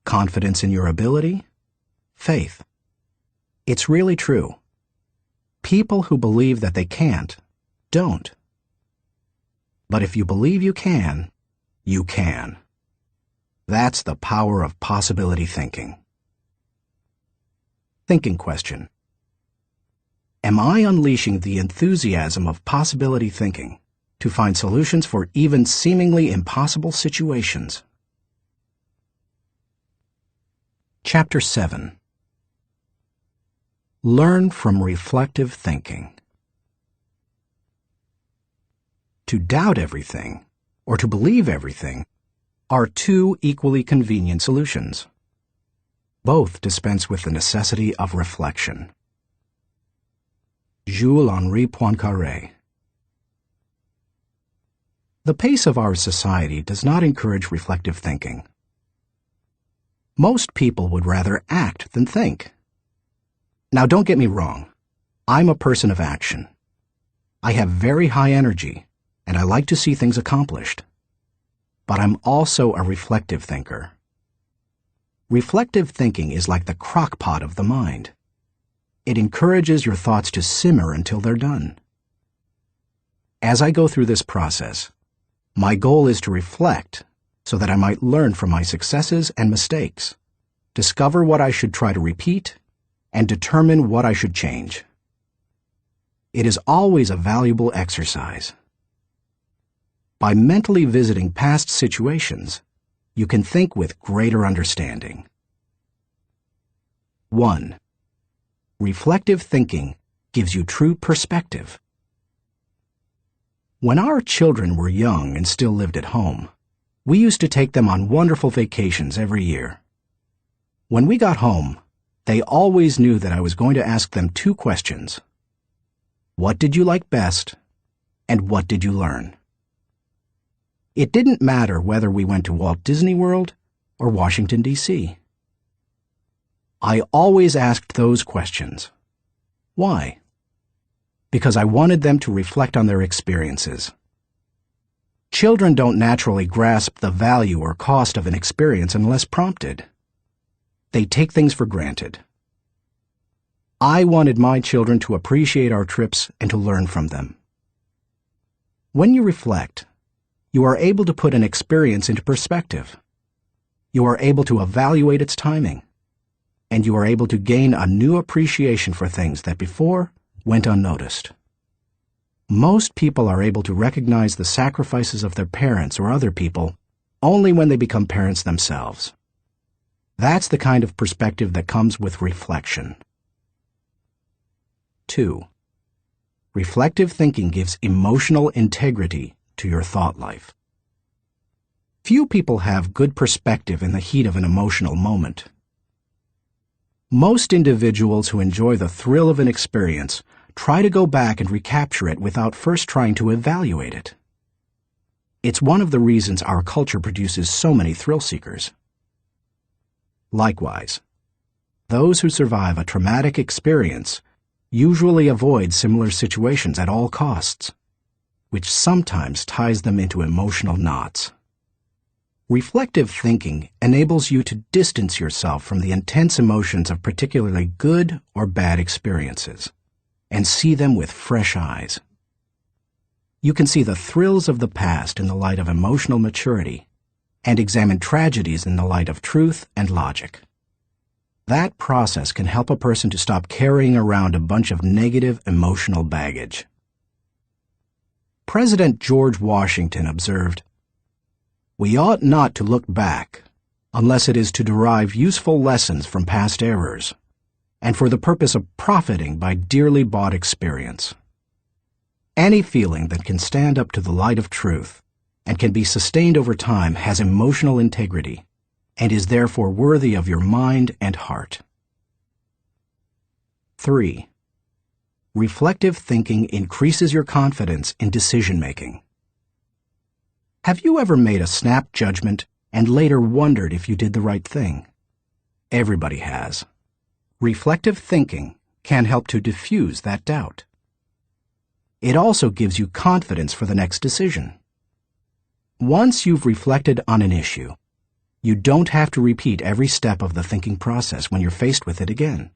confidence in your ability, faith. It's really true. People who believe that they can't, don't. But if you believe you can, you can. That's the power of possibility thinking. Thinking question. Am I unleashing the enthusiasm of possibility thinking to find solutions for even seemingly impossible situations? Chapter 7. Learn from reflective thinking. To doubt everything, or to believe everything, are two equally convenient solutions. Both dispense with the necessity of reflection. Jules-Henri Poincaré. The pace of our society does not encourage reflective thinking. Most people would rather act than think. Now, don't get me wrong. I'm a person of action. I have very high energy, and I like to see things accomplished. But I'm also a reflective thinker. Reflective thinking is like the crock pot of the mind. It encourages your thoughts to simmer until they're done. As I go through this process, my goal is to reflect so that I might learn from my successes and mistakes, discover what I should try to repeat, and determine what I should change. It is always a valuable exercise. By mentally visiting past situations, you can think with greater understanding. 1. Reflective thinking gives you true perspective. When our children were young and still lived at home, we used to take them on wonderful vacations every year. When we got home, they always knew that I was going to ask them two questions. What did you like best, and what did you learn? It didn't matter whether we went to Walt Disney World or Washington, D.C. I always asked those questions. Why? Because I wanted them to reflect on their experiences. Children don't naturally grasp the value or cost of an experience unless prompted. They take things for granted. I wanted my children to appreciate our trips and to learn from them. When you reflect, you are able to put an experience into perspective. You are able to evaluate its timing, and you are able to gain a new appreciation for things that before went unnoticed. Most people are able to recognize the sacrifices of their parents or other people only when they become parents themselves. That's the kind of perspective that comes with reflection. 2. Reflective thinking gives emotional integrity to your thought life. Few people have good perspective in the heat of an emotional moment. Most individuals who enjoy the thrill of an experience try to go back and recapture it without first trying to evaluate it. It's one of the reasons our culture produces so many thrill seekers. Likewise, those who survive a traumatic experience usually avoid similar situations at all costs, which sometimes ties them into emotional knots. Reflective thinking enables you to distance yourself from the intense emotions of particularly good or bad experiences and see them with fresh eyes. You can see the thrills of the past in the light of emotional maturity and examine tragedies in the light of truth and logic. That process can help a person to stop carrying around a bunch of negative emotional baggage. President George Washington observed, "We ought not to look back unless it is to derive useful lessons from past errors, and for the purpose of profiting by dearly bought experience. Any feeling that can stand up to the light of truth and can be sustained over time has emotional integrity and is therefore worthy of your mind and heart." 3. Reflective thinking increases your confidence in decision-making. Have you ever made a snap judgment and later wondered if you did the right thing? Everybody has. Reflective thinking can help to diffuse that doubt. It also gives you confidence for the next decision. Once you've reflected on an issue, you don't have to repeat every step of the thinking process when you're faced with it again.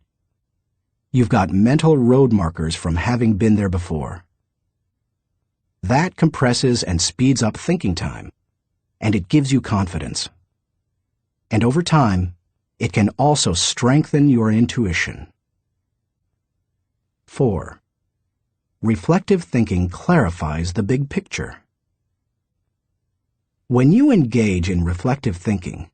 You've got mental road markers from having been there before. That compresses and speeds up thinking time, and it gives you confidence. And over time, it can also strengthen your intuition. 4. Reflective thinking clarifies the big picture. When you engage in reflective thinking,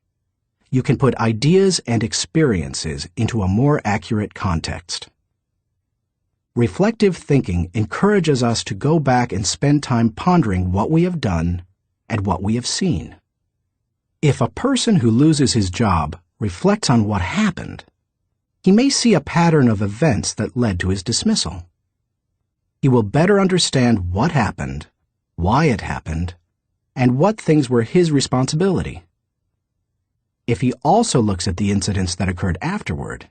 you can put ideas and experiences into a more accurate context. Reflective thinking encourages us to go back and spend time pondering what we have done and what we have seen. If a person who loses his job reflects on what happened, he may see a pattern of events that led to his dismissal. He will better understand what happened, why it happened, and what things were his responsibility. If he also looks at the incidents that occurred afterward,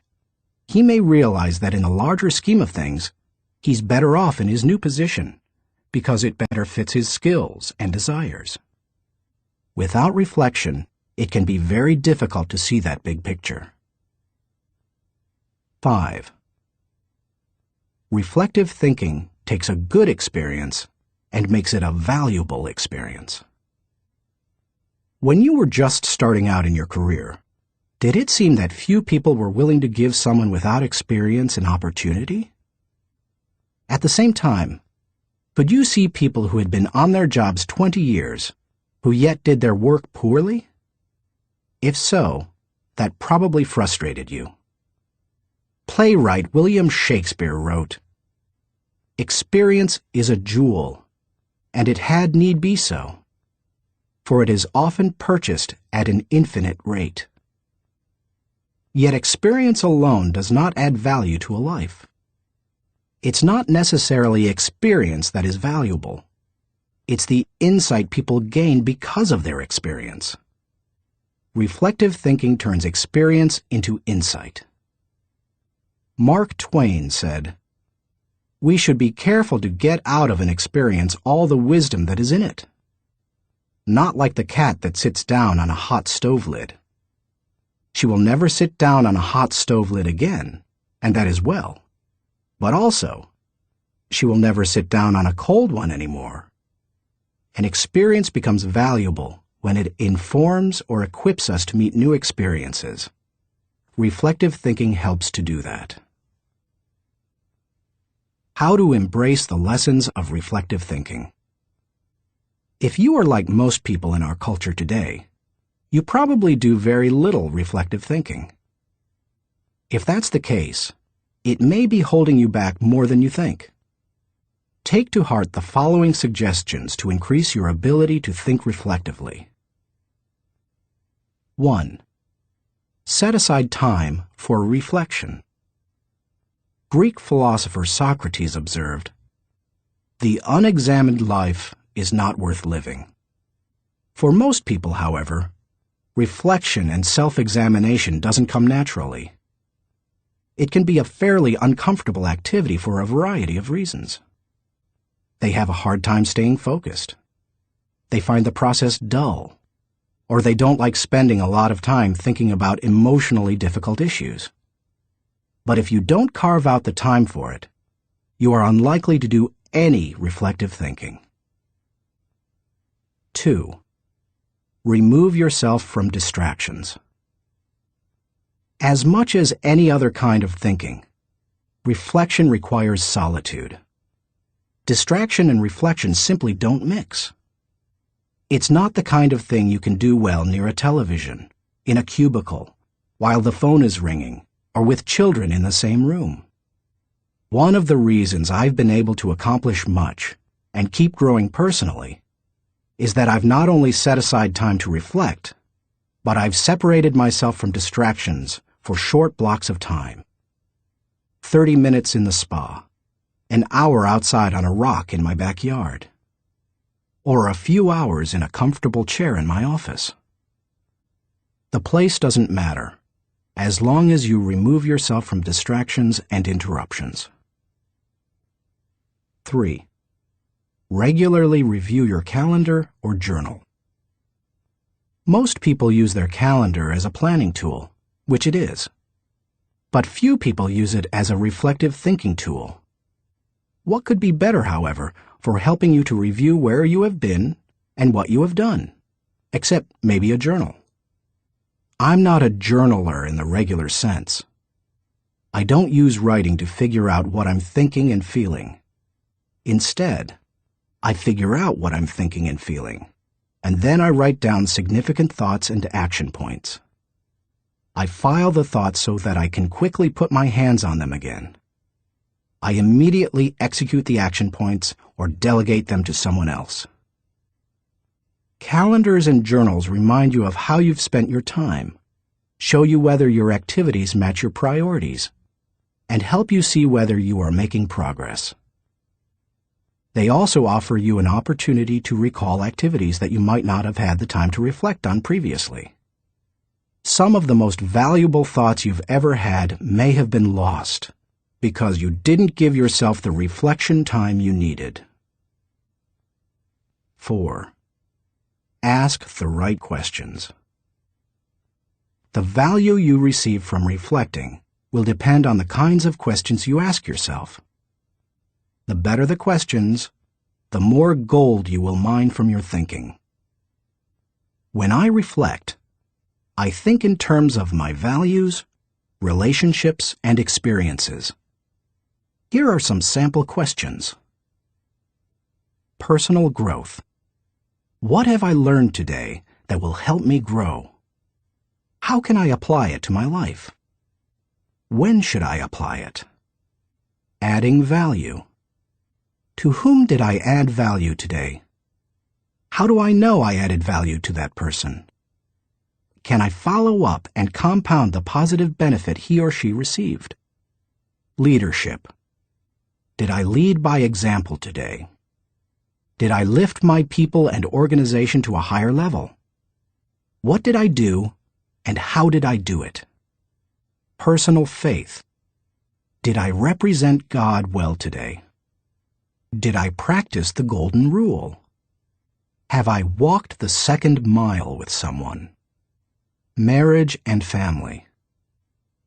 he may realize that in the larger scheme of things, he's better off in his new position because it better fits his skills and desires. Without reflection, it can be very difficult to see that big picture. 5. Reflective thinking takes a good experience and makes it a valuable experience. When you were just starting out in your career, did it seem that few people were willing to give someone without experience an opportunity? At the same time, could you see people who had been on their jobs 20 years, who yet did their work poorly? If so, that probably frustrated you. Playwright William Shakespeare wrote, "Experience is a jewel, and it had need be so, for it is often purchased at an infinite rate." Yet experience alone does not add value to a life. It's not necessarily experience that is valuable. It's the insight people gain because of their experience. Reflective thinking turns experience into insight. Mark Twain said, "We should be careful to get out of an experience all the wisdom that is in it. Not like the cat that sits down on a hot stove lid. She will never sit down on a hot stove lid again, and that is well. But also, she will never sit down on a cold one anymore. An experience becomes valuable when it informs or equips us to meet new experiences. Reflective thinking helps to do that." How to embrace the lessons of reflective thinking. If you are like most people in our culture today, you probably do very little reflective thinking. If that's the case, it may be holding you back more than you think. Take to heart the following suggestions to increase your ability to think reflectively. 1. Set aside time for reflection. Greek philosopher Socrates observed, "The unexamined life is not worth living." For most people, however, reflection and self-examination doesn't come naturally. It can be a fairly uncomfortable activity for a variety of reasons. They have a hard time staying focused. They find the process dull, or they don't like spending a lot of time thinking about emotionally difficult issues. But if you don't carve out the time for it, you are unlikely to do any reflective thinking. 2. Remove yourself from distractions. As much as any other kind of thinking, reflection requires solitude. Distraction and reflection simply don't mix. It's not the kind of thing you can do well near a television, in a cubicle, while the phone is ringing, or with children in the same room. One of the reasons I've been able to accomplish much and keep growing personally is that I've not only set aside time to reflect, but I've separated myself from distractions for short blocks of time. 30 minutes in the spa, an hour outside on a rock in my backyard, or a few hours in a comfortable chair in my office. The place doesn't matter, as long as you remove yourself from distractions and interruptions. 3. Regularly review your calendar or journal. Most people use their calendar as a planning tool, which it is. But few people use it as a reflective thinking tool. What could be better, however, for helping you to review where you have been and what you have done, except maybe a journal? I'm not a journaler in the regular sense. I don't use writing to figure out what I'm thinking and feeling. Instead, I figure out what I'm thinking and feeling, and then I write down significant thoughts and action points. I file the thoughts so that I can quickly put my hands on them again. I immediately execute the action points or delegate them to someone else. Calendars and journals remind you of how you've spent your time, show you whether your activities match your priorities, and help you see whether you are making progress. They also offer you an opportunity to recall activities that you might not have had the time to reflect on previously. Some of the most valuable thoughts you've ever had may have been lost because you didn't give yourself the reflection time you needed. 4. Ask the right questions. The value you receive from reflecting will depend on the kinds of questions you ask yourself. The better the questions, the more gold you will mine from your thinking. When I reflect, I think in terms of my values, relationships, and experiences. Here are some sample questions. Personal growth. What have I learned today that will help me grow? How can I apply it to my life? When should I apply it? Adding value. To whom did I add value today? How do I know I added value to that person? Can I follow up and compound the positive benefit he or she received? Leadership. Did I lead by example today? Did I lift my people and organization to a higher level? What did I do, and how did I do it? Personal faith. Did I represent God well today? Did I practice the golden rule? Have I walked the second mile with someone? Marriage and family.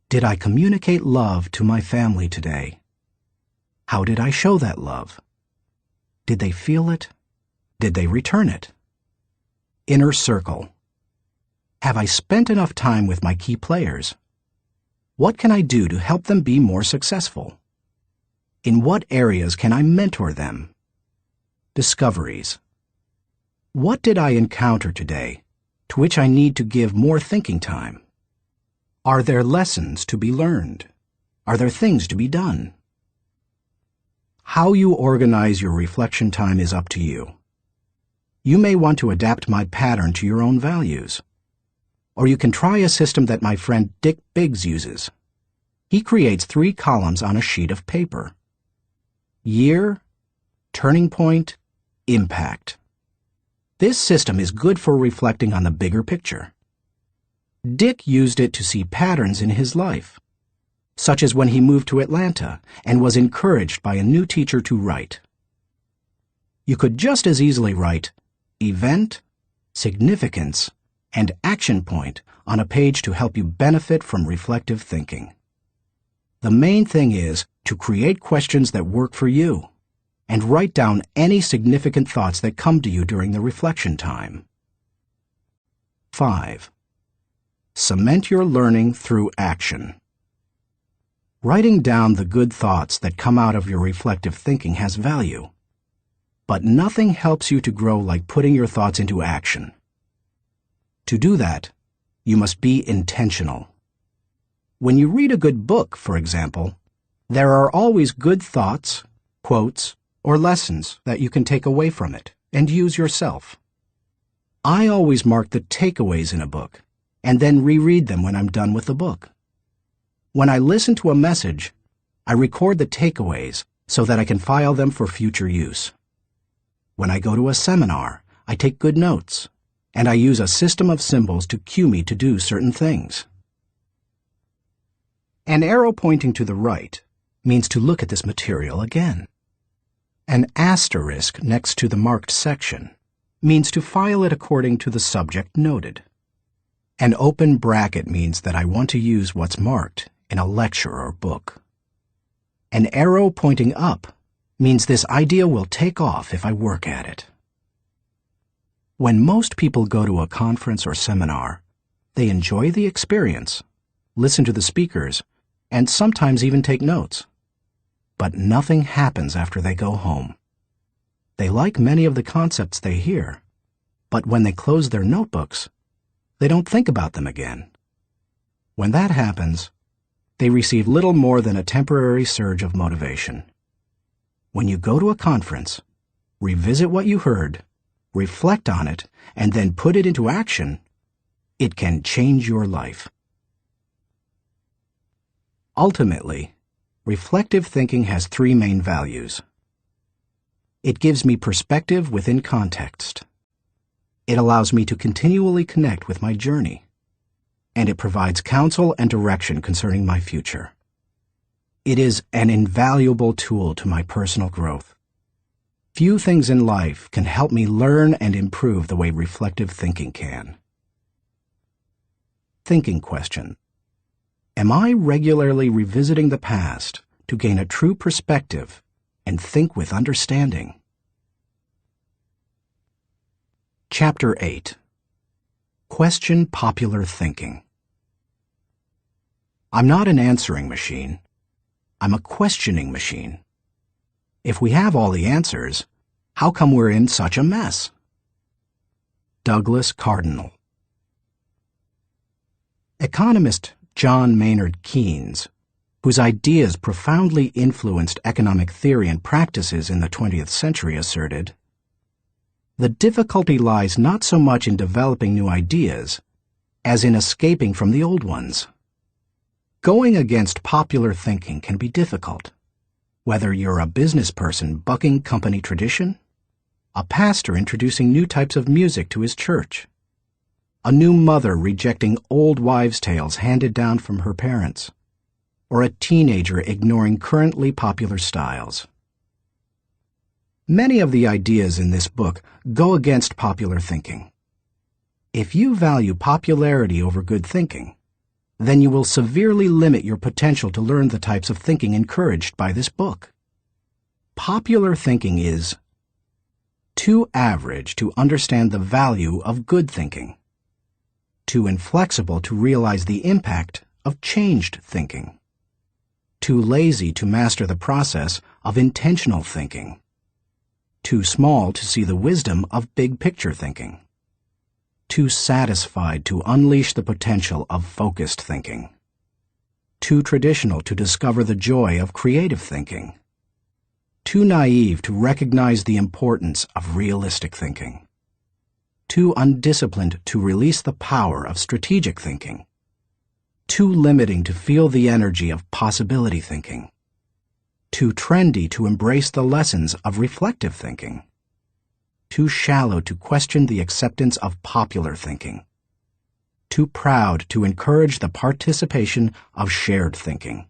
Did I communicate love to my family today? How did I show that love? Did they feel it? Did they return it? Inner circle. Have I spent enough time with my key players? What can I do to help them be more successful? In what areas can I mentor them? Discoveries. What did I encounter today to which I need to give more thinking time? Are there lessons to be learned? Are there things to be done? How you organize your reflection time is up to you. You may want to adapt my pattern to your own values. Or you can try a system that my friend Dick Biggs uses. He creates 3 columns on a sheet of paper. Year, turning point, impact. This system is good for reflecting on the bigger picture. Dick used it to see patterns in his life, such as when he moved to Atlanta and was encouraged by a new teacher to write. You could just as easily write event, significance, and action point on a page to help you benefit from reflective thinking. The main thing is to create questions that work for you, and write down any significant thoughts that come to you during the reflection time. 5. Cement your learning through action. Writing down the good thoughts that come out of your reflective thinking has value. But nothing helps you to grow like putting your thoughts into action. To do that, you must be intentional. When you read a good book, for example, there are always good thoughts, quotes, or lessons that you can take away from it and use yourself. I always mark the takeaways in a book and then reread them when I'm done with the book. When I listen to a message, I record the takeaways so that I can file them for future use. When I go to a seminar, I take good notes, and I use a system of symbols to cue me to do certain things. An arrow pointing to the right means to look at this material again. An asterisk next to the marked section means to file it according to the subject noted. An open bracket means that I want to use what's marked in a lecture or book. An arrow pointing up means this idea will take off if I work at it. When most people go to a conference or seminar, they enjoy the experience, listen to the speakers, and sometimes even take notes. But nothing happens after they go home. They like many of the concepts they hear, but when they close their notebooks, they don't think about them again. When that happens, they receive little more than a temporary surge of motivation. When you go to a conference, revisit what you heard, reflect on it, and then put it into action, it can change your life. Ultimately, reflective thinking has three main values. It gives me perspective within context. It allows me to continually connect with my journey. And it provides counsel and direction concerning my future. It is an invaluable tool to my personal growth. Few things in life can help me learn and improve the way reflective thinking can. Thinking question. Am I regularly revisiting the past to gain a true perspective and think with understanding? Chapter 8. Question popular thinking. I'm not an answering machine. I'm a questioning machine. If we have all the answers, how come we're in such a mess? Douglas Cardinal. Economist John Maynard Keynes, whose ideas profoundly influenced economic theory and practices in the 20th century, asserted, "The difficulty lies not so much in developing new ideas as in escaping from the old ones." Going against popular thinking can be difficult, whether you're a business person bucking company tradition, a pastor introducing new types of music to his church, a new mother rejecting old wives' tales handed down from her parents, or a teenager ignoring currently popular styles. Many of the ideas in this book go against popular thinking. If you value popularity over good thinking, then you will severely limit your potential to learn the types of thinking encouraged by this book. Popular thinking is too average to understand the value of good thinking, too inflexible to realize the impact of changed thinking, too lazy to master the process of intentional thinking, too small to see the wisdom of big-picture thinking, too satisfied to unleash the potential of focused thinking, too traditional to discover the joy of creative thinking, too naive to recognize the importance of realistic thinking, too undisciplined to release the power of strategic thinking, too limiting to feel the energy of possibility thinking, too trendy to embrace the lessons of reflective thinking, too shallow to question the acceptance of popular thinking, too proud to encourage the participation of shared thinking,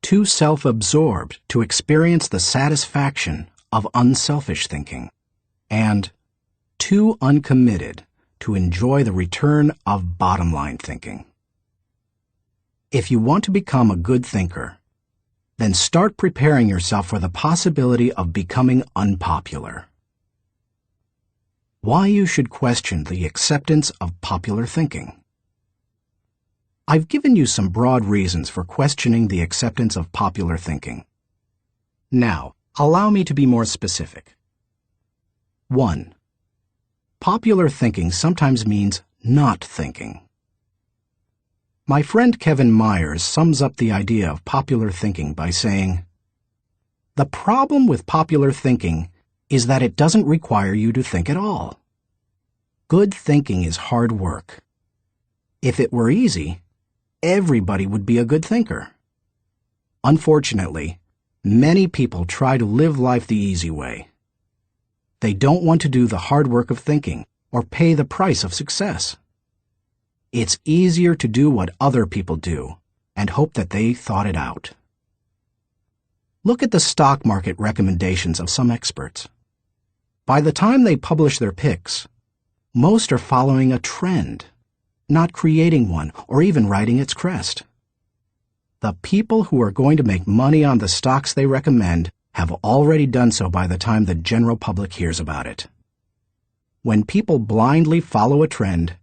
too self-absorbed to experience the satisfaction of unselfish thinking, and too uncommitted to enjoy the return of bottom-line thinking. If you want to become a good thinker, then start preparing yourself for the possibility of becoming unpopular. Why you should question the acceptance of popular thinking. I've given you some broad reasons for questioning the acceptance of popular thinking. Now, allow me to be more specific. 1. Popular thinking sometimes means not thinking. My friend Kevin Myers sums up the idea of popular thinking by saying, "The problem with popular thinking is that it doesn't require you to think at all. Good thinking is hard work. If it were easy, everybody would be a good thinker. Unfortunately, many people try to live life the easy way. They don't want to do the hard work of thinking or pay the price of success. It's easier to do what other people do and hope that they thought it out." Look at the stock market recommendations of some experts. By the time they publish their picks, most are following a trend, not creating one or even riding its crest. The people who are going to make money on the stocks they recommend have already done so by the time the general public hears about it. When people blindly follow a trend,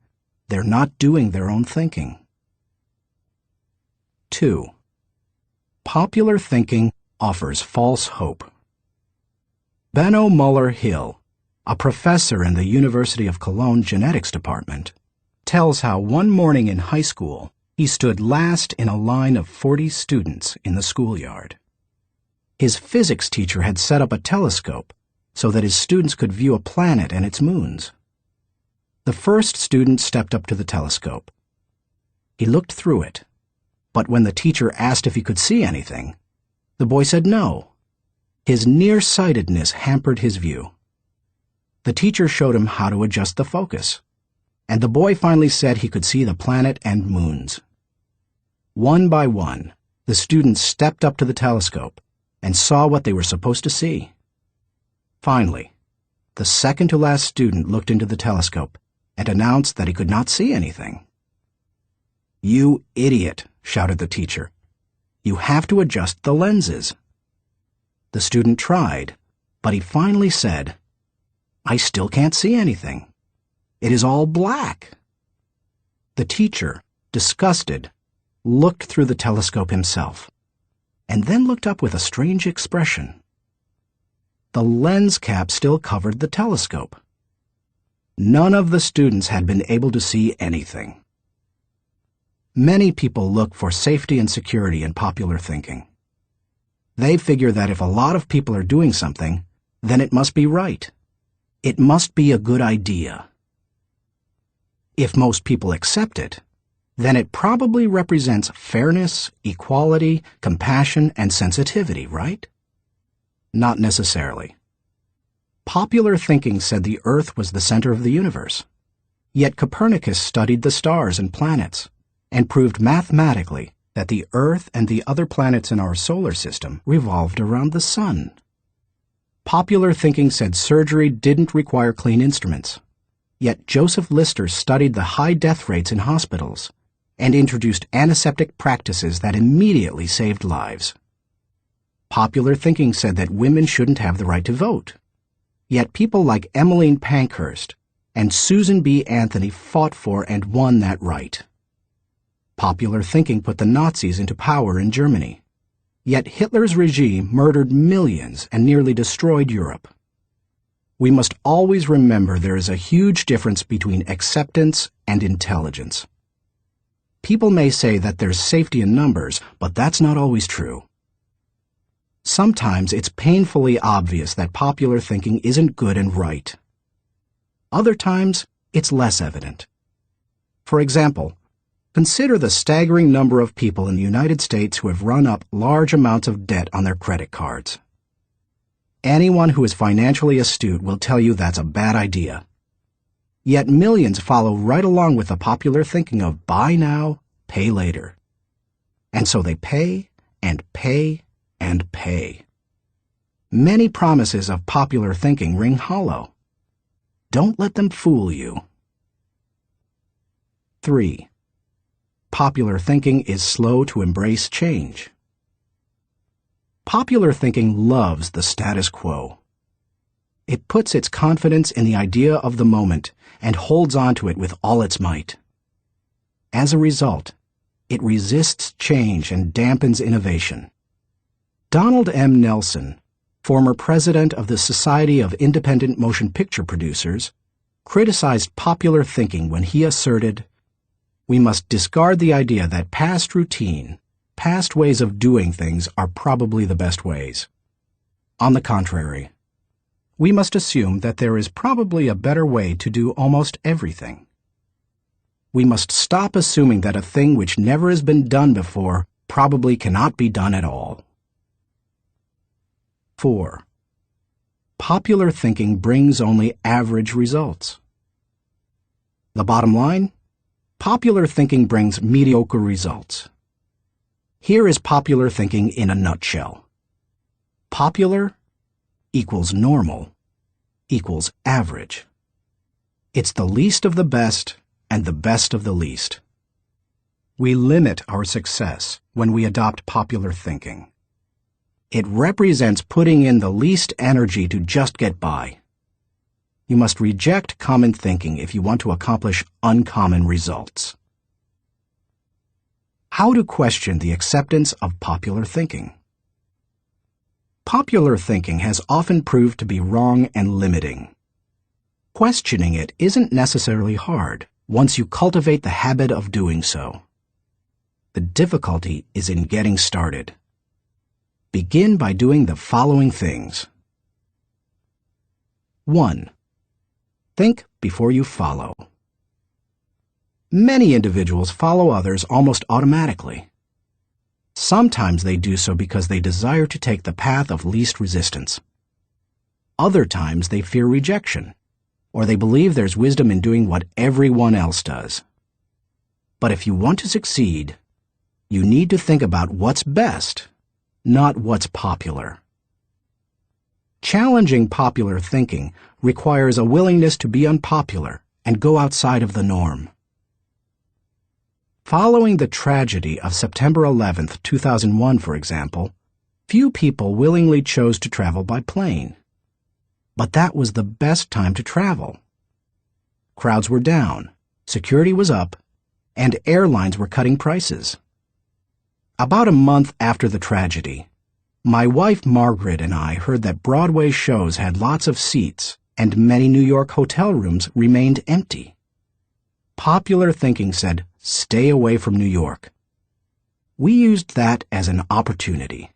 they're not doing their own thinking. 2. Popular thinking offers false hope. Benno Muller-Hill, a professor in the University of Cologne Genetics Department, tells how one morning in high school he stood last in a line of 40 students in the schoolyard. His physics teacher had set up a telescope so that his students could view a planet and its moons. The first student stepped up to the telescope. He looked through it, but when the teacher asked if he could see anything, the boy said no. His nearsightedness hampered his view. The teacher showed him how to adjust the focus, and the boy finally said he could see the planet and moons. One by one, the students stepped up to the telescope and saw what they were supposed to see. Finally, the second-to-last student looked into the telescope and announced that he could not see anything. "You idiot," shouted the teacher. "You have to adjust the lenses." The student tried, but he finally said, "I still can't see anything. It is all black." The teacher, disgusted, looked through the telescope himself, and then looked up with a strange expression. The lens cap still covered the telescope. None of the students had been able to see anything. Many people look for safety and security in popular thinking. They figure that if a lot of people are doing something, then it must be right. It must be a good idea. If most people accept it, then it probably represents fairness, equality, compassion, and sensitivity, right? Not necessarily. Popular thinking said the Earth was the center of the universe. Yet Copernicus studied the stars and planets and proved mathematically that the Earth and the other planets in our solar system revolved around the sun. Popular thinking said surgery didn't require clean instruments. Yet Joseph Lister studied the high death rates in hospitals and introduced antiseptic practices that immediately saved lives. Popular thinking said that women shouldn't have the right to vote. Yet people like Emmeline Pankhurst and Susan B. Anthony fought for and won that right. Popular thinking put the Nazis into power in Germany. Yet Hitler's regime murdered millions and nearly destroyed Europe. We must always remember there is a huge difference between acceptance and intelligence. People may say that there's safety in numbers, but that's not always true. Sometimes it's painfully obvious that popular thinking isn't good and right. Other times, it's less evident. For example, consider the staggering number of people in the United States who have run up large amounts of debt on their credit cards. Anyone who is financially astute will tell you that's a bad idea. Yet millions follow right along with the popular thinking of buy now, pay later. And so they pay and pay and pay. Many promises of popular thinking ring hollow. Don't let them fool you. 3. Popular thinking is slow to embrace change. Popular thinking loves the status quo. It puts its confidence in the idea of the moment and holds on to it with all its might. As a result, It resists change and dampens innovation. Donald M. Nelson, former president of the Society of Independent Motion Picture Producers, criticized popular thinking when he asserted, "We must discard the idea that past routine, past ways of doing things are probably the best ways. On the contrary, we must assume that there is probably a better way to do almost everything. We must stop assuming that a thing which never has been done before probably cannot be done at all." 4. Popular thinking brings only average results. The bottom line? Popular thinking brings mediocre results. Here is popular thinking in a nutshell. Popular equals normal equals average. It's the least of the best and the best of the least. We limit our success when we adopt popular thinking. It represents putting in the least energy to just get by. You must reject common thinking if you want to accomplish uncommon results. How to question the acceptance of popular thinking. Popular thinking has often proved to be wrong and limiting. Questioning it isn't necessarily hard once you cultivate the habit of doing so. The difficulty is in getting started. Begin by doing the following things. 1. Think before you follow. Many individuals follow others almost automatically. Sometimes they do so because they desire to take the path of least resistance. Other times they fear rejection, or they believe there's wisdom in doing what everyone else does. But if you want to succeed, you need to think about what's best, not what's popular. Challenging popular thinking requires a willingness to be unpopular and go outside of the norm. Following the tragedy of September 11, 2001, for example, few people willingly chose to travel by plane. But that was the best time to travel. Crowds were down, security was up, and airlines were cutting prices. About a month after the tragedy, my wife Margaret and I heard that Broadway shows had lots of seats and many New York hotel rooms remained empty. Popular thinking said, "Stay away from New York." We used that as an opportunity.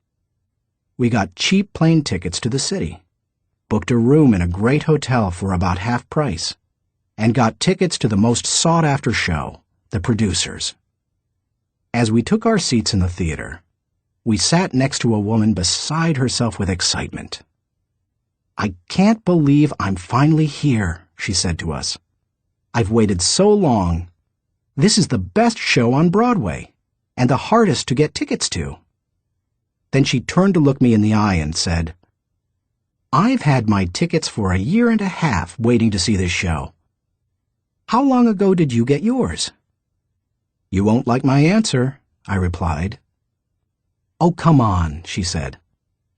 We got cheap plane tickets to the city, booked a room in a great hotel for about half price, and got tickets to the most sought-after show, The Producers. As we took our seats in the theater, we sat next to a woman beside herself with excitement. "I can't believe I'm finally here," she said to us. "I've waited so long. This is the best show on Broadway, and the hardest to get tickets to." Then she turned to look me in the eye and said, "I've had my tickets for 1.5 years waiting to see this show. How long ago did you get yours?" "You won't like my answer," I replied. "Oh, come on," she said.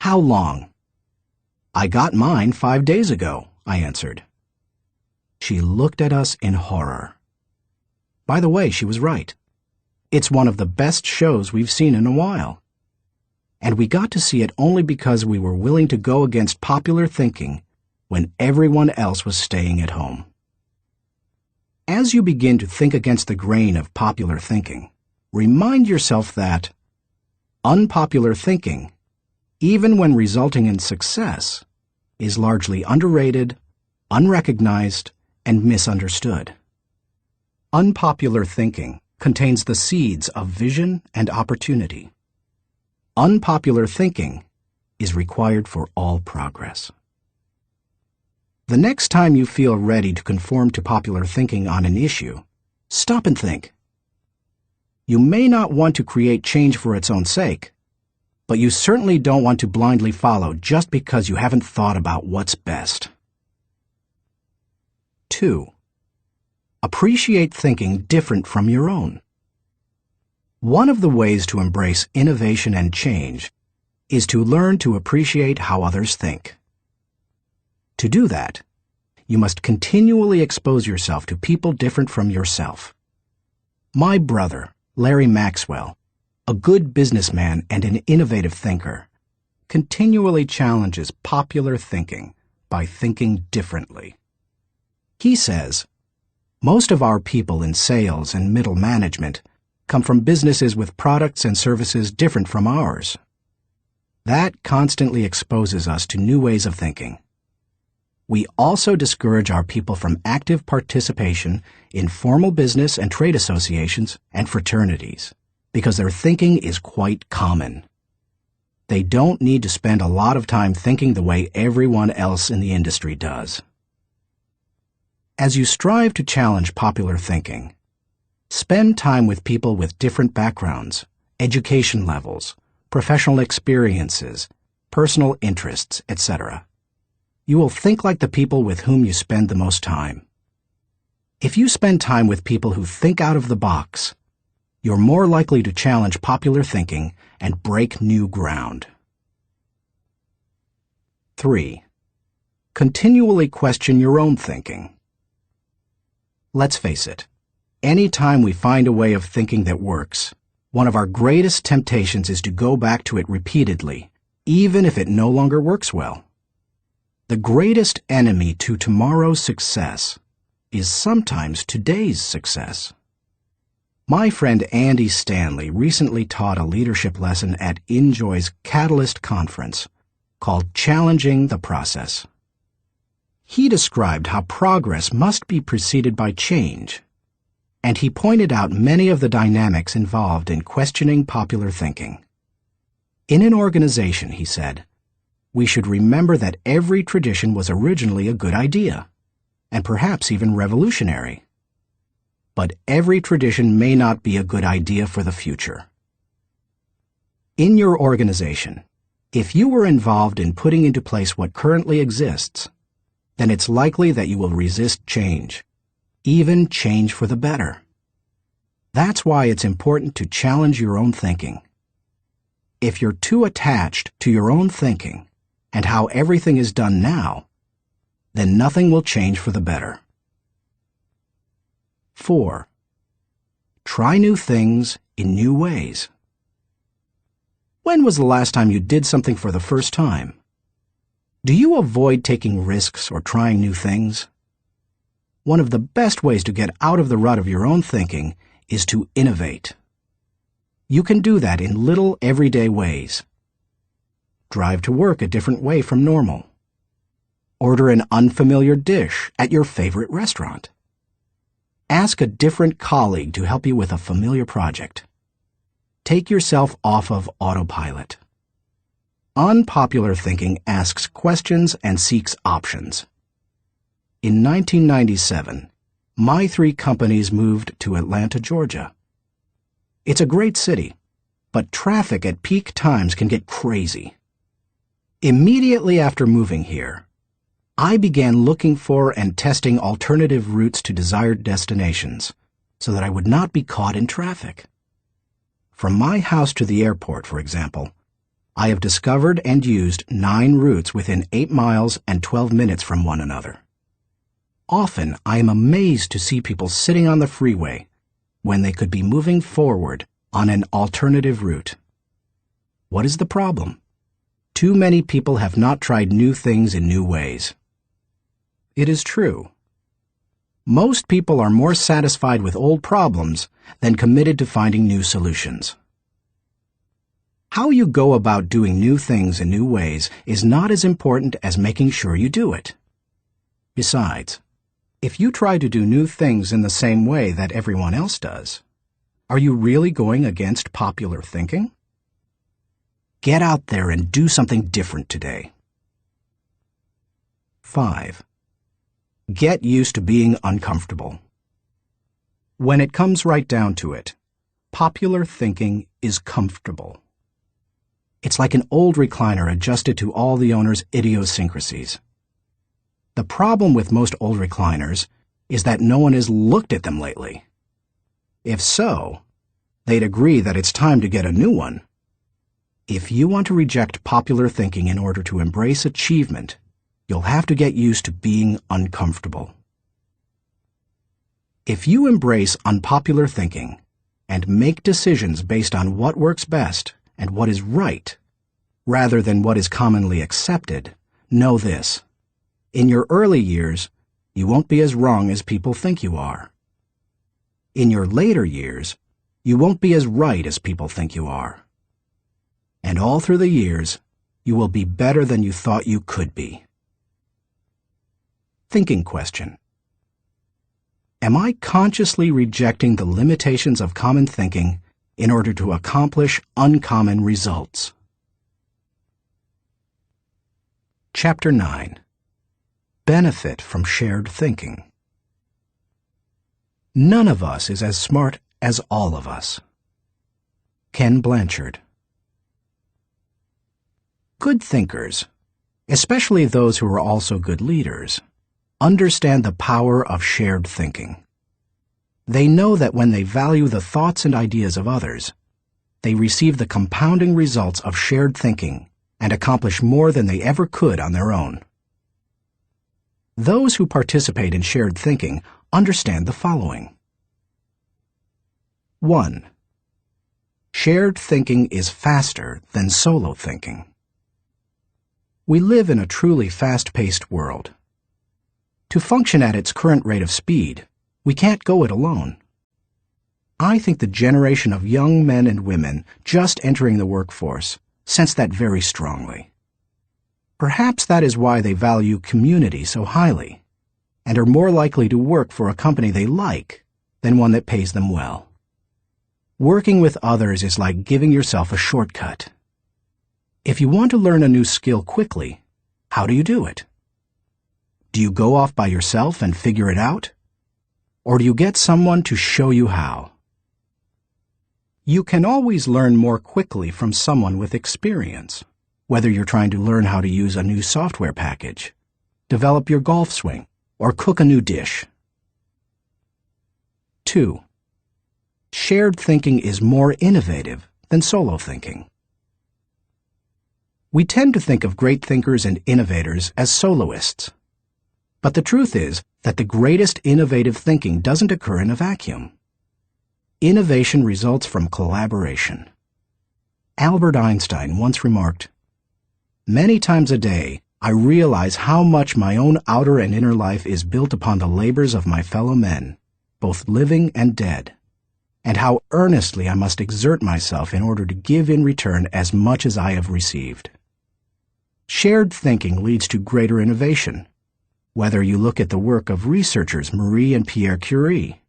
"How long?" "I got mine 5 days ago," I answered. She looked at us in horror. By the way, she was right. It's one of the best shows we've seen in a while. And we got to see it only because we were willing to go against popular thinking when everyone else was staying at home. As you begin to think against the grain of popular thinking, remind yourself that unpopular thinking, even when resulting in success, is largely underrated, unrecognized, and misunderstood. Unpopular thinking contains the seeds of vision and opportunity. Unpopular thinking is required for all progress. The next time you feel ready to conform to popular thinking on an issue, stop and think. You may not want to create change for its own sake, but you certainly don't want to blindly follow just because you haven't thought about what's best. 2. Appreciate thinking different from your own. One of the ways to embrace innovation and change is to learn to appreciate how others think. To do that, you must continually expose yourself to people different from yourself. My brother, Larry Maxwell, a good businessman and an innovative thinker, continually challenges popular thinking by thinking differently. He says, most of our people in sales and middle management come from businesses with products and services different from ours. That constantly exposes us to new ways of thinking. We also discourage our people from active participation in formal business and trade associations and fraternities because their thinking is quite common. They don't need to spend a lot of time thinking the way everyone else in the industry does. As you strive to challenge popular thinking, spend time with people with different backgrounds, education levels, professional experiences, personal interests, etc. You will think like the people with whom you spend the most time. If you spend time with people who think out of the box, you're more likely to challenge popular thinking and break new ground. 3. Continually question your own thinking. Let's face it, any time we find a way of thinking that works, one of our greatest temptations is to go back to it repeatedly, even if it no longer works well. The greatest enemy to tomorrow's success is sometimes today's success. My friend Andy Stanley recently taught a leadership lesson at Enjoy's Catalyst Conference called Challenging the Process. He described how progress must be preceded by change, and he pointed out many of the dynamics involved in questioning popular thinking. In an organization, he said, we should remember that every tradition was originally a good idea, and perhaps even revolutionary. But every tradition may not be a good idea for the future. In your organization, if you were involved in putting into place what currently exists, then it's likely that you will resist change, even change for the better. That's why it's important to challenge your own thinking. If you're too attached to your own thinking and how everything is done now, then nothing will change for the better. 4. Try new things in new ways. When was the last time you did something for the first time? Do you avoid taking risks or trying new things? One of the best ways to get out of the rut of your own thinking is to innovate. You can do that in little everyday ways. Drive to work a different way from normal. Order an unfamiliar dish at your favorite restaurant. Ask a different colleague to help you with a familiar project. Take yourself off of autopilot. Unpopular thinking asks questions and seeks options. In 1997, my 3 companies moved to Atlanta, Georgia. It's a great city, but traffic at peak times can get crazy. Immediately after moving here, I began looking for and testing alternative routes to desired destinations so that I would not be caught in traffic. From my house to the airport, for example, I have discovered and used 9 routes within 8 miles and 12 minutes from one another. Often, I am amazed to see people sitting on the freeway when they could be moving forward on an alternative route. What is the problem? Too many people have not tried new things in new ways. It is true. Most people are more satisfied with old problems than committed to finding new solutions. How you go about doing new things in new ways is not as important as making sure you do it. Besides, if you try to do new things in the same way that everyone else does, are you really going against popular thinking? Get out there and do something different today. 5. Get used to being uncomfortable. When it comes right down to it, popular thinking is comfortable. It's like an old recliner adjusted to all the owner's idiosyncrasies. The problem with most old recliners is that no one has looked at them lately. If so, they'd agree that it's time to get a new one. If you want to reject popular thinking in order to embrace achievement, you'll have to get used to being uncomfortable. If you embrace unpopular thinking and make decisions based on what works best and what is right, rather than what is commonly accepted, know this: in your early years, you won't be as wrong as people think you are. In your later years, you won't be as right as people think you are. And all through the years, you will be better than you thought you could be. Thinking question. Am I consciously rejecting the limitations of common thinking in order to accomplish uncommon results? Chapter 9. Benefit from shared thinking. None of us is as smart as all of us. Ken Blanchard. Good thinkers, especially those who are also good leaders, understand the power of shared thinking. They know that when they value the thoughts and ideas of others, they receive the compounding results of shared thinking and accomplish more than they ever could on their own. Those who participate in shared thinking understand the following. 1. Shared thinking is faster than solo thinking. We live in a truly fast-paced world. To function at its current rate of speed, we can't go it alone. I think the generation of young men and women just entering the workforce sense that very strongly. Perhaps that is why they value community so highly, and are more likely to work for a company they like than one that pays them well. Working with others is like giving yourself a shortcut. If you want to learn a new skill quickly, how do you do it? Do you go off by yourself and figure it out? Or do you get someone to show you how? You can always learn more quickly from someone with experience, whether you're trying to learn how to use a new software package, develop your golf swing, or cook a new dish. 2. Shared thinking is more innovative than solo thinking. We tend to think of great thinkers and innovators as soloists. But the truth is that the greatest innovative thinking doesn't occur in a vacuum. Innovation results from collaboration. Albert Einstein once remarked, "Many times a day, I realize how much my own outer and inner life is built upon the labors of my fellow men, both living and dead, and how earnestly I must exert myself in order to give in return as much as I have received." Shared thinking leads to greater innovation, whether you look at the work of researchers Marie and Pierre Curie,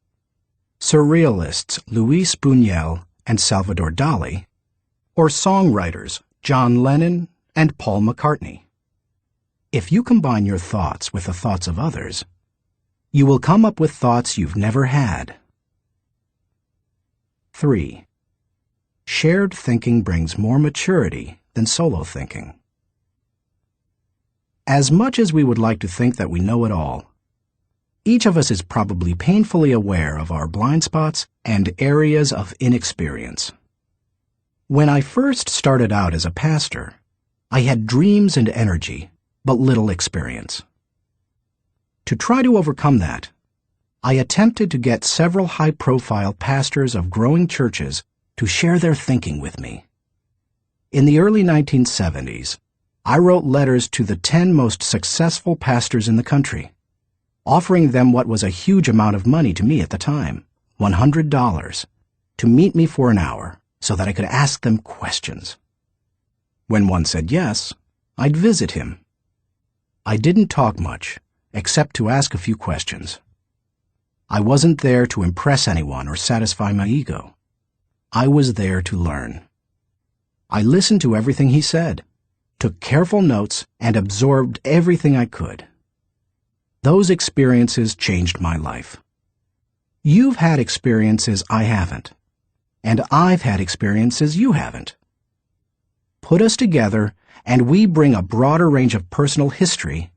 surrealists Luis Buñuel and Salvador Dali, or songwriters John Lennon and Paul McCartney. If you combine your thoughts with the thoughts of others, you will come up with thoughts you've never had. 3. Shared thinking brings more maturity than solo thinking. As much as we would like to think that we know it all, each of us is probably painfully aware of our blind spots and areas of inexperience. When I first started out as a pastor, I had dreams and energy, but little experience. To try to overcome that, I attempted to get several high-profile pastors of growing churches to share their thinking with me. In the early 1970s, I wrote letters to the 10 most successful pastors in the country, offering them what was a huge amount of money to me at the time, $100, to meet me for an hour so that I could ask them questions. When one said yes, I'd visit him. I didn't talk much, except to ask a few questions. I wasn't there to impress anyone or satisfy my ego. I was there to learn. I listened to everything he said, took careful notes, and absorbed everything I could. Those experiences changed my life. You've had experiences I haven't, and I've had experiences you haven't. Put us together, and we bring a broader range of personal history,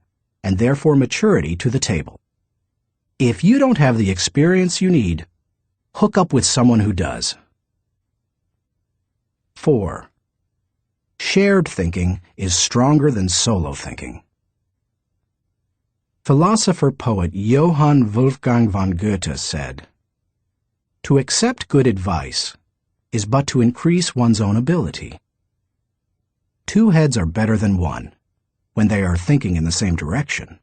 and therefore maturity, to the table. If you don't have the experience you need, hook up with someone who does. 4. Shared thinking is stronger than solo thinking. Philosopher-poet Johann Wolfgang von Goethe said, To accept good advice is but to increase one's own ability. Two heads are better than one when they are thinking in the same direction.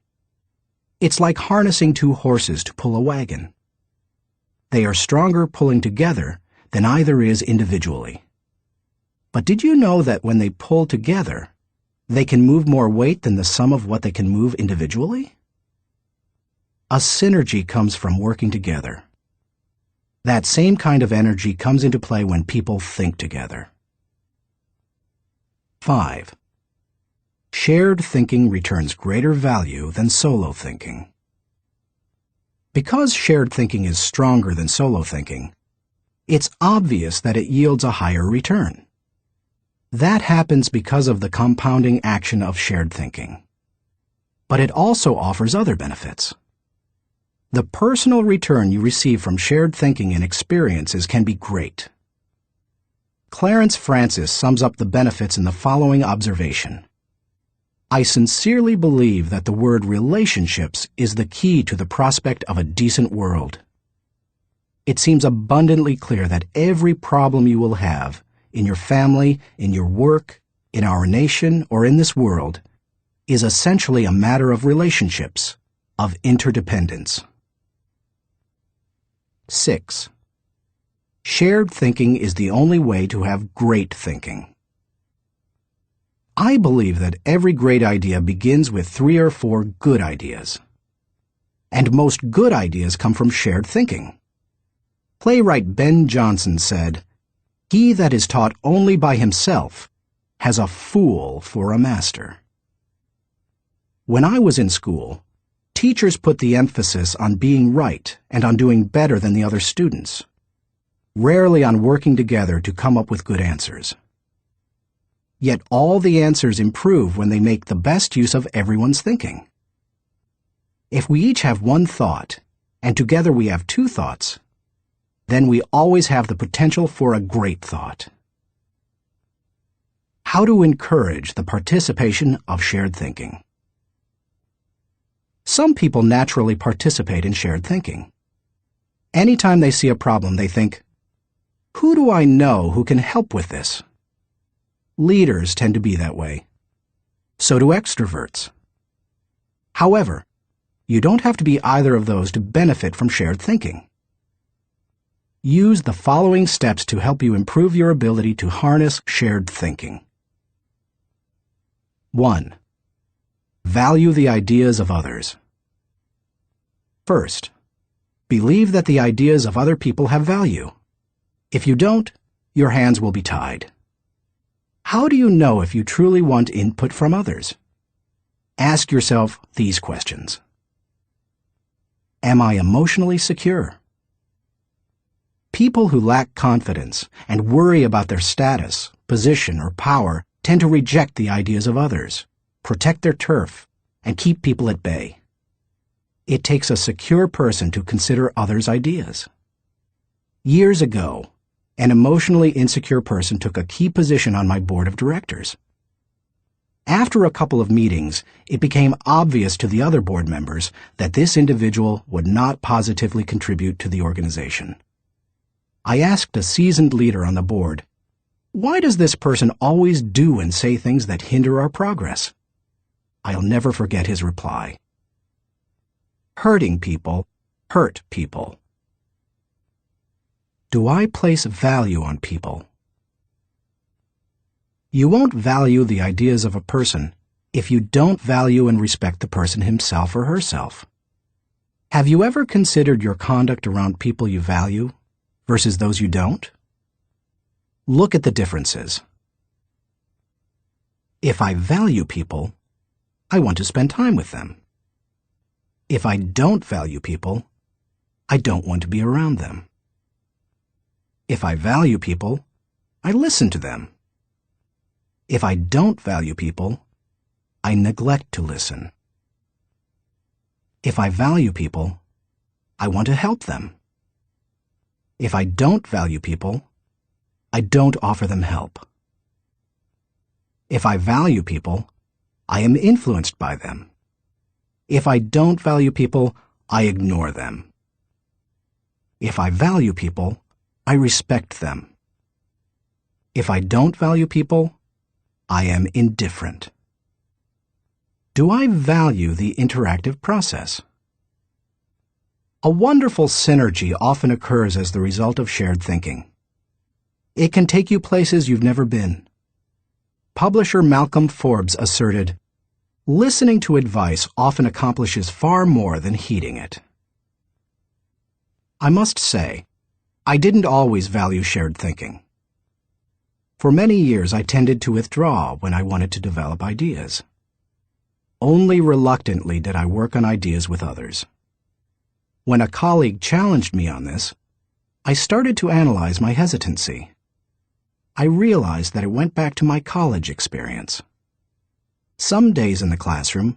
It's like harnessing two horses to pull a wagon. They are stronger pulling together than either is individually. But did you know that when they pull together, they can move more weight than the sum of what they can move individually? A synergy comes from working together. That same kind of energy comes into play when people think together. 5. Shared thinking returns greater value than solo thinking. Because shared thinking is stronger than solo thinking, it's obvious that it yields a higher return. That happens because of the compounding action of shared thinking. But it also offers other benefits. The personal return you receive from shared thinking and experiences can be great. Clarence Francis sums up the benefits in the following observation. I sincerely believe that the word relationships is the key to the prospect of a decent world. It seems abundantly clear that every problem you will have, in your family, in your work, in our nation, or in this world, is essentially a matter of relationships, of interdependence. 6. Shared thinking is the only way to have great thinking. I believe that every great idea begins with 3 or 4 good ideas. And most good ideas come from shared thinking. Playwright Ben Jonson said, "He that is taught only by himself has a fool for a master." When I was in school, teachers put the emphasis on being right and on doing better than the other students, rarely on working together to come up with good answers. Yet all the answers improve when they make the best use of everyone's thinking. If we each have one thought, and together we have 2 thoughts, then we always have the potential for a great thought. How to encourage the participation of shared thinking. Some people naturally participate in shared thinking. Anytime they see a problem, they think, "Who do I know who can help with this?" Leaders tend to be that way. So do extroverts. However, you don't have to be either of those to benefit from shared thinking. Use the following steps to help you improve your ability to harness shared thinking. 1. Value the ideas of others. First, believe that the ideas of other people have value. If you don't, your hands will be tied. How do you know if you truly want input from others? Ask yourself these questions. Am I emotionally secure? People who lack confidence and worry about their status, position, or power tend to reject the ideas of others, protect their turf, and keep people at bay. It takes a secure person to consider others' ideas. Years ago, an emotionally insecure person took a key position on my board of directors. After a couple of meetings, it became obvious to the other board members that this individual would not positively contribute to the organization. I asked a seasoned leader on the board, "Why does this person always do and say things that hinder our progress?" I'll never forget his reply. Hurting people hurt people. Do I place value on people? You won't value the ideas of a person if you don't value and respect the person himself or herself. Have you ever considered your conduct around people you value versus those you don't? Look at the differences. If I value people, I want to spend time with them. If I don't value people, I don't want to be around them. If I value people, I listen to them. If I don't value people, I neglect to listen. If I value people, I want to help them. If I don't value people, I don't offer them help. If I value people, I am influenced by them. If I don't value people, I ignore them. If I value people, I respect them. If I don't value people, I am indifferent. Do I value the interactive process? A wonderful synergy often occurs as the result of shared thinking. It can take you places you've never been. Publisher Malcolm Forbes asserted, "Listening to advice often accomplishes far more than heeding it." I must say, I didn't always value shared thinking. For many years, I tended to withdraw when I wanted to develop ideas. Only reluctantly did I work on ideas with others. When a colleague challenged me on this, I started to analyze my hesitancy. I realized that it went back to my college experience. Some days in the classroom,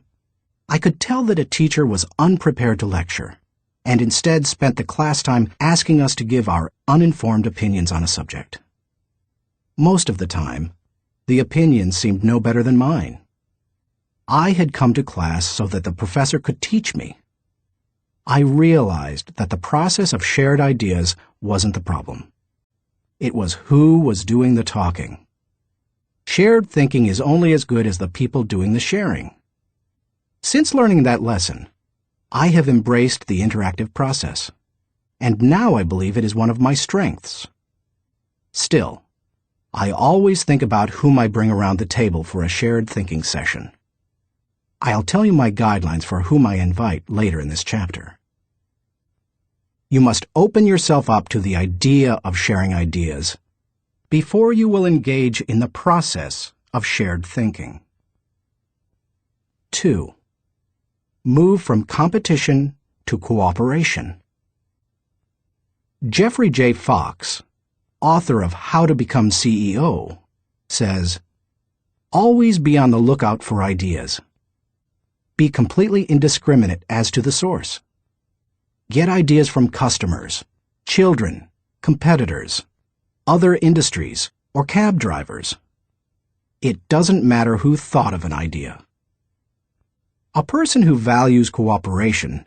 I could tell that a teacher was unprepared to lecture, and instead spent the class time asking us to give our uninformed opinions on a subject. Most of the time, the opinions seemed no better than mine. I had come to class so that the professor could teach me. I realized that the process of shared ideas wasn't the problem. It was who was doing the talking. Shared thinking is only as good as the people doing the sharing. Since learning that lesson, I have embraced the interactive process, and now I believe it is one of my strengths. Still, I always think about whom I bring around the table for a shared thinking session. I'll tell you my guidelines for whom I invite later in this chapter. You must open yourself up to the idea of sharing ideas before you will engage in the process of shared thinking. 2. Move from competition to cooperation. Jeffrey J. Fox, author of How to Become CEO, says, "Always be on the lookout for ideas. Be completely indiscriminate as to the source. Get ideas from customers, children, competitors, other industries, or cab drivers. It doesn't matter who thought of an idea." A person who values cooperation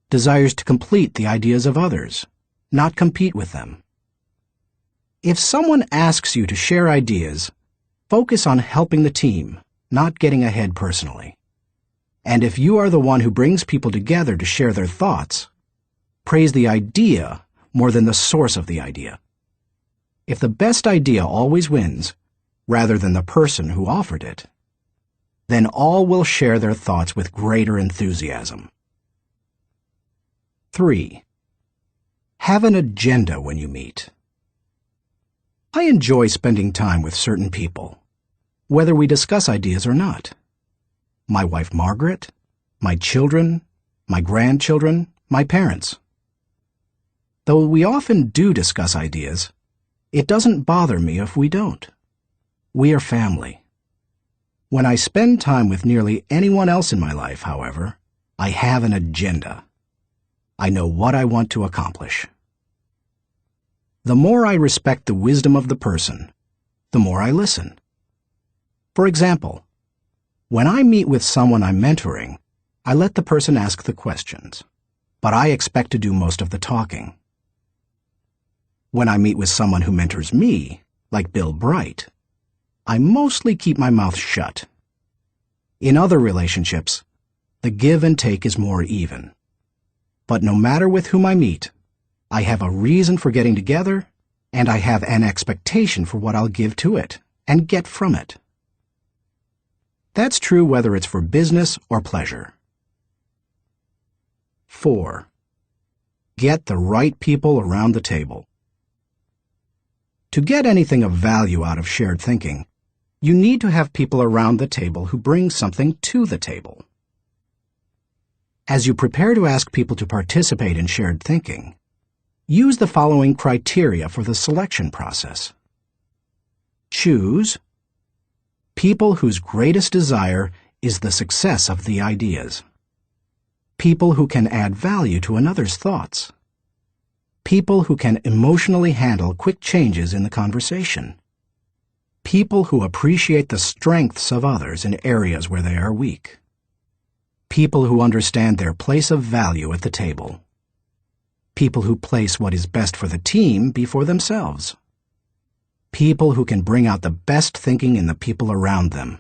desires to complete the ideas of others, not compete with them. If someone asks you to share ideas, focus on helping the team, not getting ahead personally. And if you are the one who brings people together to share their thoughts, praise the idea more than the source of the idea. If the best idea always wins, rather than the person who offered it, then all will share their thoughts with greater enthusiasm. 3. Have an agenda when you meet. I enjoy spending time with certain people, whether we discuss ideas or not. My wife Margaret, my children, my grandchildren, my parents. Though we often do discuss ideas, it doesn't bother me if we don't. We are family. When I spend time with nearly anyone else in my life, however, I have an agenda. I know what I want to accomplish. The more I respect the wisdom of the person, the more I listen. For example, when I meet with someone I'm mentoring, I let the person ask the questions, but I expect to do most of the talking. When I meet with someone who mentors me, like Bill Bright, I mostly keep my mouth shut. In other relationships, the give and take is more even. But no matter with whom I meet, I have a reason for getting together, and I have an expectation for what I'll give to it and get from it. That's true whether it's for business or pleasure. 4. Get the right people around the table. To get anything of value out of shared thinking, you need to have people around the table who bring something to the table. As you prepare to ask people to participate in shared thinking, use the following criteria for the selection process. Choose people whose greatest desire is the success of the ideas. People who can add value to another's thoughts. People who can emotionally handle quick changes in the conversation. People who appreciate the strengths of others in areas where they are weak. People who understand their place of value at the table. People who place what is best for the team before themselves. People who can bring out the best thinking in the people around them.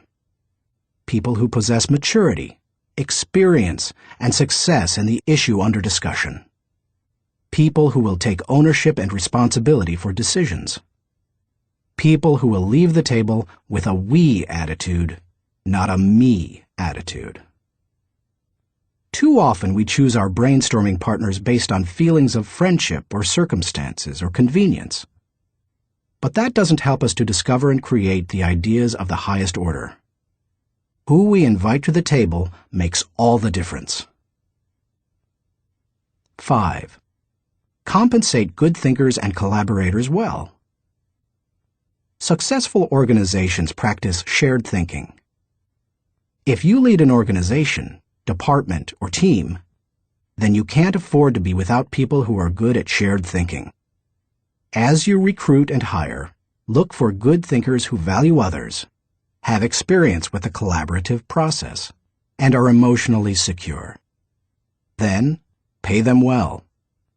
People who possess maturity, experience, and success in the issue under discussion. People who will take ownership and responsibility for decisions. People who will leave the table with a we attitude, not a me attitude. Too often we choose our brainstorming partners based on feelings of friendship or circumstances or convenience. But that doesn't help us to discover and create the ideas of the highest order. Who we invite to the table makes all the difference. 5. Compensate good thinkers and collaborators well. Successful organizations practice shared thinking. If you lead an organization, department, or team, then you can't afford to be without people who are good at shared thinking. As you recruit and hire, look for good thinkers who value others, have experience with the collaborative process, and are emotionally secure. Then, pay them well,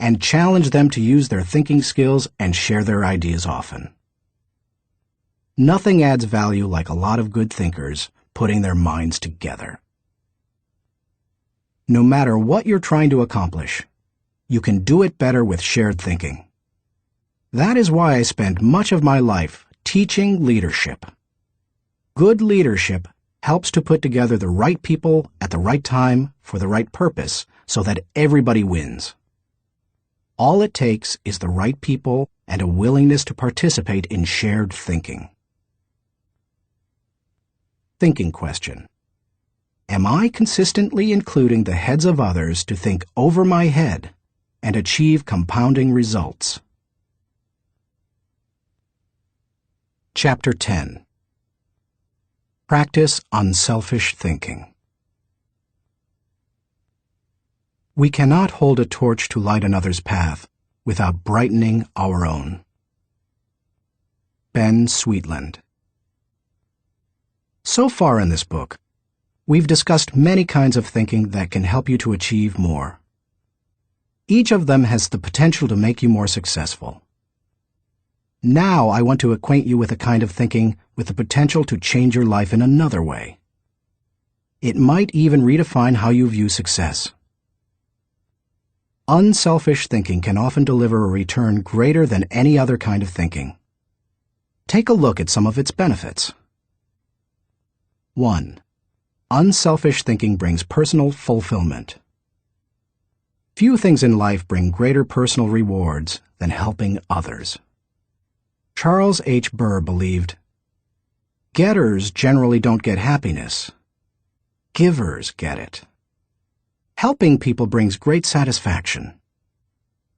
and challenge them to use their thinking skills and share their ideas often. Nothing adds value like a lot of good thinkers putting their minds together. No matter what you're trying to accomplish, you can do it better with shared thinking. That is why I spend much of my life teaching leadership. Good leadership helps to put together the right people at the right time for the right purpose so that everybody wins. All it takes is the right people and a willingness to participate in shared thinking. Thinking question. Am I consistently including the heads of others to think over my head and achieve compounding results? Chapter 10. Practice unselfish thinking. We cannot hold a torch to light another's path without brightening our own. Ben Sweetland. So far in this book, we've discussed many kinds of thinking that can help you to achieve more. Each of them has the potential to make you more successful. Now I want to acquaint you with a kind of thinking with the potential to change your life in another way. It might even redefine how you view success. Unselfish thinking can often deliver a return greater than any other kind of thinking. Take a look at some of its benefits. 1. Unselfish thinking brings personal fulfillment. Few things in life bring greater personal rewards than helping others. Charles H. Burr believed, "Getters generally don't get happiness. Givers get it." Helping people brings great satisfaction.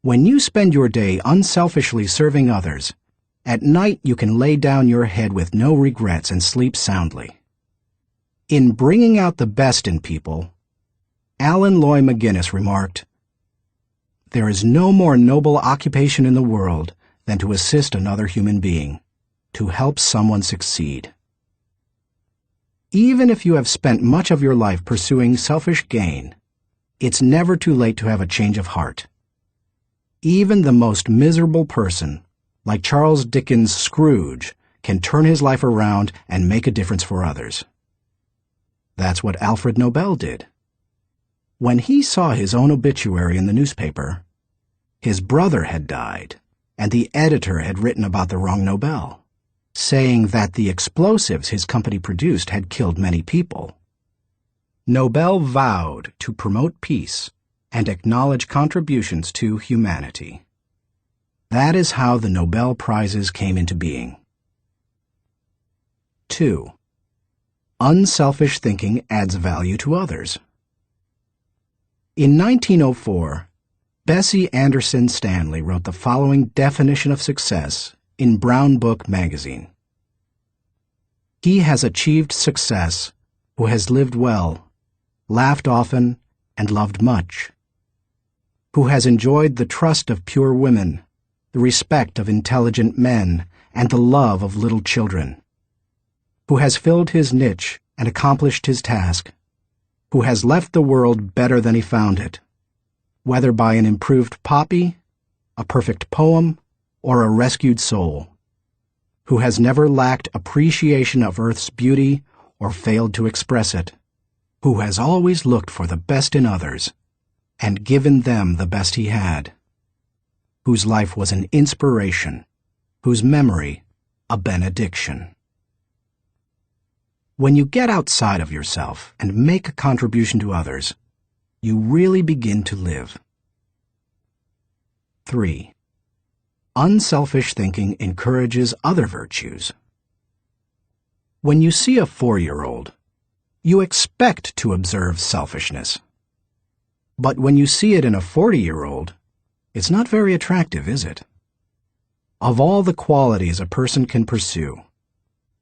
When you spend your day unselfishly serving others, at night you can lay down your head with no regrets and sleep soundly. In Bringing Out the Best in People, Alan Loy McGuinness remarked, "There is no more noble occupation in the world than to assist another human being, to help someone succeed." Even if you have spent much of your life pursuing selfish gain, it's never too late to have a change of heart. Even the most miserable person, like Charles Dickens' Scrooge, can turn his life around and make a difference for others. That's what Alfred Nobel did. When he saw his own obituary in the newspaper, his brother had died, and the editor had written about the wrong Nobel, saying that the explosives his company produced had killed many people. Nobel vowed to promote peace and acknowledge contributions to humanity. That is how the Nobel Prizes came into being. 2. Unselfish thinking adds value to others. In 1904, Bessie Anderson Stanley wrote the following definition of success in Brown Book magazine. "He has achieved success who has lived well, laughed often, and loved much, who has enjoyed the trust of pure women, the respect of intelligent men, and the love of little children, who has filled his niche and accomplished his task, who has left the world better than he found it, whether by an improved poppy, a perfect poem, or a rescued soul, who has never lacked appreciation of Earth's beauty or failed to express it, who has always looked for the best in others and given them the best he had, whose life was an inspiration, whose memory a benediction. When you get outside of yourself and make a contribution to others, you really begin to live. 3. Unselfish thinking encourages other virtues. When you see a 4-year-old, you expect to observe selfishness. But when you see it in a 40-year-old, it's not very attractive, is it? Of all the qualities a person can pursue,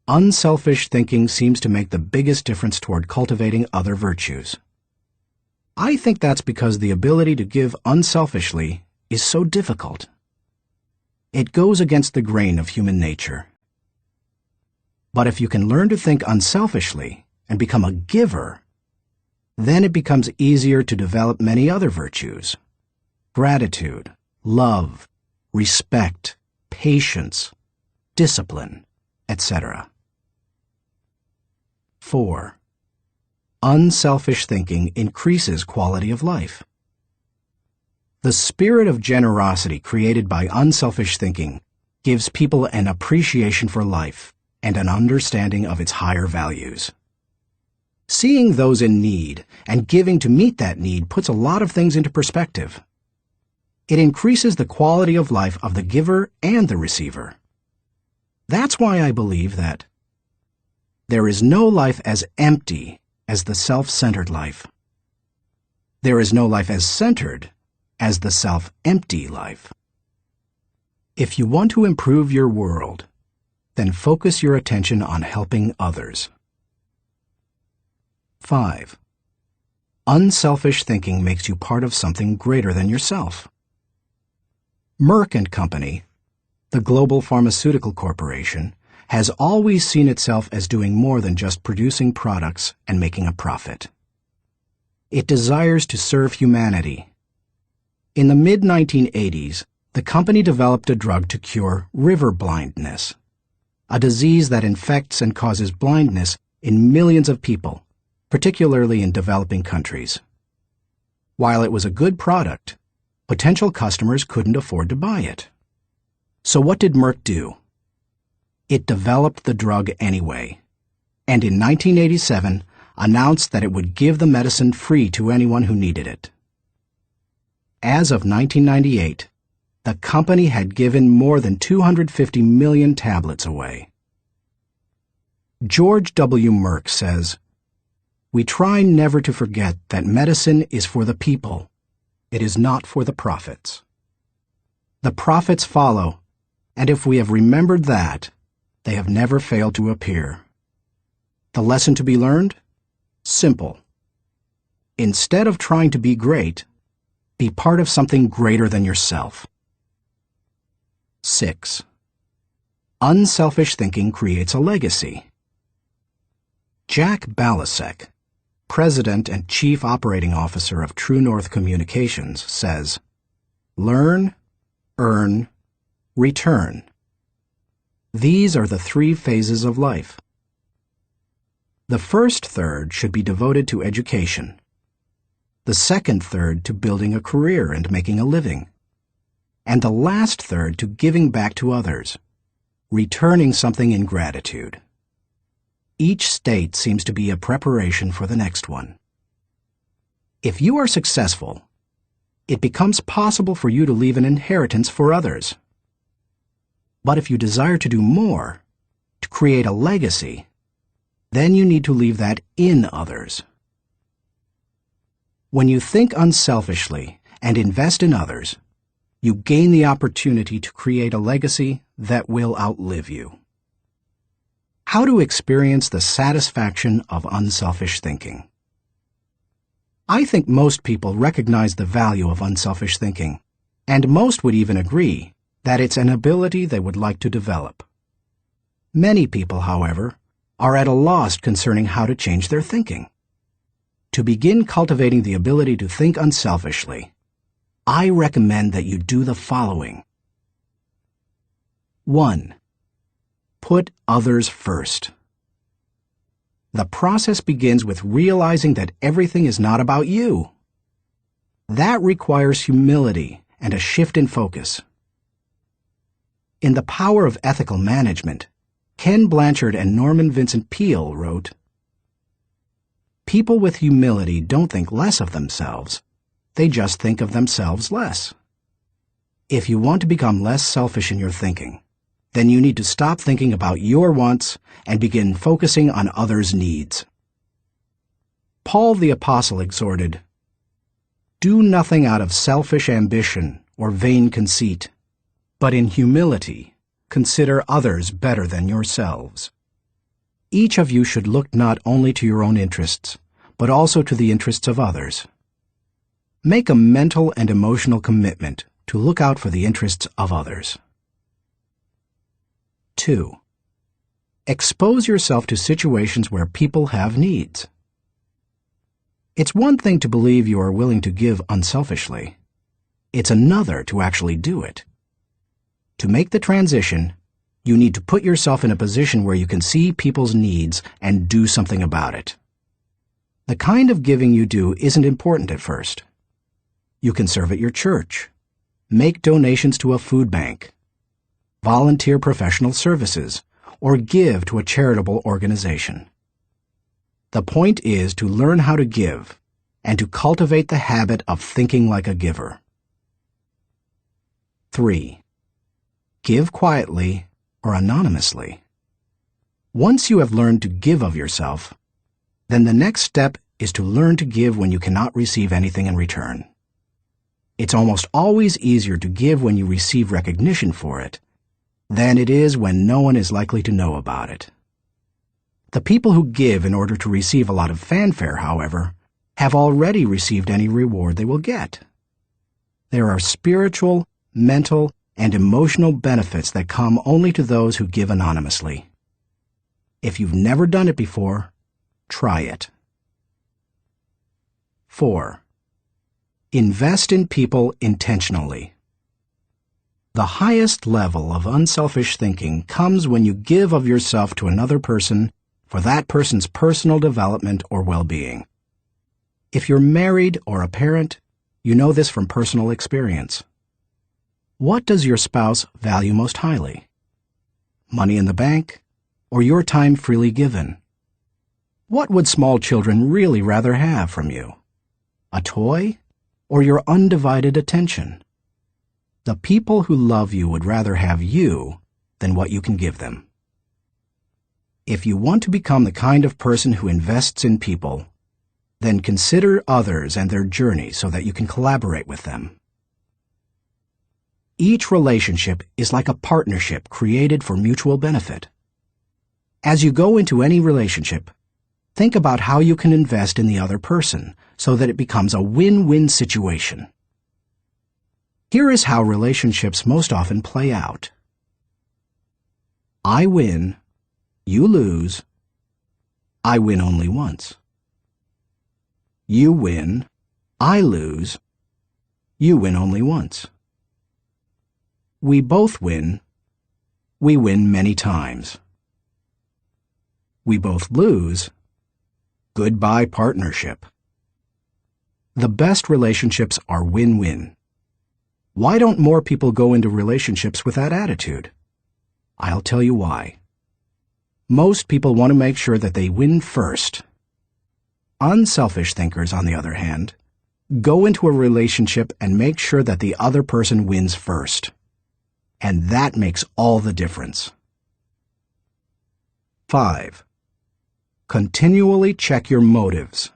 unselfish thinking seems to make the biggest difference toward cultivating other virtues. I think that's because the ability to give unselfishly is so difficult. It goes against the grain of human nature. But if you can learn to think unselfishly and become a giver, then it becomes easier to develop many other virtues: gratitude, love, respect, patience, discipline, etc. 4. Unselfish thinking increases quality of life. The spirit of generosity created by unselfish thinking gives people an appreciation for life and an understanding of its higher values. Seeing those in need and giving to meet that need puts a lot of things into perspective. It increases the quality of life of the giver and the receiver. That's why I believe that there is no life as empty as the self-centered life. There is no life as centered as the self-empty life. If you want to improve your world, then focus your attention on helping others. 5. Unselfish thinking makes you part of something greater than yourself. Merck & Company, the global pharmaceutical corporation, has always seen itself as doing more than just producing products and making a profit. It desires to serve humanity. In the mid-1980s, the company developed a drug to cure river blindness, a disease that infects and causes blindness in millions of people, particularly in developing countries. While it was a good product, potential customers couldn't afford to buy it. So what did Merck do? It developed the drug anyway, and in 1987 announced that it would give the medicine free to anyone who needed it. As of 1998, the company had given more than 250 million tablets away. George W. Merck says, "We try never to forget that medicine is for the people. It is not for the profits. The profits follow, and if we have remembered that, they have never failed to appear. The lesson to be learned? Simple. Instead of trying to be great, be part of something greater than yourself." 6. Unselfish thinking creates a legacy. Jack Balasek, President and Chief Operating Officer of True North Communications, says, "Learn, earn, return. These are the 3 phases of life. The first third should be devoted to education. The second third to building a career and making a living. And the last third to giving back to others, returning something in gratitude. Each state seems to be a preparation for the next one. If you are successful, it becomes possible for you to leave an inheritance for others. But if you desire to do more, to create a legacy, then you need to leave that in others. When you think unselfishly and invest in others, you gain the opportunity to create a legacy that will outlive you. How to experience the satisfaction of unselfish thinking. I think most people recognize the value of unselfish thinking, and most would even agree that it's an ability they would like to develop. Many people, however, are at a loss concerning how to change their thinking. To begin cultivating the ability to think unselfishly, I recommend that you do the following. 1. Put others first. The process begins with realizing that everything is not about you. That requires humility and a shift in focus. In The Power of Ethical Management, Ken Blanchard and Norman Vincent Peale wrote, "People with humility don't think less of themselves. They just think of themselves less." If you want to become less selfish in your thinking, then you need to stop thinking about your wants and begin focusing on others' needs. Paul the Apostle exhorted, "Do nothing out of selfish ambition or vain conceit, but in humility consider others better than yourselves." Each of you should look not only to your own interests, but also to the interests of others. Make a mental and emotional commitment to look out for the interests of others. 2. Expose yourself to situations where people have needs. It's one thing to believe you are willing to give unselfishly. It's another to actually do it. To make the transition, you need to put yourself in a position where you can see people's needs and do something about it. The kind of giving you do isn't important at first. You can serve at your church, make donations to a food bank, volunteer professional services, or give to a charitable organization. The point is to learn how to give and to cultivate the habit of thinking like a giver. 3. Give quietly or anonymously. Once you have learned to give of yourself, then the next step is to learn to give when you cannot receive anything in return. It's almost always easier to give when you receive recognition for it than it is when no one is likely to know about it. The people who give in order to receive a lot of fanfare, however, have already received any reward they will get. There are spiritual, mental, and emotional benefits that come only to those who give anonymously. If you've never done it before, try it. 4. Invest in people intentionally. The highest level of unselfish thinking comes when you give of yourself to another person for that person's personal development or well-being. If you're married or a parent, you know this from personal experience. What does your spouse value most highly? Money in the bank, or your time freely given? What would small children really rather have from you? A toy, or your undivided attention? The people who love you would rather have you than what you can give them. If you want to become the kind of person who invests in people, then consider others and their journey so that you can collaborate with them. Each relationship is like a partnership created for mutual benefit. As you go into any relationship, think about how you can invest in the other person so that it becomes a win-win situation. Here is how relationships most often play out. I win, you lose. I win only once. You win, I lose. You win only once. We both win. We win many times. We both lose. Goodbye partnership. The best relationships are win-win. Why don't more people go into relationships with that attitude? I'll tell you why. Most people want to make sure that they win first. Unselfish thinkers, on the other hand, go into a relationship and make sure that the other person wins first. And that makes all the difference. 5. Continually check your motives.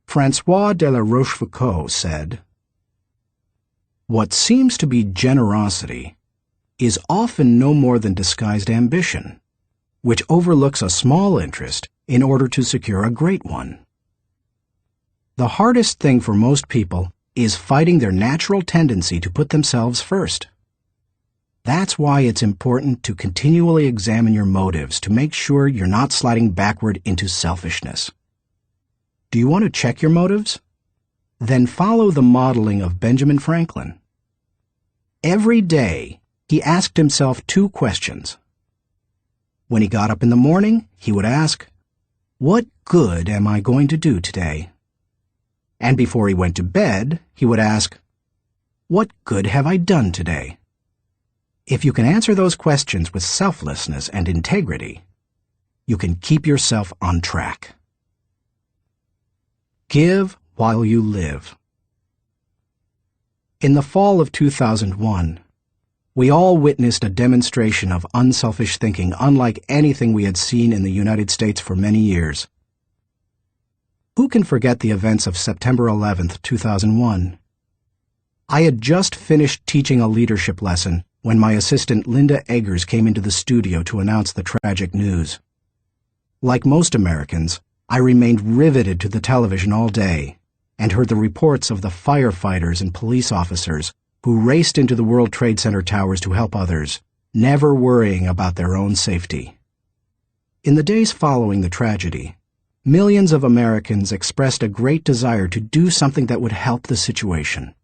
François de la Rochefoucauld said, "What seems to be generosity is often no more than disguised ambition, which overlooks a small interest in order to secure a great one." The hardest thing for most people is fighting their natural tendency to put themselves first. That's why it's important to continually examine your motives to make sure you're not sliding backward into selfishness. Do you want to check your motives? then follow the modeling of Benjamin Franklin. Every day, he asked himself 2 questions. When he got up in the morning, he would ask, "What good am I going to do today?" And before he went to bed, he would ask, "What good have I done today?" If you can answer those questions with selflessness and integrity, you can keep yourself on track. Give while you live. In the fall of 2001, we all witnessed a demonstration of unselfish thinking unlike anything we had seen in the United States for many years. Who can forget the events of September 11th, 2001? I had just finished teaching a leadership lesson when my assistant Linda Eggers came into the studio to announce the tragic news. Like most Americans, I remained riveted to the television all day and heard the reports of the firefighters and police officers who raced into the World Trade Center towers to help others, never worrying about their own safety. In the days following the tragedy, millions of Americans expressed a great desire to do something that would help the situation.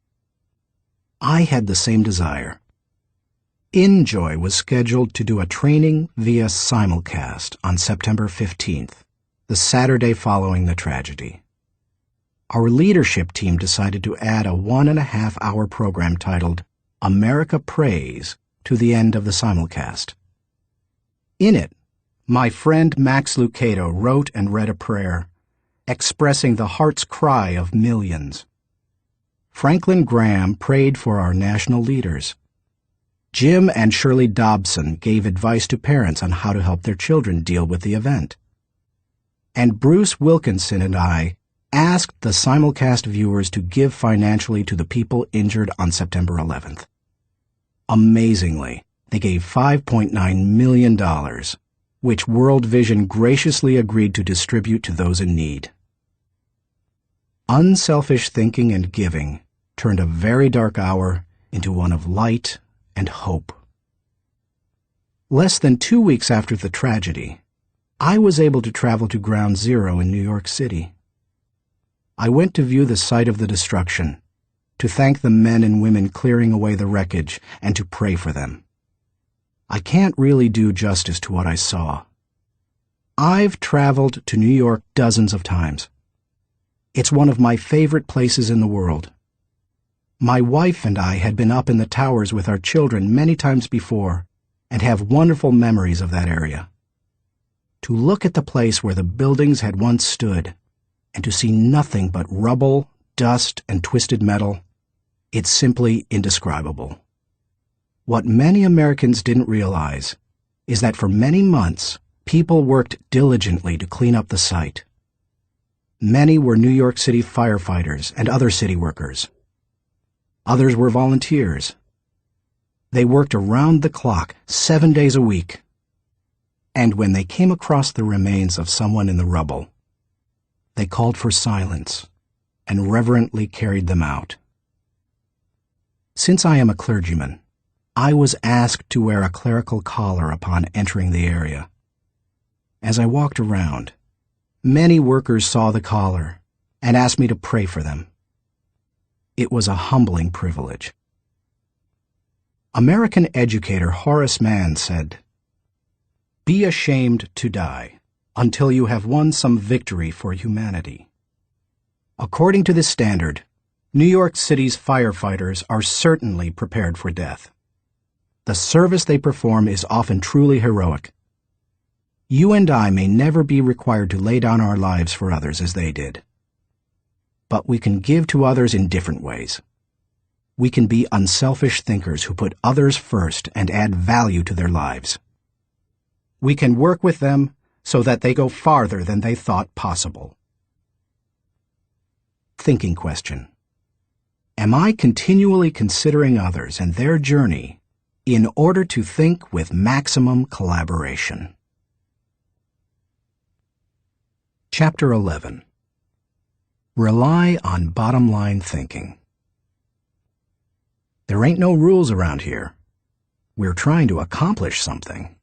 I had the same desire. InJoy was scheduled to do a training via simulcast on September 15th, the Saturday following the tragedy. Our leadership team decided to add a 1.5-hour program titled America Prays to the end of the simulcast. In it, my friend Max Lucado wrote and read a prayer, expressing the heart's cry of millions. Franklin Graham prayed for our national leaders. Jim and Shirley Dobson gave advice to parents on how to help their children deal with the event. And Bruce Wilkinson and I asked the simulcast viewers to give financially to the people injured on September 11th. Amazingly, they gave $5.9 million, which World Vision graciously agreed to distribute to those in need. Unselfish thinking and giving turned a very dark hour into one of light and hope. Less than 2 weeks after the tragedy, I was able to travel to Ground Zero in New York City. I went to view the site of the destruction, to thank the men and women clearing away the wreckage, and to pray for them. I can't really do justice to what I saw. I've traveled to New York dozens of times. It's one of my favorite places in the world. My wife and I had been up in the towers with our children many times before and have wonderful memories of that area. To look at the place where the buildings had once stood and to see nothing but rubble, dust, and twisted metal, it's simply indescribable. What many Americans didn't realize is that for many months, people worked diligently to clean up the site. Many were New York City firefighters and other city workers. Others were volunteers. They worked around the clock, 7 days a week. And when they came across the remains of someone in the rubble, they called for silence and reverently carried them out. Since I am a clergyman, I was asked to wear a clerical collar upon entering the area. As I walked around, many workers saw the collar and asked me to pray for them. It was a humbling privilege. American educator Horace Mann said, "Be ashamed to die until you have won some victory for humanity." According to this standard, New York City's firefighters are certainly prepared for death. The service they perform is often truly heroic. You and I may never be required to lay down our lives for others as they did. But we can give to others in different ways. We can be unselfish thinkers who put others first and add value to their lives. We can work with them so that they go farther than they thought possible. Thinking question. Am I continually considering others and their journey in order to think with maximum collaboration? Chapter 11. Rely on bottom-line thinking. There ain't no rules around here. We're trying to accomplish something.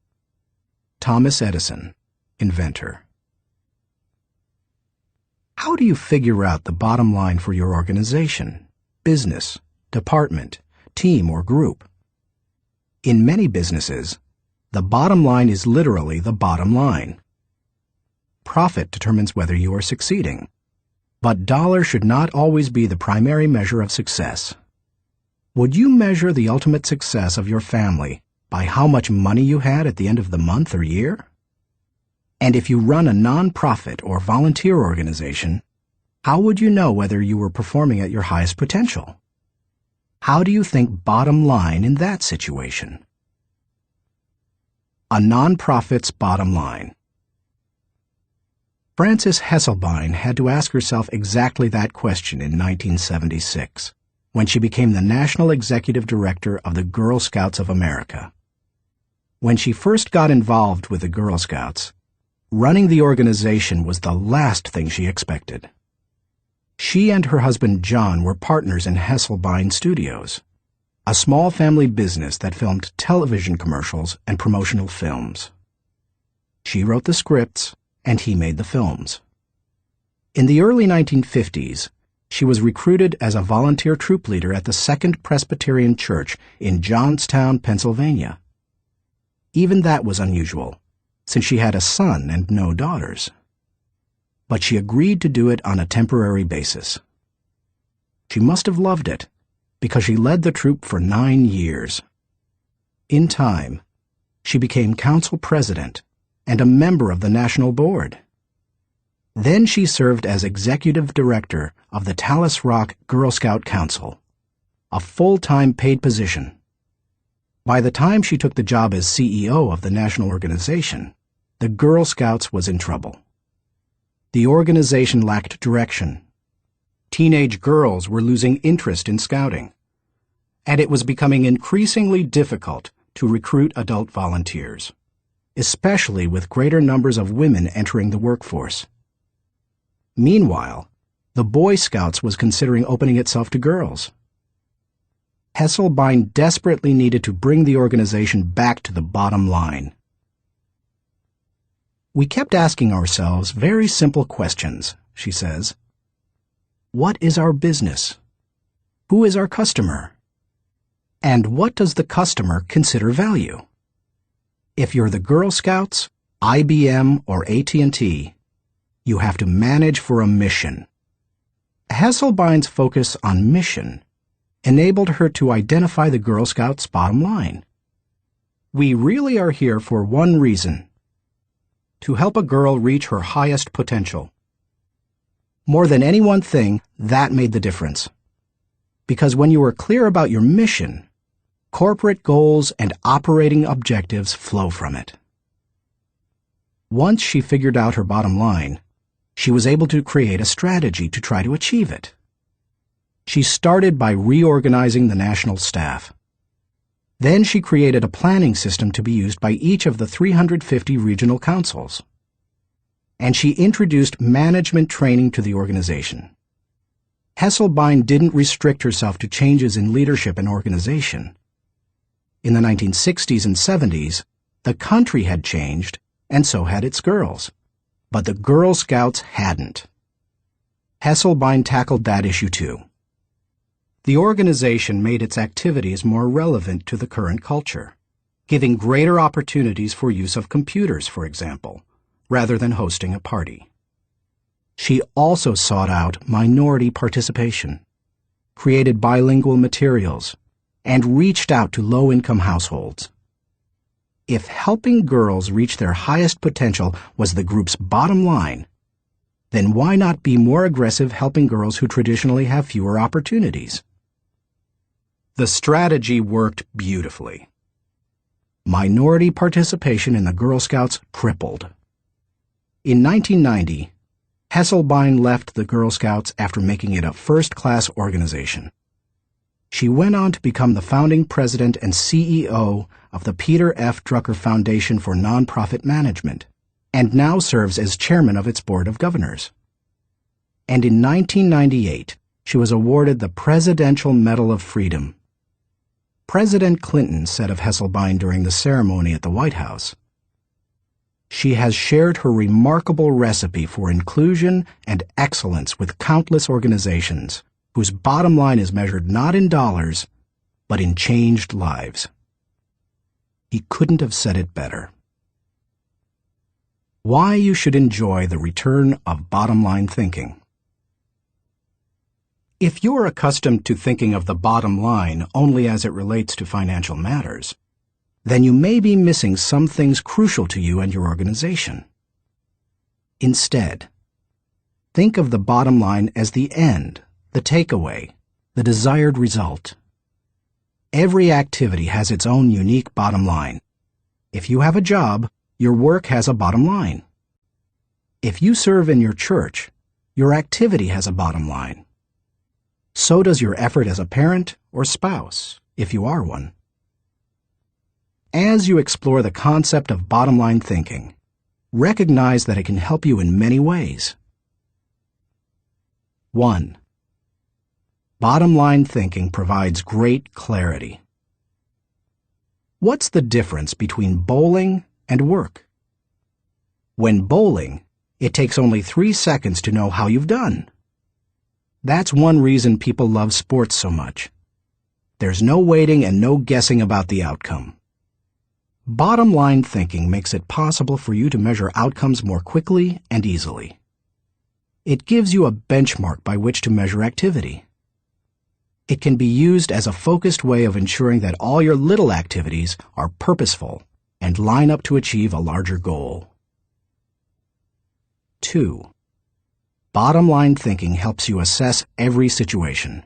Thomas Edison, inventor. How do you figure out the bottom line for your organization, business, department, team, or group? In many businesses, the bottom line is literally the bottom line. Profit determines whether you are succeeding, but dollars should not always be the primary measure of success. Would you measure the ultimate success of your family by how much money you had at the end of the month or year? And if you run a non-profit or volunteer organization, how would you know whether you were performing at your highest potential? How do you think bottom line in that situation? A non-profit's bottom line. Frances Hesselbein had to ask herself exactly that question in 1976, when she became the National Executive Director of the Girl Scouts of America. When she first got involved with the Girl Scouts, running the organization was the last thing she expected. She and her husband John were partners in Hesselbein Studios, a small family business that filmed television commercials and promotional films. She wrote the scripts, and he made the films. In the early 1950s, she was recruited as a volunteer troop leader at the Second Presbyterian Church in Johnstown, Pennsylvania. Even that was unusual, since she had a son and no daughters. But she agreed to do it on a temporary basis. She must have loved it, because she led the troop for 9 years. In time, she became council president and a member of the national board. Then she served as executive director of the Tallis Rock Girl Scout Council, a full-time paid position. By the time she took the job as CEO of the national organization, the Girl Scouts was in trouble. The organization lacked direction. Teenage girls were losing interest in scouting, and it was becoming increasingly difficult to recruit adult volunteers, especially with greater numbers of women entering the workforce. Meanwhile, the Boy Scouts was considering opening itself to girls. Hesselbein desperately needed to bring the organization back to the bottom line. We kept asking ourselves very simple questions, she says. What is our business? Who is our customer? And what does the customer consider value? If you're the Girl Scouts, IBM, or AT&T, you have to manage for a mission. Hesselbein's focus on mission enabled her to identify the Girl Scouts' bottom line. We really are here for one reason: to help a girl reach her highest potential. More than any one thing, that made the difference. Because when you are clear about your mission, corporate goals and operating objectives flow from it. Once she figured out her bottom line, she was able to create a strategy to try to achieve it. She started by reorganizing the national staff. Then she created a planning system to be used by each of the 350 regional councils. And she introduced management training to the organization. Hesselbein didn't restrict herself to changes in leadership and organization. In the 1960s and 70s, the country had changed, and so had its girls. But the Girl Scouts hadn't. Hesselbein tackled that issue too. The organization made its activities more relevant to the current culture, giving greater opportunities for use of computers, for example, rather than hosting a party. She also sought out minority participation, created bilingual materials, and reached out to low-income households. If helping girls reach their highest potential was the group's bottom line, then why not be more aggressive helping girls who traditionally have fewer opportunities? The strategy worked beautifully. Minority participation in the Girl Scouts tripled. In 1990, Hesselbein left the Girl Scouts after making it a first-class organization. She went on to become the founding president and CEO of the Peter F. Drucker Foundation for Nonprofit Management, and now serves as chairman of its board of governors. And in 1998, she was awarded the Presidential Medal of Freedom. President Clinton said of Hesselbein during the ceremony at the White House, She has shared her remarkable recipe for inclusion and excellence with countless organizations whose bottom line is measured not in dollars, but in changed lives. He couldn't have said it better. Why you should enjoy the return of bottom-line thinking. If you're accustomed to thinking of the bottom line only as it relates to financial matters, then you may be missing some things crucial to you and your organization. Instead, think of the bottom line as the end, the takeaway, the desired result. Every activity has its own unique bottom line. If you have a job, your work has a bottom line. If you serve in your church, your activity has a bottom line. So does your effort as a parent or spouse, if you are one. As you explore the concept of bottom-line thinking, recognize that it can help you in many ways. 1. Bottom-line thinking provides great clarity. What's the difference between bowling and work? When bowling, it takes only 3 seconds to know how you've done. That's one reason people love sports so much. There's no waiting and no guessing about the outcome. Bottom-line thinking makes it possible for you to measure outcomes more quickly and easily. It gives you a benchmark by which to measure activity. It can be used as a focused way of ensuring that all your little activities are purposeful and line up to achieve a larger goal. 2. Bottom-line thinking helps you assess every situation.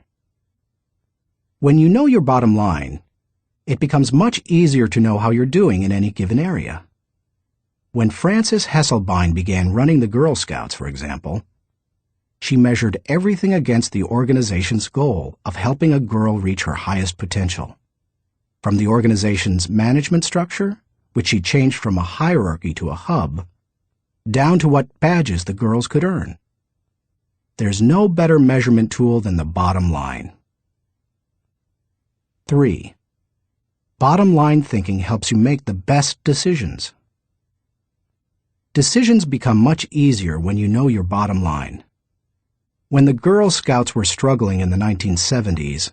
When you know your bottom line, it becomes much easier to know how you're doing in any given area. When Frances Hesselbein began running the Girl Scouts, for example, she measured everything against the organization's goal of helping a girl reach her highest potential. From the organization's management structure, which she changed from a hierarchy to a hub, down to what badges the girls could earn. There's no better measurement tool than the bottom line. 3. Bottom-line thinking helps you make the best decisions. Decisions become much easier when you know your bottom line. When the Girl Scouts were struggling in the 1970s,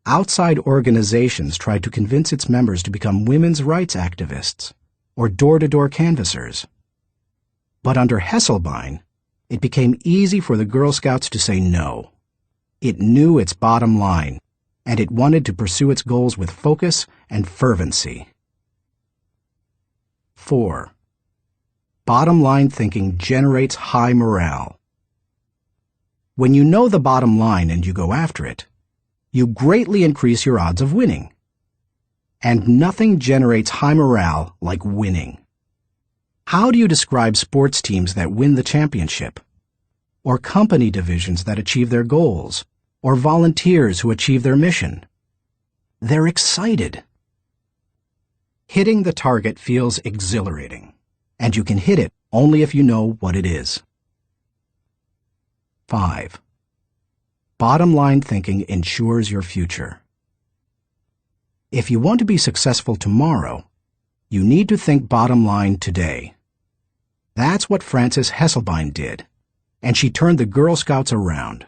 outside organizations tried to convince its members to become women's rights activists or door-to-door canvassers. But under Hesselbein, it became easy for the Girl Scouts to say no. It knew its bottom line, and it wanted to pursue its goals with focus and fervency. 4. Bottom-line thinking generates high morale. When you know the bottom line and you go after it, you greatly increase your odds of winning. And nothing generates high morale like winning. How do you describe sports teams that win the championship? Or company divisions that achieve their goals? Or volunteers who achieve their mission? They're excited. Hitting the target feels exhilarating, and you can hit it only if you know what it is. 5. Bottom-line thinking ensures your future. If you want to be successful tomorrow, you need to think bottom line today. That's what Frances Hesselbein did, and she turned the Girl Scouts around.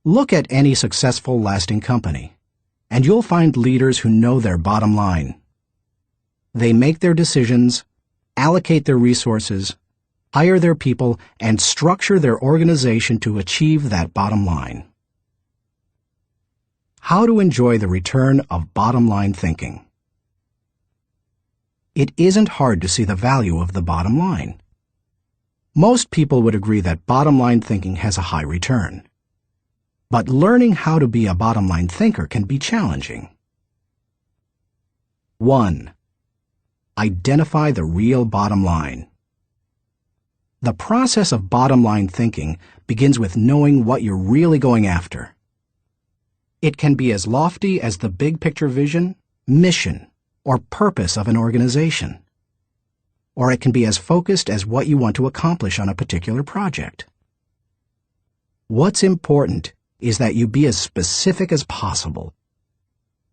Look at any successful, lasting company, and you'll find leaders who know their bottom line. They make their decisions, allocate their resources, hire their people, and structure their organization to achieve that bottom line. How to enjoy the return of bottom-line thinking. It isn't hard to see the value of the bottom line. Most people would agree that bottom-line thinking has a high return. But learning how to be a bottom-line thinker can be challenging. 1. Identify the real bottom line. The process of bottom-line thinking begins with knowing what you're really going after. It can be as lofty as the big-picture vision, mission, or purpose of an organization. Or it can be as focused as what you want to accomplish on a particular project. What's important is that you be as specific as possible.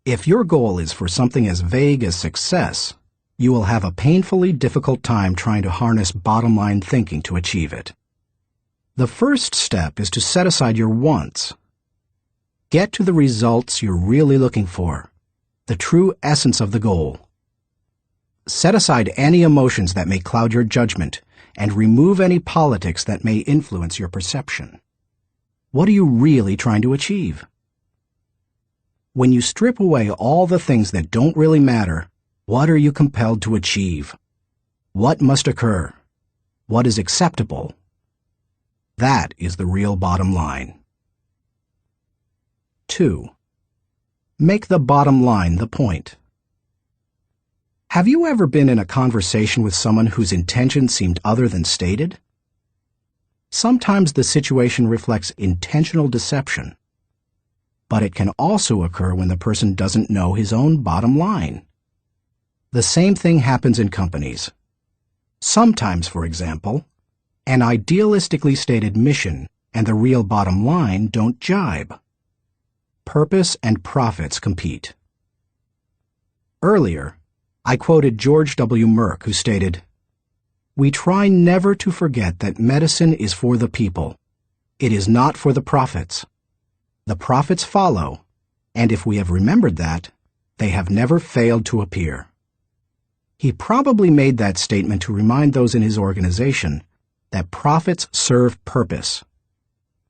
If your goal is for something as vague as success, you will have a painfully difficult time trying to harness bottom-line thinking to achieve it. The first step is to set aside your wants. Get to the results you're really looking for, the true essence of the goal. Set aside any emotions that may cloud your judgment and remove any politics that may influence your perception. What are you really trying to achieve? When you strip away all the things that don't really matter, what are you compelled to achieve? What must occur? What is acceptable? That is the real bottom line. 2. Make the bottom line the point. Have you ever been in a conversation with someone whose intention seemed other than stated? Sometimes the situation reflects intentional deception, but it can also occur when the person doesn't know his own bottom line. The same thing happens in companies. Sometimes, for example, an idealistically stated mission and the real bottom line don't jibe. Purpose and profits compete. Earlier, I quoted George W. Merck, who stated, "We try never to forget that medicine is for the people. It is not for the profits. The profits follow, and if we have remembered that, they have never failed to appear." He probably made that statement to remind those in his organization that profits serve purpose.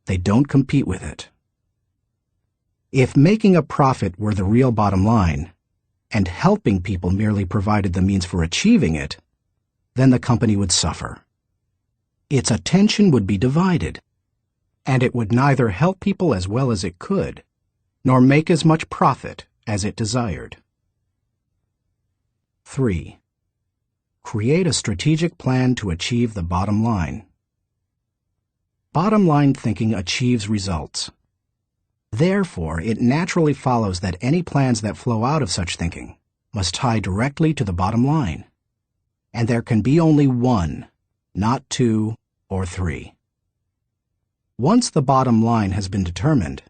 They don't compete with it. If making a profit were the real bottom line, and helping people merely provided the means for achieving it, then the company would suffer. Its attention would be divided, and it would neither help people as well as it could, nor make as much profit as it desired. 3. Create a strategic plan to achieve the bottom line. Bottom line thinking achieves results. Therefore, it naturally follows that any plans that flow out of such thinking must tie directly to the bottom line. And there can be only one, not two or three. Once the bottom line has been determined,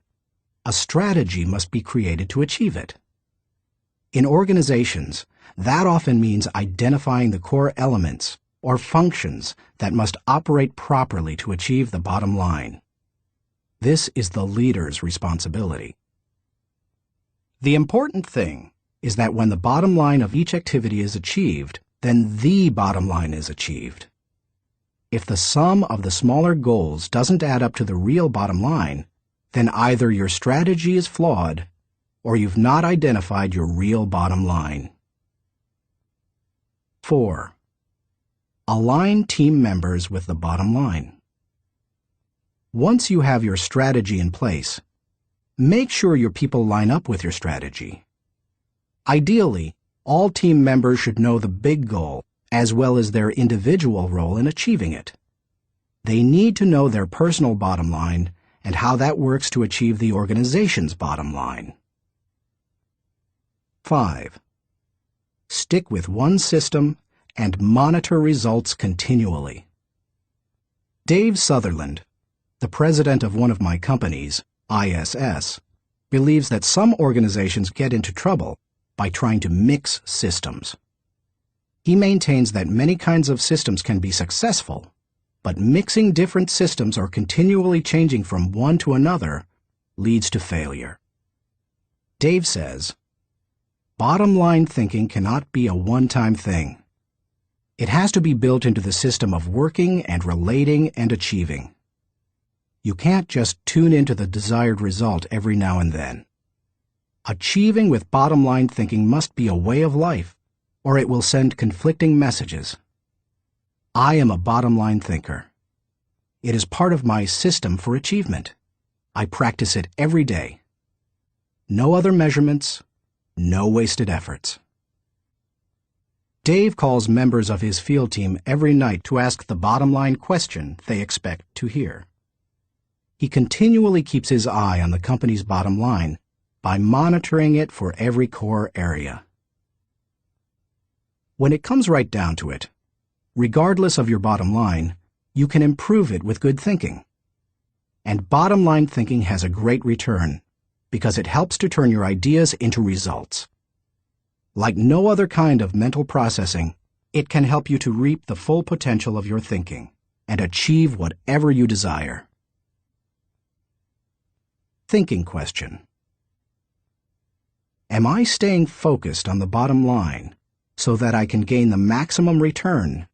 a strategy must be created to achieve it. In organizations, that often means identifying the core elements or functions that must operate properly to achieve the bottom line. This is the leader's responsibility. The important thing is that when the bottom line of each activity is achieved, then the bottom line is achieved. If the sum of the smaller goals doesn't add up to the real bottom line, then either your strategy is flawed or you've not identified your real bottom line. 4. Align team members with the bottom line. Once you have your strategy in place, make sure your people line up with your strategy. Ideally, all team members should know the big goal as well as their individual role in achieving it. They need to know their personal bottom line and how that works to achieve the organization's bottom line. 5. Stick with one system and monitor results continually. Dave Sutherland, the president of one of my companies, ISS, believes that some organizations get into trouble by trying to mix systems. He maintains that many kinds of systems can be successful, but mixing different systems or continually changing from one to another leads to failure. Dave says, "Bottom line thinking cannot be a one-time thing. It has to be built into the system of working and relating and achieving. You can't just tune into the desired result every now and then. Achieving with bottom-line thinking must be a way of life, or it will send conflicting messages. I am a bottom-line thinker. It is part of my system for achievement. I practice it every day. No other measurements, no wasted efforts." Dave calls members of his field team every night to ask the bottom-line question they expect to hear. He continually keeps his eye on the company's bottom line by monitoring it for every core area. When it comes right down to it, regardless of your bottom line, you can improve it with good thinking. And bottom line thinking has a great return because it helps to turn your ideas into results. Like no other kind of mental processing, it can help you to reap the full potential of your thinking and achieve whatever you desire. Thinking question. Am I staying focused on the bottom line so that I can gain the maximum return